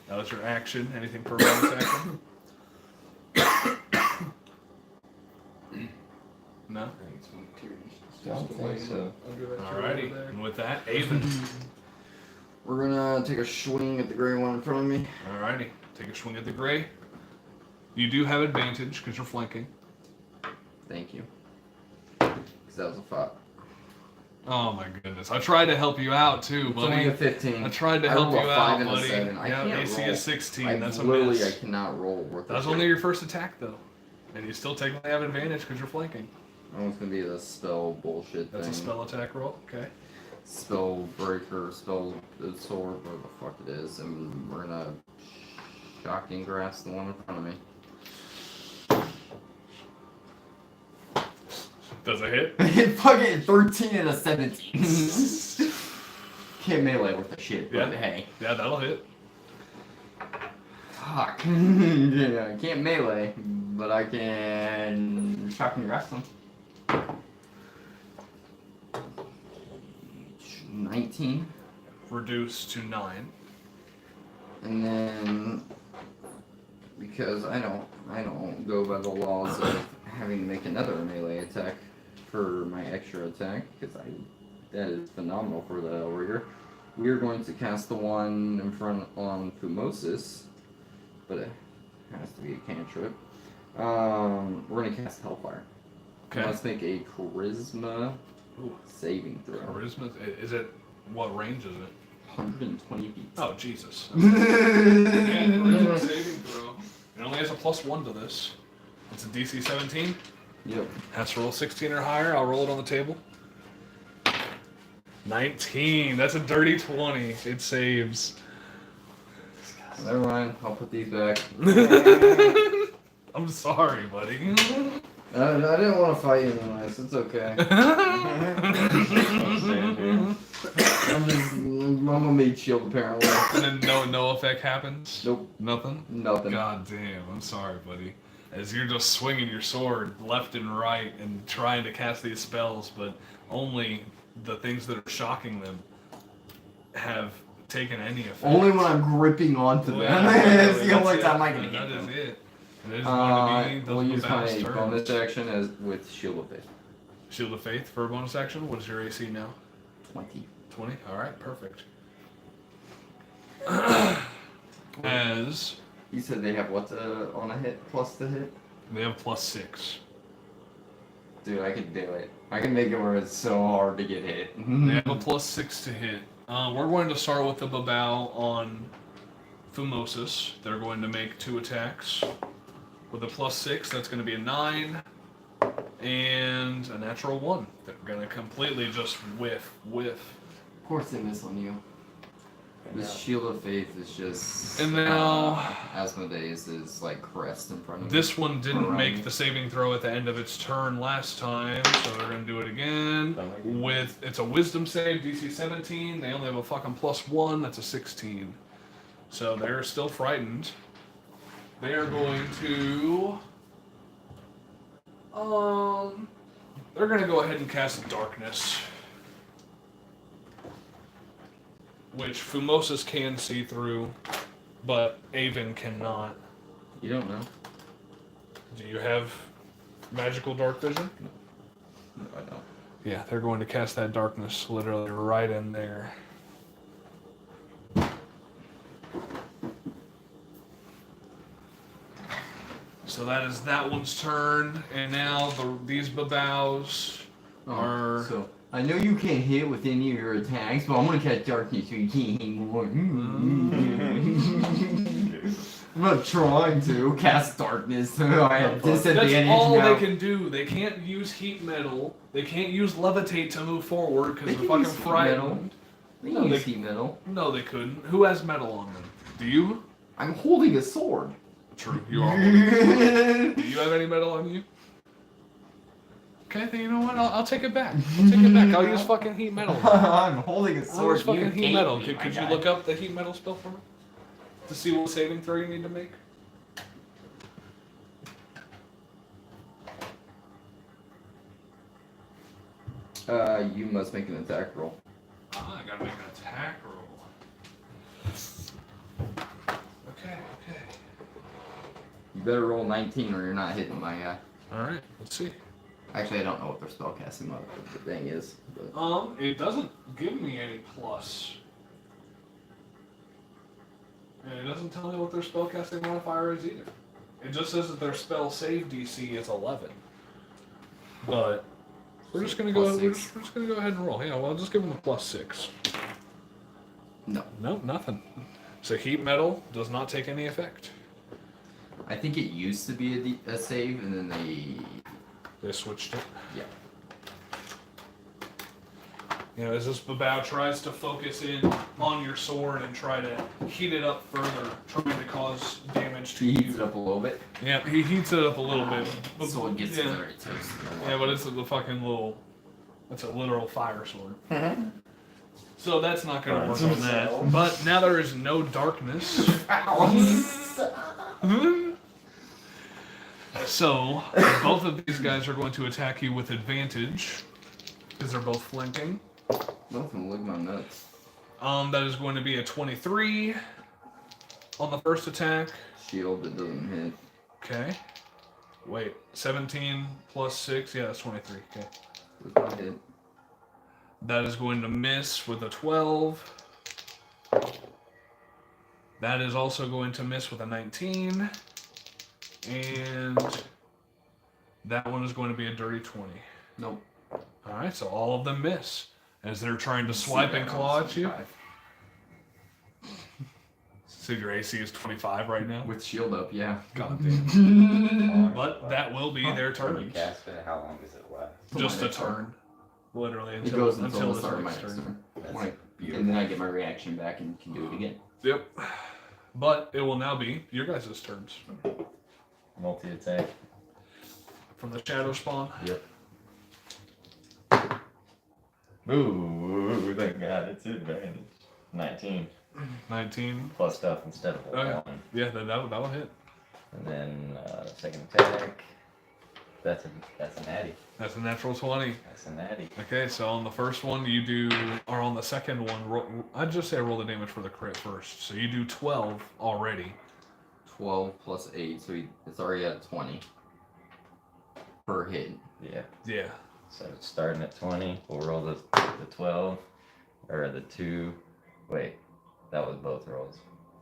That was your action. Anything for a bonus action? No? Don't think so. Alrighty. And with that, Avon. We're gonna take a swing at the gray one in front of me. Alrighty. Take a swing at the gray. You do have advantage because you're flanking. Thank you. Because that was a 5. Oh my goodness. I tried to help you out too, It's only buddy. a 15. I tried to I help you rolled a out, 5 and a buddy. 7. I Yeah, can't AC roll. is 16. I That's a literally, miss. I cannot roll worth That's of only shit. your first attack though. And you still technically have advantage because you're flanking. That one's gonna be the spell bullshit That's thing. a spell attack roll. Okay. Spell breaker, spell sword, whatever the fuck it is, and we're gonna shocking grass the one in front of me. Does it hit? Fucking 13 and a 17. Can't melee with the shit, but Yeah. hey. Yeah, that'll hit. Fuck. Yeah, I can't melee, but I can shock and grasp them. 19. Reduced to 9. And then, because I don't go by the laws of having to make another melee attack for my extra attack, because that is phenomenal for the Hellrigger. We are going to cast the one in front on Fumosus, but it has to be a cantrip. We're going to cast Hellfire. Okay. Let's make a Charisma Ooh. saving throw. Charisma. Is it? What range is it? 120 feet. Oh Jesus. Yeah, charisma saving throw. It only has a +1 to this. It's a DC 17. Yep. Has to roll 16 or higher. I'll roll it on the table. 19. That's a dirty 20. It saves. Never mind. I'll put these back. I'm sorry, buddy. I didn't want to fight you anyways. It's okay. I'm gonna make shield apparently. And then no effect happens? Nope. Nothing? Nothing. God damn, I'm sorry, buddy. As you're just swinging your sword left and right and trying to cast these spells, but only the things that are shocking them have taken any effect. Only when I'm gripping onto them. Well, It's the only that's time it. I can hit That them. is it. It is going to be We'll those use my best bonus turns. action as with Shield of Faith. Shield of Faith for a bonus action. What is your AC now? 20. 20? Alright, perfect. As You said they have what on a hit plus the hit? they have +6. Dude, I can do it. I can make it where it's so hard to get hit. They have a +6 to hit. We're going to start with the Babao on Fumosus. They're going to make 2 attacks. With a +6, that's going to be a 9 and a natural 1. They're going to completely just whiff. Of course they miss on you. This Shield of Faith is just... And now... Asmodeus is like crest in front of This one didn't Right. make the saving throw at the end of its turn last time, so they're going to do it again. With It's a Wisdom save, DC 17. They only have a fucking +1. That's a 16. So they're still frightened. They are going to... They're going to go ahead and cast Darkness. Which Fumosus can see through, but Avon cannot. You don't know. Do you have magical dark vision? No, I don't. Yeah, they're going to cast that darkness literally right in there. So that is that one's turn, and now these Babaos are... So, I know you can't hit with any of your attacks, but I'm gonna cast Darkness so you can't hit more. I'm not trying to cast Darkness so I have disadvantage That's all now. they can do. They can't use heat metal. They can't use levitate to move forward because They they're can fucking use heat metal. frightened. They No, can they- use heat metal. No, they couldn't. Who has metal on them? Do you? I'm holding a sword. True, you are. Do you have any metal on you? Okay, then you know what? I'll take it back. I'll take it back. I'll use fucking heat metal. I'm holding a I'll sword. use fucking You heat hate metal. me, Could my you guy. look up the heat metal spell for me? To see what saving throw you need to make? You must make an attack roll. Ah, I gotta make an attack roll. Okay. You better roll 19 or you're not hitting my guy. Alright, let's see. Actually, I don't know what their spellcasting the thing is. But... It doesn't give me any plus. And it doesn't tell me what their spellcasting modifier is either. It just says that their spell save DC is 11. But we're just gonna go. Plus We're 6. just gonna go ahead and roll. Yeah, well, I'll just give them a +6. No. Nope, nothing. So heat metal does not take any effect. I think it used to be a save, and then They switched it. yeah. You know, as this Babao tries to focus in on your sword and try to heat it up further, trying to cause damage to He you. heats it up a little bit. Yeah, he heats it up a little bit. But, So it gets yeah. very toasty. Yeah, but it's the fucking little... It's a literal fire sword. So that's not going to work Burns on that. himself. But now there is no darkness. So both of these guys are going to attack you with advantage because they're both flanking. Nothing, look at my nuts. That is going to be a 23 on the first attack. Shield that doesn't hit. Okay. Wait, 17 plus 6. Yeah, that's 23. Okay. Doesn't hit. That is going to miss with a 12. That is also going to miss with a 19. And that one is going to be a dirty 20. Nope. Alright, so all of them miss. As they're trying to swipe and claw at you. So your AC is 25 right now? With shield up, yeah. God damn. But that will be their When you turn. cast it, how long does it last? Just a turn. Literally It until, goes until the this start of my next next turn. turn. That's Like, beautiful. and then I get my reaction back and can do it again. Yep. But it will now be your guys' turns. Multi-attack. From the shadow spawn. Yep. Ooh, thank God, it's advantage. 19. 19. Plus stuff instead of a Okay. 1. Yeah, then that'll hit. And then second attack. That's a natty. That's a natural 20. That's a natty. Okay, so on the first one you do, or on the second one, I'd just say roll the damage for the crit first. So you do 12 already. 12 plus 8, so it's already at 20. Per hit. Yeah. Yeah. So it's starting at 20. We'll roll the 12. Or the 2. Wait. That was both rolls.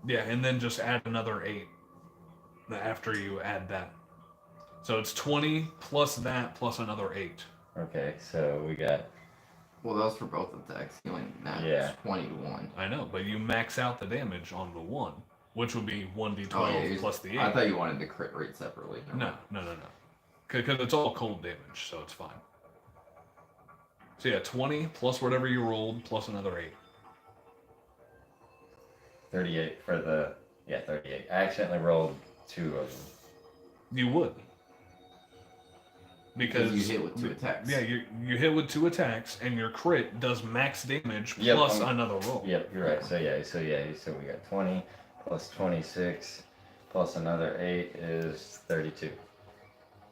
Yeah, and then just add another 8 after you add that. So it's 20 plus that plus another 8. Okay, so we got. Well, that was for both attacks. He only max Yeah. 20 to 1. I know, but you max out the damage on the 1, which would be 1d12 Oh, yeah, plus the 8. I thought you wanted the crit rate separately. No. Because it's all cold damage, so it's fine. So yeah, 20 plus whatever you rolled plus another 8. 38 for the. Yeah, 38. I accidentally rolled 2 of them. You would. Because you hit with 2 attacks. Yeah, you hit with 2 attacks, and your crit does max damage Yep, plus another roll. Yep, you're right. So we got 20 plus 26 plus another 8 is 32.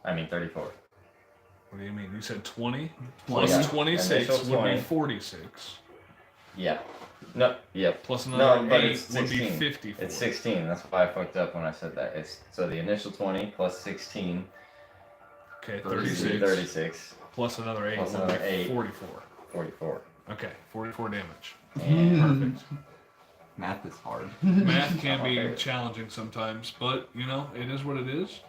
I mean 34. What do you mean? You said 20 20. plus Yeah. 26 Initial would be 20. 46. Yeah. No. Yep. Plus another but 8 it's would be 16. 54. It's 16. That's why I fucked up when I said that. It's so the initial 20 plus 16. Okay, 36. 36. 36. Plus another 8 Plus would another be 8. 44. 44. Okay, 44 damage. And Perfect. Math is hard. Math can be Okay. challenging sometimes, but you know, it is what it is.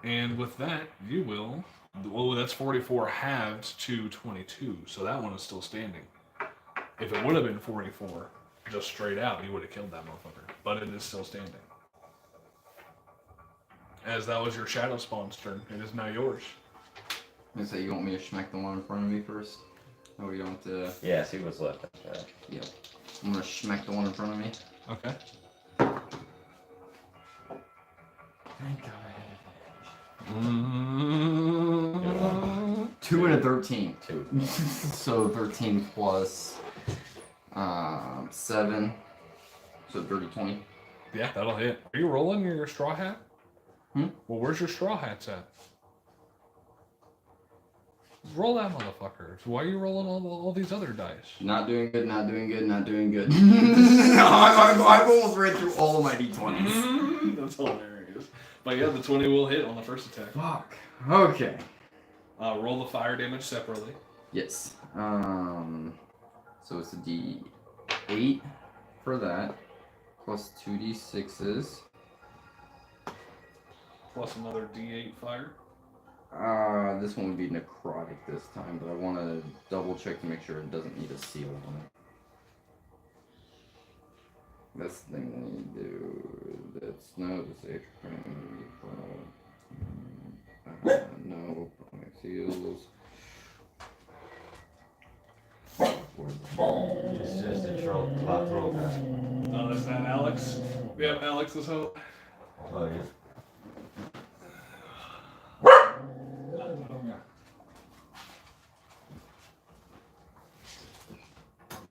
And with that, you will. Oh, that's 44 halved to 22, so that one is still standing. If it would have been 44, just straight out, you would have killed that motherfucker. But it is still standing. As that was your shadow spawn's turn, it is now yours. And so you want me to smack the one in front of me first? Oh, you don't have to. yeah, see what's left after that. Yep. I'm gonna smack the one in front of me. Okay. Thank God. 2 and a 13. 2. So 13 plus 7. So 30, 20. Yeah, that'll hit. Are you rolling your straw hat? Hmm? Well, where's your straw hats at? Roll that motherfucker. So why are you rolling all these other dice? Not doing good, not doing good, not doing good. I've almost read through all of my d20s. That's hilarious. But yeah, the 20 will hit on the first attack. Fuck. Okay. Roll the fire damage separately. Yes. So it's a d8 for that, plus 2d6s. Plus another d8 fire. This one would be necrotic this time, but I want to double check to make sure it doesn't need a seal on it. That's the thing we do. That's no, the sage no, seals. It's just a troll. Hot troll guy. Oh, is that Alex? We have Alex's hope. Oh yeah.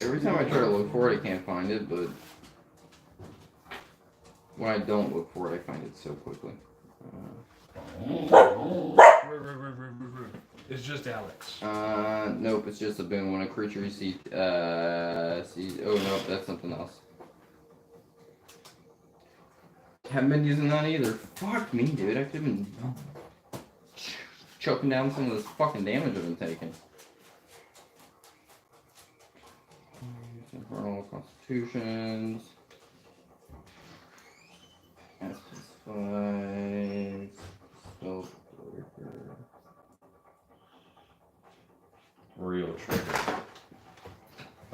Every time I try to look for it, I can't find it, but when I don't look for it, I find it so quickly. It's just Alex. Nope, it's just a boon. When a creature you see, oh no, that's something else. Haven't been using that either. Fuck me, dude. I could've been choking down some of this fucking damage I've been taking. Infernal Constitutions. S +5. Spell Breaker. Real trigger.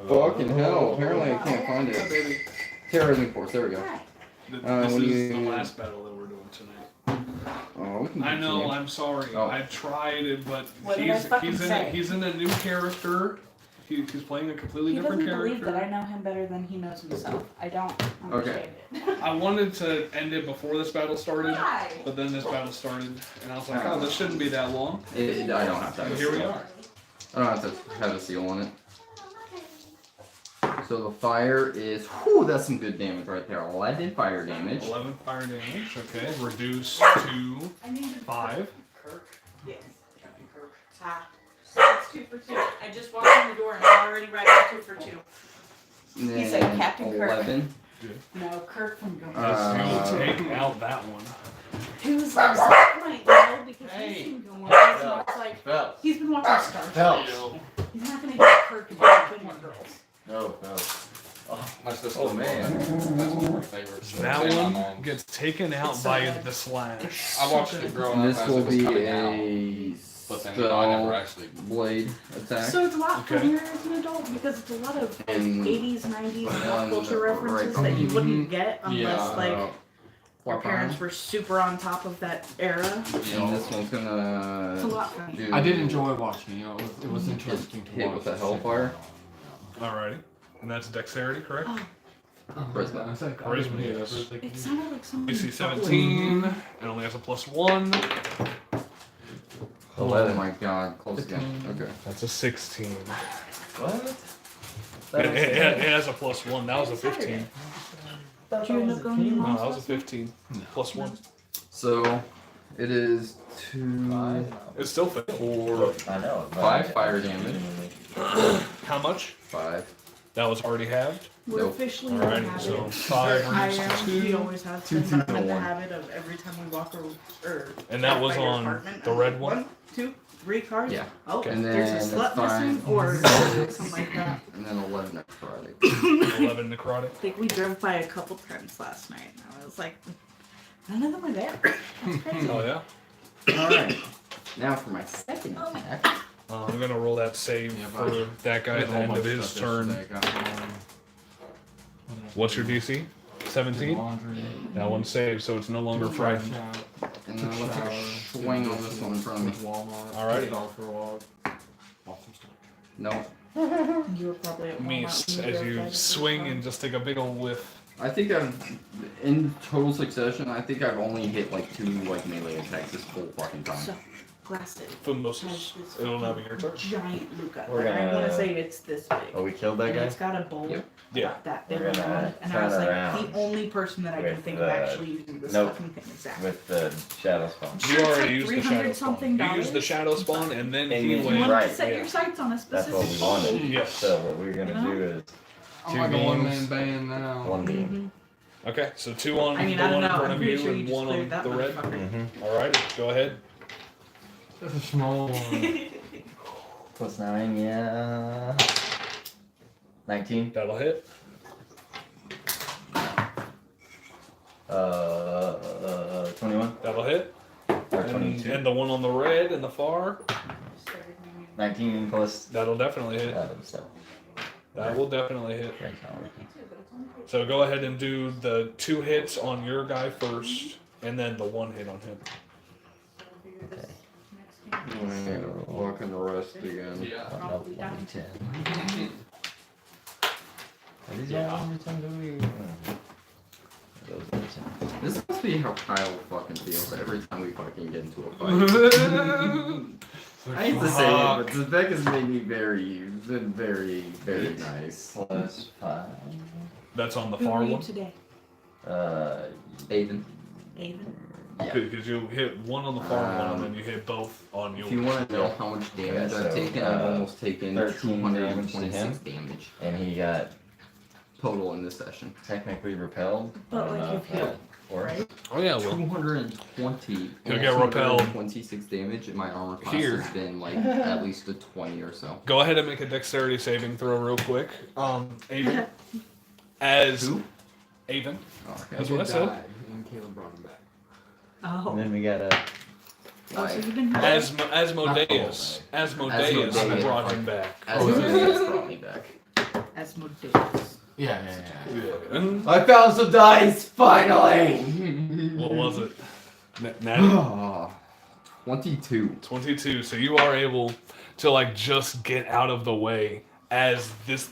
Fucking hell, apparently I can't find it. Terrorism Force, there we go. This when is you- the last battle that we're doing tonight. Oh, we can I know, continue. I'm sorry. Oh. I tried it, but What did I fucking say? he's in a new character. He's playing a completely He different doesn't believe character. that I know him better than he knows himself. I don't understand it. I wanted to end it before this battle started, Why? but then this battle started, and I was like, oh, this shouldn't be that long. I don't have to have And a here we seal. are. I don't have to have a seal on it. So the fire is, whew, that's some good damage right there. 11 fire damage. 11 fire damage. Okay, reduce to 5. Kirk. Yes. Captain Kirk. Ah. So it's 2 for 2. I just walked in the door and I'm already right at 2 for 2. And He said then Captain Kirk. 11. No, Kirk from Go. Take out that one. Who's like, point, you know, because Hey. he's seen Gilmore. He's not like, Phelps. he's been watching Star Trek. Phelps. He's not gonna get Kirk and Gilmore Girls. No, Phelps. My sister. Oh, man. That's one of my favorites. That Say my one mom. gets taken out It's so by good. the slash. I watched it growing And up this as will it was be coming out, a but then I never spell actually. blade attack. So it's a lot Okay. funnier as an adult because it's a lot of And 80s, 90s pop culture right references on that you the- wouldn't get unless Yeah. like your Plot parents were super on top of that era. And this one's gonna It's a lot funnier. do I did enjoy watching it. It was interesting to hit watch. with the hellfire. Alrighty. And that's dexterity, correct? Charisma. I said Charisma, charisma, yes. It sounded like someone. DC 17. It only has a +1. Oh 11. my god, close again. Okay. That's a 16. What? It has a +1. That was a 15. Did you end up going to your No, mom's that was a last night? 15. +1. So it is 2, It's still fail. 4, I know. 5 fire damage. How much? 5. That was already halved. We're Nope. officially Alright, in the so habit. 5 I reduced to He 2. always has Two, been two, in the one. habit of every time we walk or And that was by your on apartment, the I'm red like, one? 1, 2, 3 cards. Yeah. Oh, Okay. And there's then a it's slut missing 5, or 6, something like that. and then 11 necrotic. 11 necrotic. I think we drove by a couple times last night, and I was like, none of them were there. That's crazy. Oh, yeah? Alright. Now for my second attack. I'm gonna roll that save Yeah, for but that guy at the end of his turn. What's your DC? 17? That one saved, so it's no longer frightened. And then let's swing on this one in front of me. Alrighty. No. You were probably at Miss Walmart when as drove you by the swing first and just take a big ol' whiff. I think in total succession, I think I've only hit like 2 like melee attacks this whole fucking time. So, Glasses Fumosus. has this It'll now be your turn. giant Luca. We're Like, I want gonna- to say it's this big. Oh, we killed that And guy? it's got a bowl Yep. Yeah. about that big We're on gonna it. And I turn was like, around the only person that I can with think the- of actually using this nope. fucking thing is Zach. With the shadow spawn. You It's already like used the shadow 300 spawn. something You used the dollars. shadow spawn and then And he you You went. wanted Right, to set yeah. your sights on a That's specific what we wanted. Yes. So what we're gonna do is I'm 2 like a one-man beams, band now. 1 beam. Okay, so 2 on I mean, the I one don't in know. front I'm of pretty you sure you and just one on cleared that the red. motherfucker. Mm-hmm. Alright, go ahead. That's a small one. Plus 9, yeah. 19. That'll hit. 21 That'll hit. or 22. And the one on the red and the far, 19 plus. that'll definitely hit. So, That will definitely hit. right now. So go ahead and do the 2 hits on your guy first, and then the 1 hit on him. Fucking rest again. Yeah. Probably down. 10. Are these all under 10 to me? Those are 10. This must be how Kyle fucking feels every time we fucking get into a fight. I hate to say it, but Zebek has made me been very, very Eight. nice. Plus 5. That's on the Who far were you one. today? Aiden. Avon? Yeah. Because you hit one on the far one and then you hit both on yours. If you want to know how much damage Yeah, I've so, taken, I've almost taken 13 damage to 226 him. damage And he got total in this session. technically repelled. But I don't like know you've if that healed, works. right? Oh yeah, well, 220. He'll get repelled. 26 damage, and my armor class Here. has been like at least a 20 or so. go ahead and make a dexterity saving throw real quick. Avon. As Who? Avon. Oh, okay. That's He what I did said. die, and Caleb brought him back. Oh. And then we got a Oh, so you've been Asmodeus. Asmodeus Asmodeus. brought him back. Asmodeus brought me back. Asmodeus. Yeah. And I found some dice, finally! what was it? Natty? 22. 22. So you are able to like just get out of the way as this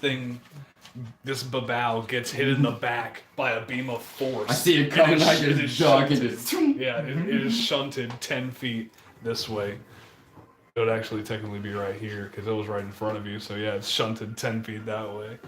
babao gets hit in the back by a beam of force. I see it coming, I It is just dog shunted. and just... Yeah, it is shunted 10 feet this way. It would actually technically be right here because it was right in front of you. So yeah, it's shunted 10 feet that way.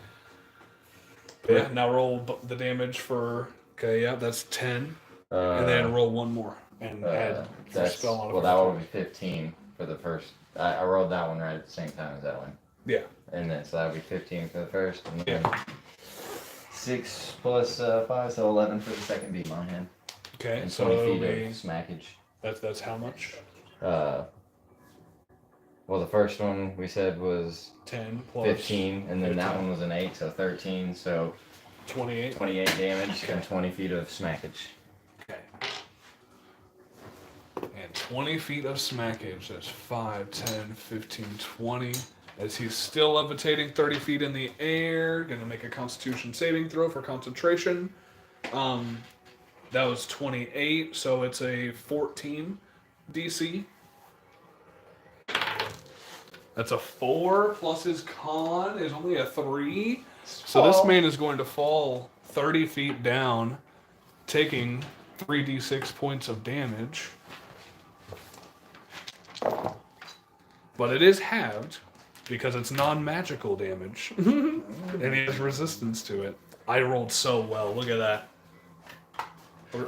Yeah, now roll the damage for. Okay, yeah, that's 10. And then roll one more and add your that's, spell well, modifier. that would be 15 for the first. I rolled that one right at the same time as that one. Yeah. And then, so that would be 15 for the first. And then 6 plus 5, so 11 for the second beam on him. Okay, And so 20 it'll feet be, of smackage. that's how much? Well, the first one we said was 10 plus 15, and then that 15. one was an 8, so 13, so 28. 28 damage and 20 feet of smackage. Okay. And 20 feet of smackage. That's 5, 10, 15, 20. As he's still levitating 30 feet in the air. Gonna make a constitution saving throw for concentration. That was 28, so it's a 14 DC. That's a 4 plus his con is only a 3. So this man is going to fall 30 feet down, taking 3d6 points of damage. But it is halved because it's non-magical damage. And he has resistance to it. I rolled so well. Look at that.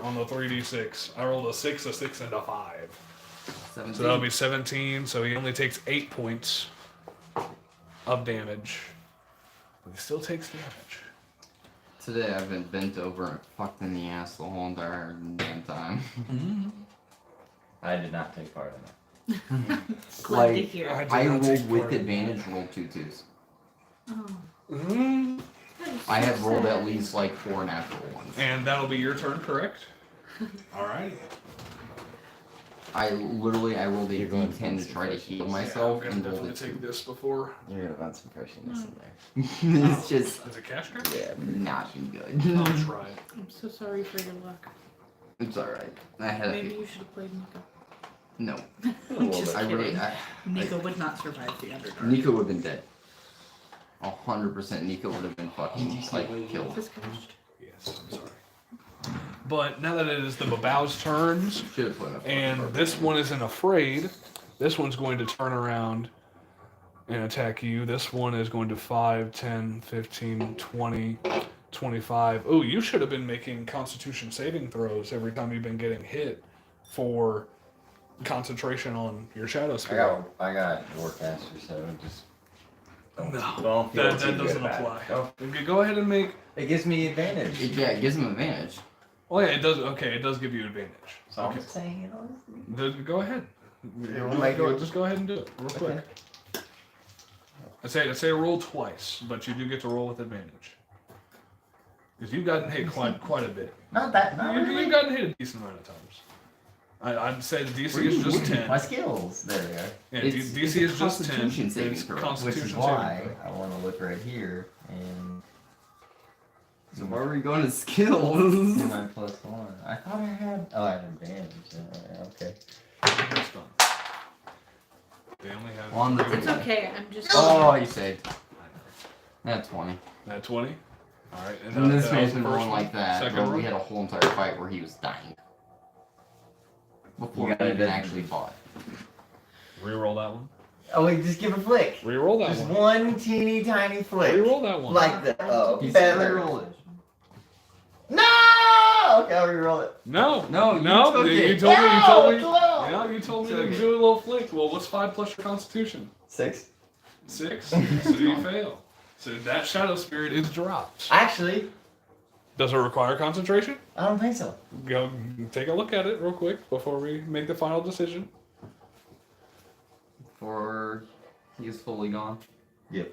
On the 3d6. I rolled a 6, a 6, and a 5. 17. So that'll be 17, so he only takes 8 points of damage. But he still takes damage. Today I've been bent over and fucked in the ass the whole entire damn time. I did not take part in it. Glad to Like, hear. I did not take rolled with part in advantage, rolled 2 2s. Oh. Mm-hmm. That is I have so rolled sad. at least like 4 natural ones. And that'll be your turn, correct? Alright. I rolled a You're going d10 to to try to concentration. heal myself I'm and gonna rolled definitely a 2. take this before. You're gonna want some freshness in there. It's just Is it cash card? not good. I'll try it. I'm so sorry for your luck. It's alright. I had Maybe a you should have played Nico. no. Just I kidding. really Nico would not survive the Underdark. Nico would have been dead. 100% Nico would have been fucking like killed. Discouraged. Yes, I'm sorry. But now that it is the Babao's turns, Should have put a and this one isn't afraid, this one's going to turn around and attack you. This one is going to 5, 10, 15, 20, 25. Oh, you should have been making constitution saving throws every time you've been getting hit for concentration on your shadow spirit. I got Warcaster, so just don't No, feel that too good doesn't about it. apply. Oh, Okay, go ahead and make. it gives me advantage. Yeah, it gives him advantage. Oh yeah, it does. Okay, it does give you advantage. So I'm Okay. just saying it honestly. Go ahead. Just go ahead and do it real quick. I say roll twice, but you do get to roll with advantage. Because you've gotten hit quite a bit. Not that. Not really. You've gotten hit a decent amount of times. I'd say the DC is just 10. My skills. There we go. Yeah, It's- DC it's a is just 10. Constitution saving It's throw. Which Constitution is saving why throw. I want to look right here and So why are we going to skills? do my +1. I thought I had. Oh, I had advantage. Okay. It's done. They only have. On the- It's okay. I'm just. Oh, you saved. That's 20. That 20. All right, And this that man's was been the first rolling one. like that, Second but we one. had a whole entire fight where he was dying. Before You we got even it. actually fought. Reroll that one. Oh wait, just give a flick. Reroll that Just one. one teeny tiny flick. Reroll that one. Like the You said feather. reroll it. No! Okay, I'll reroll it. No. No, you no. took You it. told me. You told me. No, come Yeah, you told me Took to it. do a little flick. Well, what's 5 plus your Constitution? 6. 6. So you fail. So that shadow spirit is dropped. Actually, Does it require concentration? I don't think so. Go take a look at it real quick before we make the final decision. Before he is fully gone. Yep.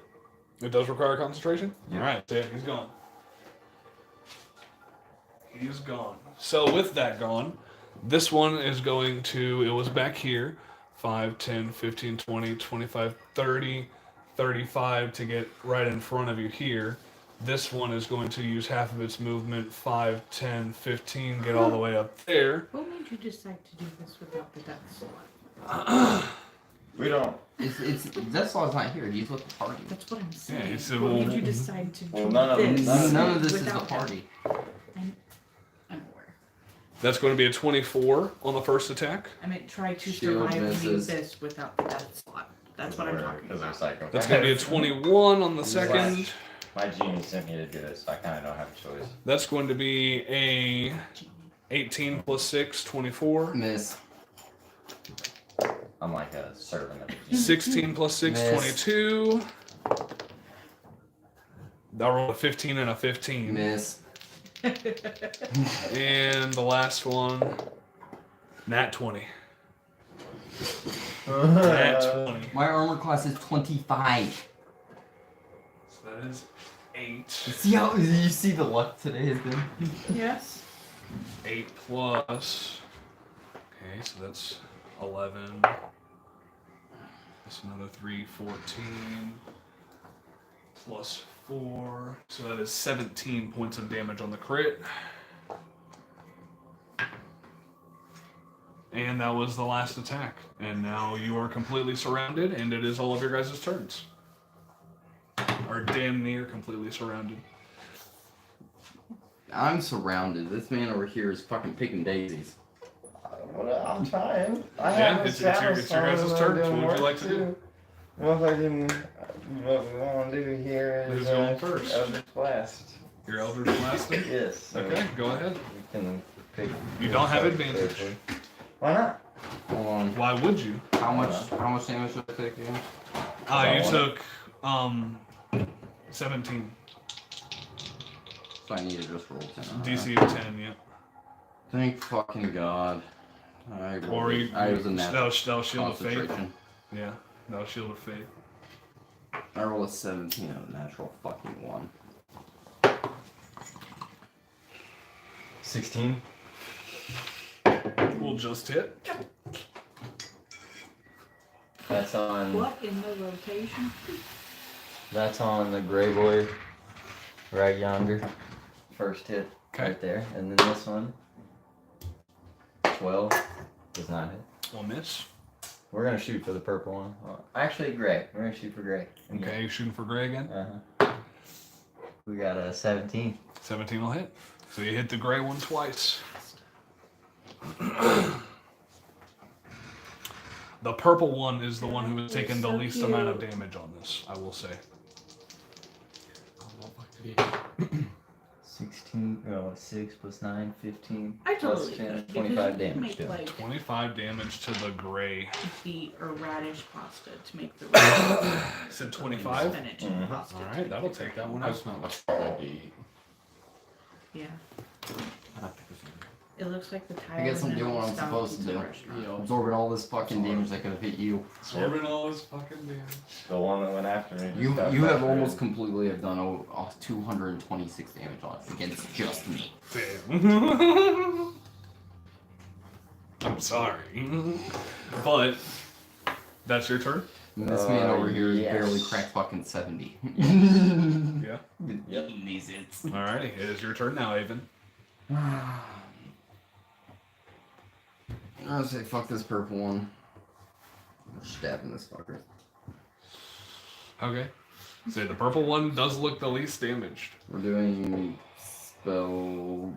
It does require concentration? Yeah. Alright, so yeah, he's gone. He's gone. So with that gone, this one is going to, it was back here, 5, 10, 15, 20, 25, 30, 35 to get right in front of you here. This one is going to use half of its movement, 5, 10, 15, get all the way up there. What made you decide to do this without the death slot? We don't. It's that slot's not here. He's with the party. That's what I'm saying. he said, what well- made you decide to Well, do none of them- this? None of this is the without party. I'm aware. That's going to be a 24 on the first attack. I meant try to Shield survive misses. this without the death slot. That's what I'm talking Because they're about. psycho. That's going to be a 21 on the second. My genie sent me to do this, so I kind of don't have a choice. That's going to be a 18 plus 6, 24. Miss. I'm like a servant of the genie. 16 plus 6, Miss. 22. I rolled a 15 and a 15. Miss. And the last one, nat 20. Nat 20. My armor class is 25. So that is 8. See how you see the luck today has been? Yes. 8 plus. Okay, so that's 11. That's another 3, 14. Plus 4. So that is 17 points of damage on the crit. And that was the last attack. And now you are completely surrounded, and it is all of your guys' turns. Or damn near completely surrounded. I'm surrounded. This man over here is fucking picking daisies. I'm trying. I Yeah, have a it's your guys' shadow turn. stone So and I'm what would you doing like to work, do? too. Well, what we want to do here is Who's going first? Eldritch Blast. Your Eldritch Blasting? Yes. So Okay, go ahead. We can pick. You don't have pick advantage. carefully. Why not? Hold on. Why would you? How much damage did I take again? You About took 17. So I need to just roll 10. DC of 10, yeah. Thank fucking God. I rolled Or you, I was a natural that'll shield of fate. concentration. Yeah, that'll shield of fate. I rolled a 17 on a natural fucking 1. 16. We'll just hit. That's on. What in the rotation? That's on the gray boy, right yonder. First hit, Okay. right there, and then this one. 12 does not hit. We'll miss. We're gonna shoot for the purple one. Well, actually, gray. We're gonna shoot for gray. Okay, you shooting for gray again? We got a 17. 17 will hit. So you hit the gray one twice. The purple one is the one who has taken the least amount of damage on this, I will say. 16. Oh, 6 plus 9, 15. I plus totally 10, get it, 25 because you can damage. make, To like 25 damage to the gray. beet or radish pasta to make the Said 25? spinach Mhm. pasta. Alright, that'll take that one I out. smell like spaghetti. Yeah. I have to put some- It looks like the tire. I guess I'm in doing a what I'm style supposed to pizza do. restaurant. Absorbing all this fucking damage that could have hit you. Absorbing all this fucking damage. The one that went after me. You just got have frustrated. almost completely have done 226 damage on it against just me. Damn. I'm sorry. But that's your turn? And this man over here is yes. barely cracked fucking 70. Yeah. Yep. Eating these hits. Alrighty, it is your turn now, Avon. I'll say fuck this purple one. I'm stabbing this fucker. Okay. So the purple one does look the least damaged. We're doing spell.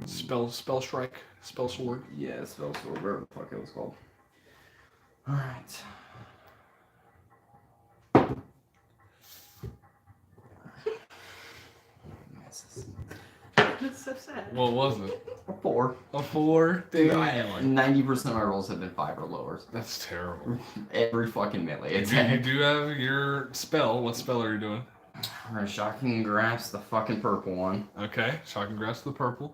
Spell strike, spell sword. Yeah, spell sword, whatever the fuck it was called. Alright. That's so sad. What was it? A 4. A 4? Dude, Damn. 90% of my rolls have been 5 or lower. That's terrible. Every fucking melee You attack. do have your spell. What spell are you doing? We're gonna shocking grasp the fucking purple one. Okay, shocking grass to the purple.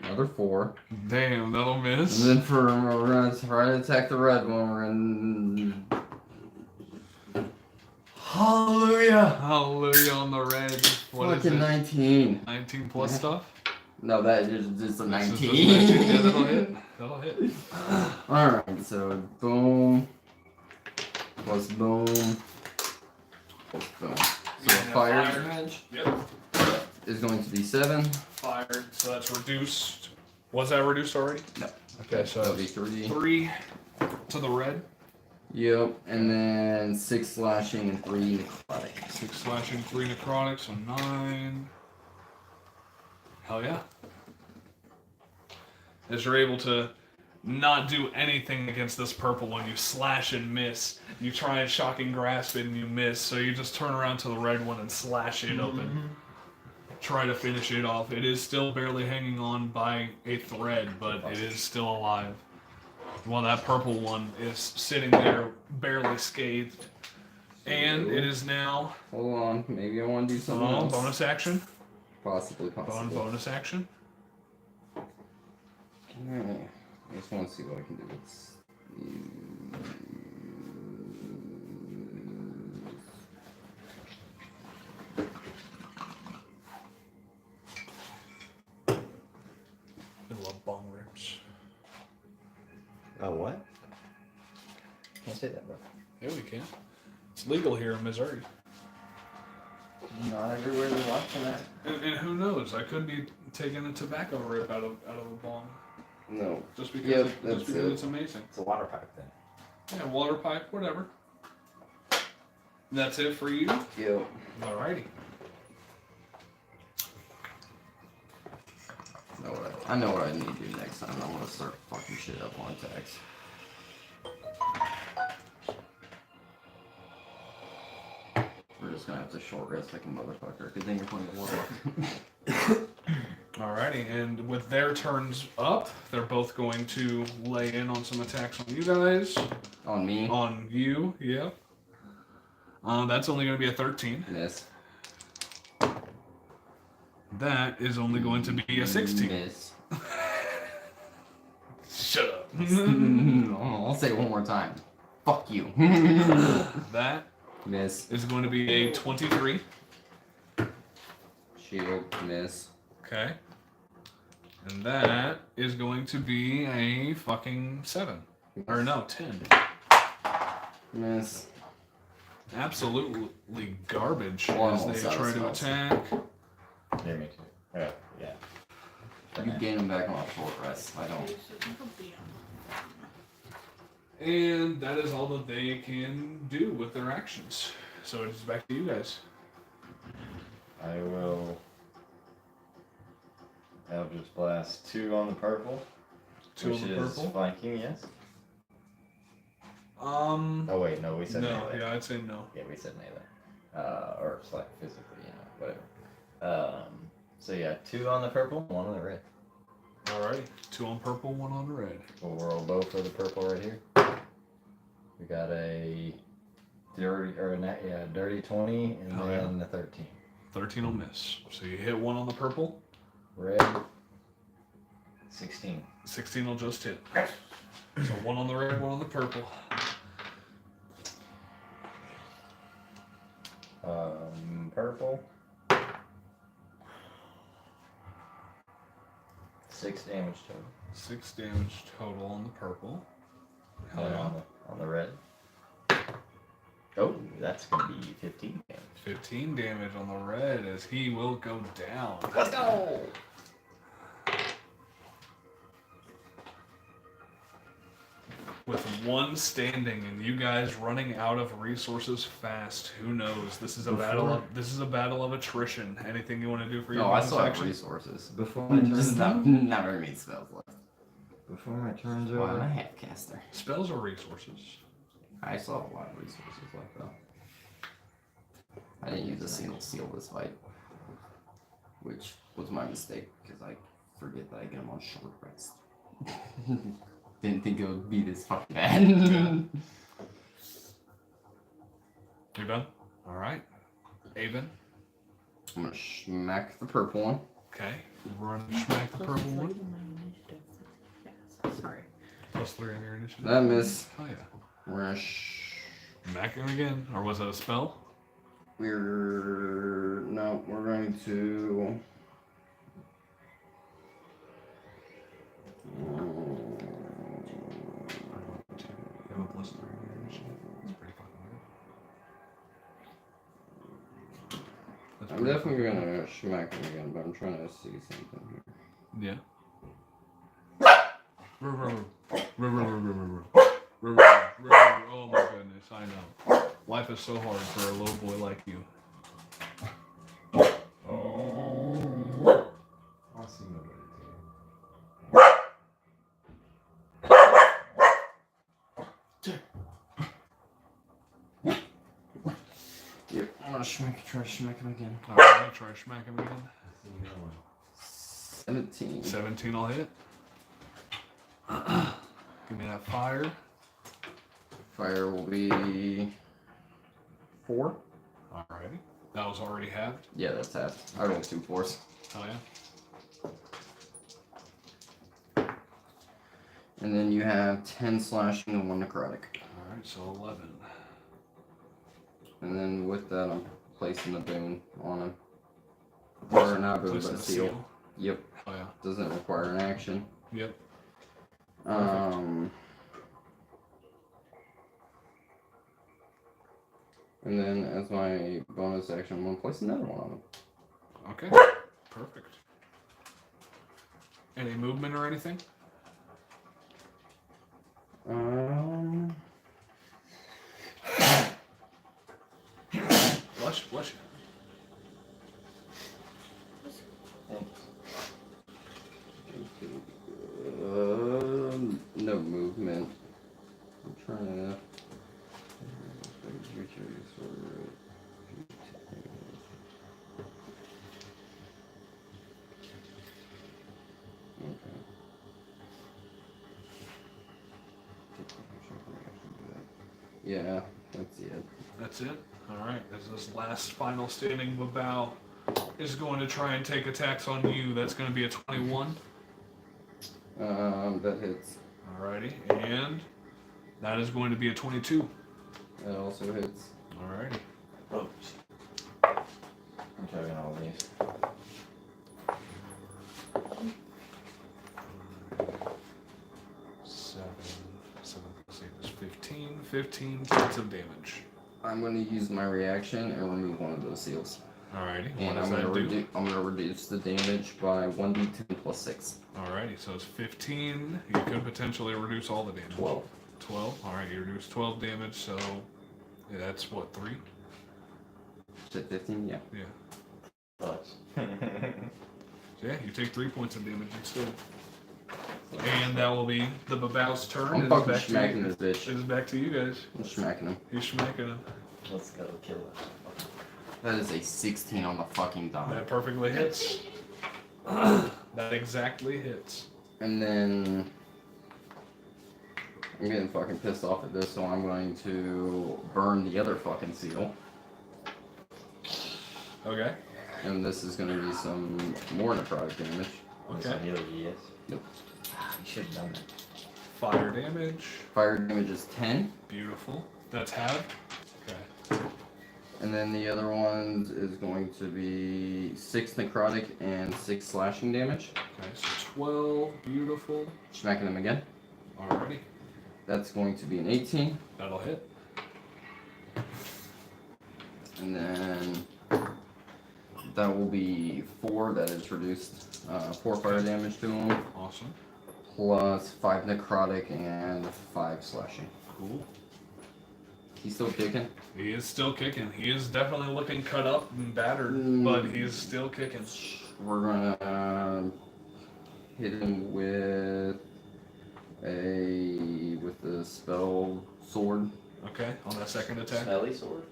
Another 4. Damn, that'll miss. And then we're gonna try to attack the red one. We're gonna. Hallelujah! Hallelujah on the red. What is Fucking it? 19. 19 plus stuff? No, that is just a This is 19. just 19. Yeah, that'll hit. That'll hit. Alright, so boom. Plus boom. Plus boom. So fire damage Yep. is going to be 7. Fired. So that's reduced. Was that reduced already? No. Okay, so That'll be 3. 3 to the red. Yep, and then 6 slashing and 3 necrotic. 6 slashing, 3 necrotic, so 9. Hell yeah. As you're able to not do anything against this purple one, you slash and miss. You try and shocking grasp it and you miss, so you just turn around to the red one and slash it open. Try to finish it off. It is still barely hanging on by a thread, but it is still alive. While that purple one is sitting there barely scathed. And it is now Hold on, maybe I want to do something else. bonus action. Possibly. Bonus action. Alright, I just want to see what I can do with. I love bong rips. Oh, what? Can't say that, bro. Yeah, we can. It's legal here in Missouri. Not everywhere they're watching that. And who knows? I could be taking a tobacco rip out of a bong. No. Just because, Yep, just that's because it. it's amazing. It's a water pipe then. Yeah, water pipe, whatever. That's it for you? Yep. Alrighty. I know what I need to do next time. I want to start fucking shit up on attacks. We're just gonna have to short rest like a motherfucker, because then you're playing water. Alrighty, and with their turns up, they're both going to lay in on some attacks on you guys. On me? On you, yeah. That's only going to be a 13. Miss. That is only going to be a 16. Miss. Shut up. I'll say it one more time. Fuck you. That Miss. is going to be a 23. Shield. Miss. Okay. And that is going to be a fucking 7. Or no, 10. Miss. Absolutely garbage Well, as they almost try to satisfies. attack. Yeah, me too. Yeah. You gain them back on a short rest. I don't. And that is all that they can do with their actions. So it is back to you guys. I will. Eldritch Blast 2 on the purple. 2 which on the is purple. flanking, yes. Um. Oh wait, no, we said No, melee. yeah, I'd say no. Yeah, we said melee. Or it's like physically, whatever. So yeah, 2 on the purple, 1 on the red. Alrighty. 2 on purple, 1 on red. We'll roll low for the purple right here. We got a dirty 20 and Oh, then a 13. 13 will miss. So you hit 1 on the purple. Red 16. 16 will just hit. So 1 on the red, 1 on the purple. Purple. 6 damage total. 6 damage total on the purple. Hell And yeah. on the red. Oh, that's gonna be 15 damage. 15 damage on the red as he will go down. Let's go! With 1 standing and you guys running out of resources fast, who knows? This is a battle of attrition. Anything you want to do for your No, I bonus still have action? resources. Before I turn not very many spells left. before my turn's Well, I'm a over. half caster. Spells are resources. I still have a lot of resources left though. I didn't use a single seal this fight, which was my mistake because I forget that I get them on short rest. Didn't think it would be this fucking bad. You done? Alright. Avon. I'm gonna smack the purple one. Okay. Run and smack the purple one. Sorry. +3 on your initiative. That miss. Oh yeah. We're gonna Smack him again. Or was that a spell? we're going to You have a +3 on your initiative. That's pretty fucking weird. That's I'm pretty definitely fucking gonna smack him again, but I'm trying to see something here. weird. Oh my goodness, I know. Life is so hard for a little boy like you. I'll see nobody Yep, I'm gonna try to smack him again. Alright, try to smack him again. see no one. 17. 17 I'll hit. Give me that fire. Fire will be 4. Alrighty. That was already halved. Yeah, that's half. I rolled 2 4s. Oh yeah. And then you have 10 slashing and 1 necrotic. Alright, so 11. And then with that, I'm placing a boon on him. Or not a boon, Placing but a a seal. Yep. Oh yeah. Doesn't require an action. Yep. And then as my bonus action, I'm gonna place another one on him. Okay. Perfect. Any movement or anything? Bless you. No movement. I'm trying to. Yeah, that's it. That's it? Alright, as this last final standing Babao is going to try and take attacks on you, that's going to be a 21. That hits. Alrighty, and that is going to be a 22. That also hits. Alrighty. Oops. I'm chugging all these. Seven plus 8 is 15. 15 points of damage. I'm going to use my reaction and remove one of those seals. Alrighty, what And does I'm that going do? to reduce the damage by 1d10 plus 6. Alrighty, so it's 15. You could potentially reduce all the damage. 12. 12. Alright, you reduce 12 damage, so yeah, that's what, 3? Is it 15? Yeah. Yeah. Bucks. So yeah, you take 3 points of damage instead. And that will be the Babao's turn. I'm It is fucking back to smacking you. this bitch. It is back to you guys. I'm smacking him. He's smacking him. Let's go kill it. That is a 16 on the fucking die. That perfectly hits. That exactly hits. And then I'm getting fucking pissed off at this, so I'm going to burn the other fucking seal. Okay. And this is going to be some more necrotic damage. Okay. Yes. Yep. You should have done that. Fire damage. Fire damage is 10. Beautiful. That's halved. Okay. And then the other one is going to be 6 necrotic and 6 slashing damage. Okay, so 12. Beautiful. Smacking him again. Alrighty. That's going to be an 18. That'll hit. And then that will be 4. That is reduced 4 fire damage to him. Awesome. Plus 5 necrotic and 5 slashing. Cool. He's still kicking. He is still kicking. He is definitely looking cut up and battered, but he's still kicking. We're gonna hit him with with the spell sword. Okay, on that second attack. Smelly sword.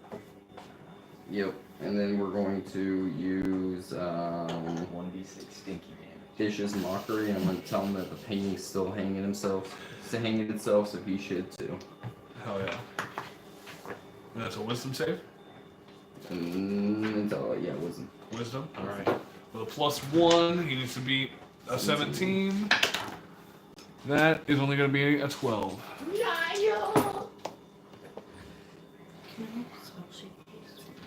Yep. And then we're going to use 1d6 stinky damage. Vicious Mockery. I'm going to tell him that the painting's still hanging itself, so he should too. Hell yeah. And that's a wisdom save? Yeah, wisdom. Wisdom? Alright. With a +1, he needs to beat a 17. That is only going to be a 12.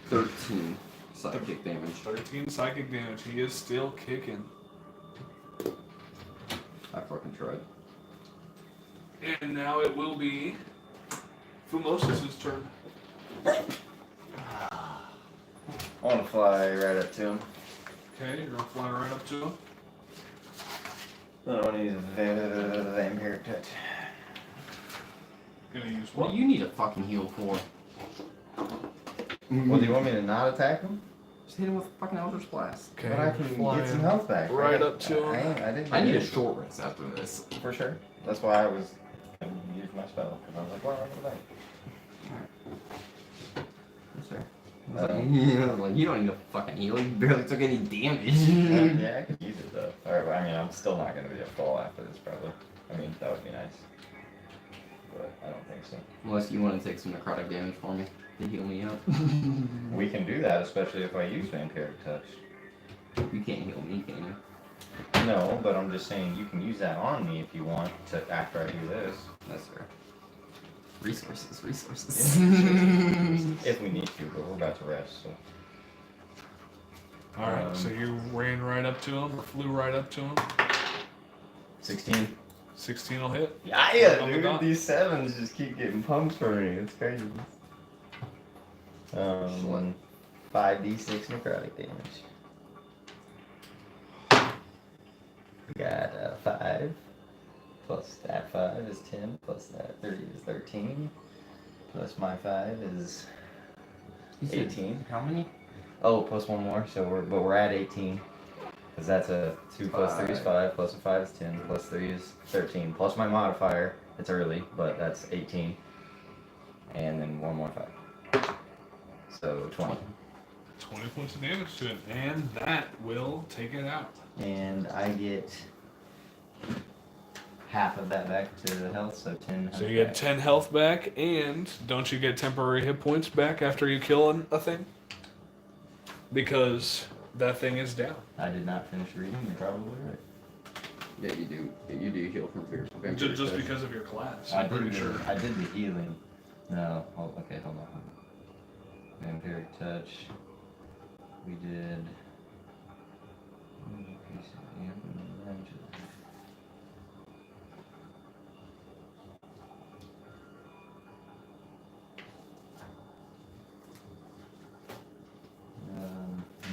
13 psychic damage. 13 psychic damage. He is still kicking. I fucking tried. And now it will be Fumosus' turn. I want to fly right up to him. Okay, you're going to fly right up to him. I want to use Vampiric Touch. Gonna use What what? do you need a fucking heal for? Well, do you want me to not attack him? Just hit him with a fucking Eldritch Blast. Okay, But I can fly get some health back. right up to him. I didn't. I need a short rest after this. For sure. That's why I was going to use my spell. Because I was like, well, I'm going Yes, sir. Like, you don't need a fucking heal. You barely took any damage. Yeah, I could use it though. Or, I mean, I'm still not going to be a full after this, probably. I mean, that would be nice. But I don't think so. Unless you want to take some necrotic damage for me to heal me up. We can do that, especially if I use Vampiric Touch. You can't heal me, can you? No, but I'm just saying you can use that on me if you want to after I do this. That's fair. Resources. If we need to, but we're about to rest, so. Alright, so you ran right up to him, or flew right up to him. 16. 16 will hit. Yeah, On the dude, dot. these 7s just keep getting pumped for me. It's crazy. 5d6 necrotic damage. We got 5. Plus that 5 is 10. Plus that 3 is 13. Plus my 5 is You said 18. How many? Oh, plus one more. So we're at 18. Because that's a 2 plus 3 is 5. Plus a 5 is 10. Plus 3 is 13. Plus my modifier. It's early, but that's 18. And then one more 5. So 20. 20 points of damage to it, and that will take it out. And I get half of that back to the health, so 10. So you get 10 health back, and don't you get temporary hit points back after you kill a thing? Because that thing is down. I did not finish reading. You're probably right. Yeah, you do. You do heal from fear. Just because of your class, I I'm pretty sure. I did the healing. No. Oh, okay, hold on. Vampiric Touch. We did.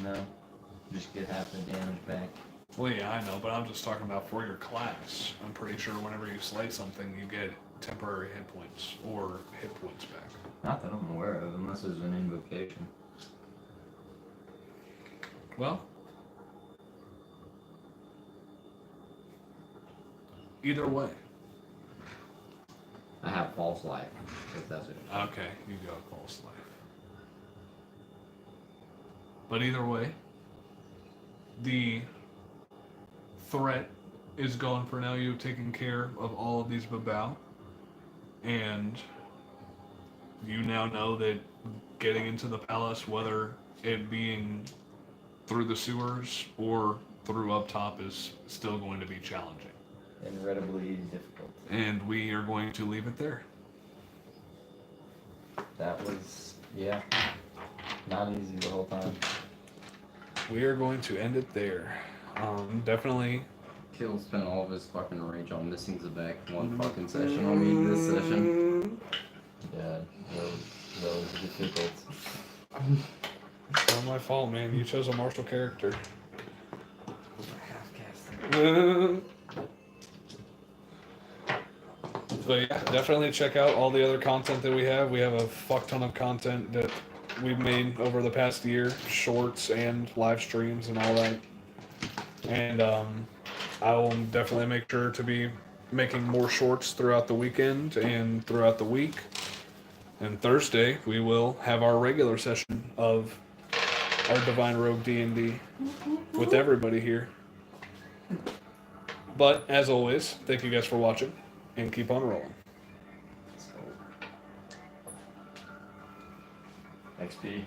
No. Just get half the damage back. Well, yeah, I know, but I'm just talking about for your class. I'm pretty sure whenever you slay something, you get temporary hit points or hit points back. Not that I'm aware of, unless there's an invocation. Well, either way. I have false life. If that's it. Okay, you got false life. But either way, the threat is gone for now. You've taken care of all of these Babao. And you now know that getting into the palace, whether it being through the sewers or through up top, is still going to be challenging. Incredibly difficult. And we are going to leave it there. That was, yeah, not easy the whole time. We are going to end it there. Definitely. Kill spent all of his fucking rage on missing Zebek one fucking session on me this session. Yeah, that was difficult. It's not my fault, man. You chose a martial character. But yeah, definitely check out all the other content that we have. We have a fuck ton of content that we've made over the past year, shorts and live streams and all that. And I will definitely make sure to be making more shorts throughout the weekend and throughout the week. And Thursday, we will have our regular session of our Divine Rogue D&D with everybody here. But, as always, thank you guys for watching, and keep on rolling. XP.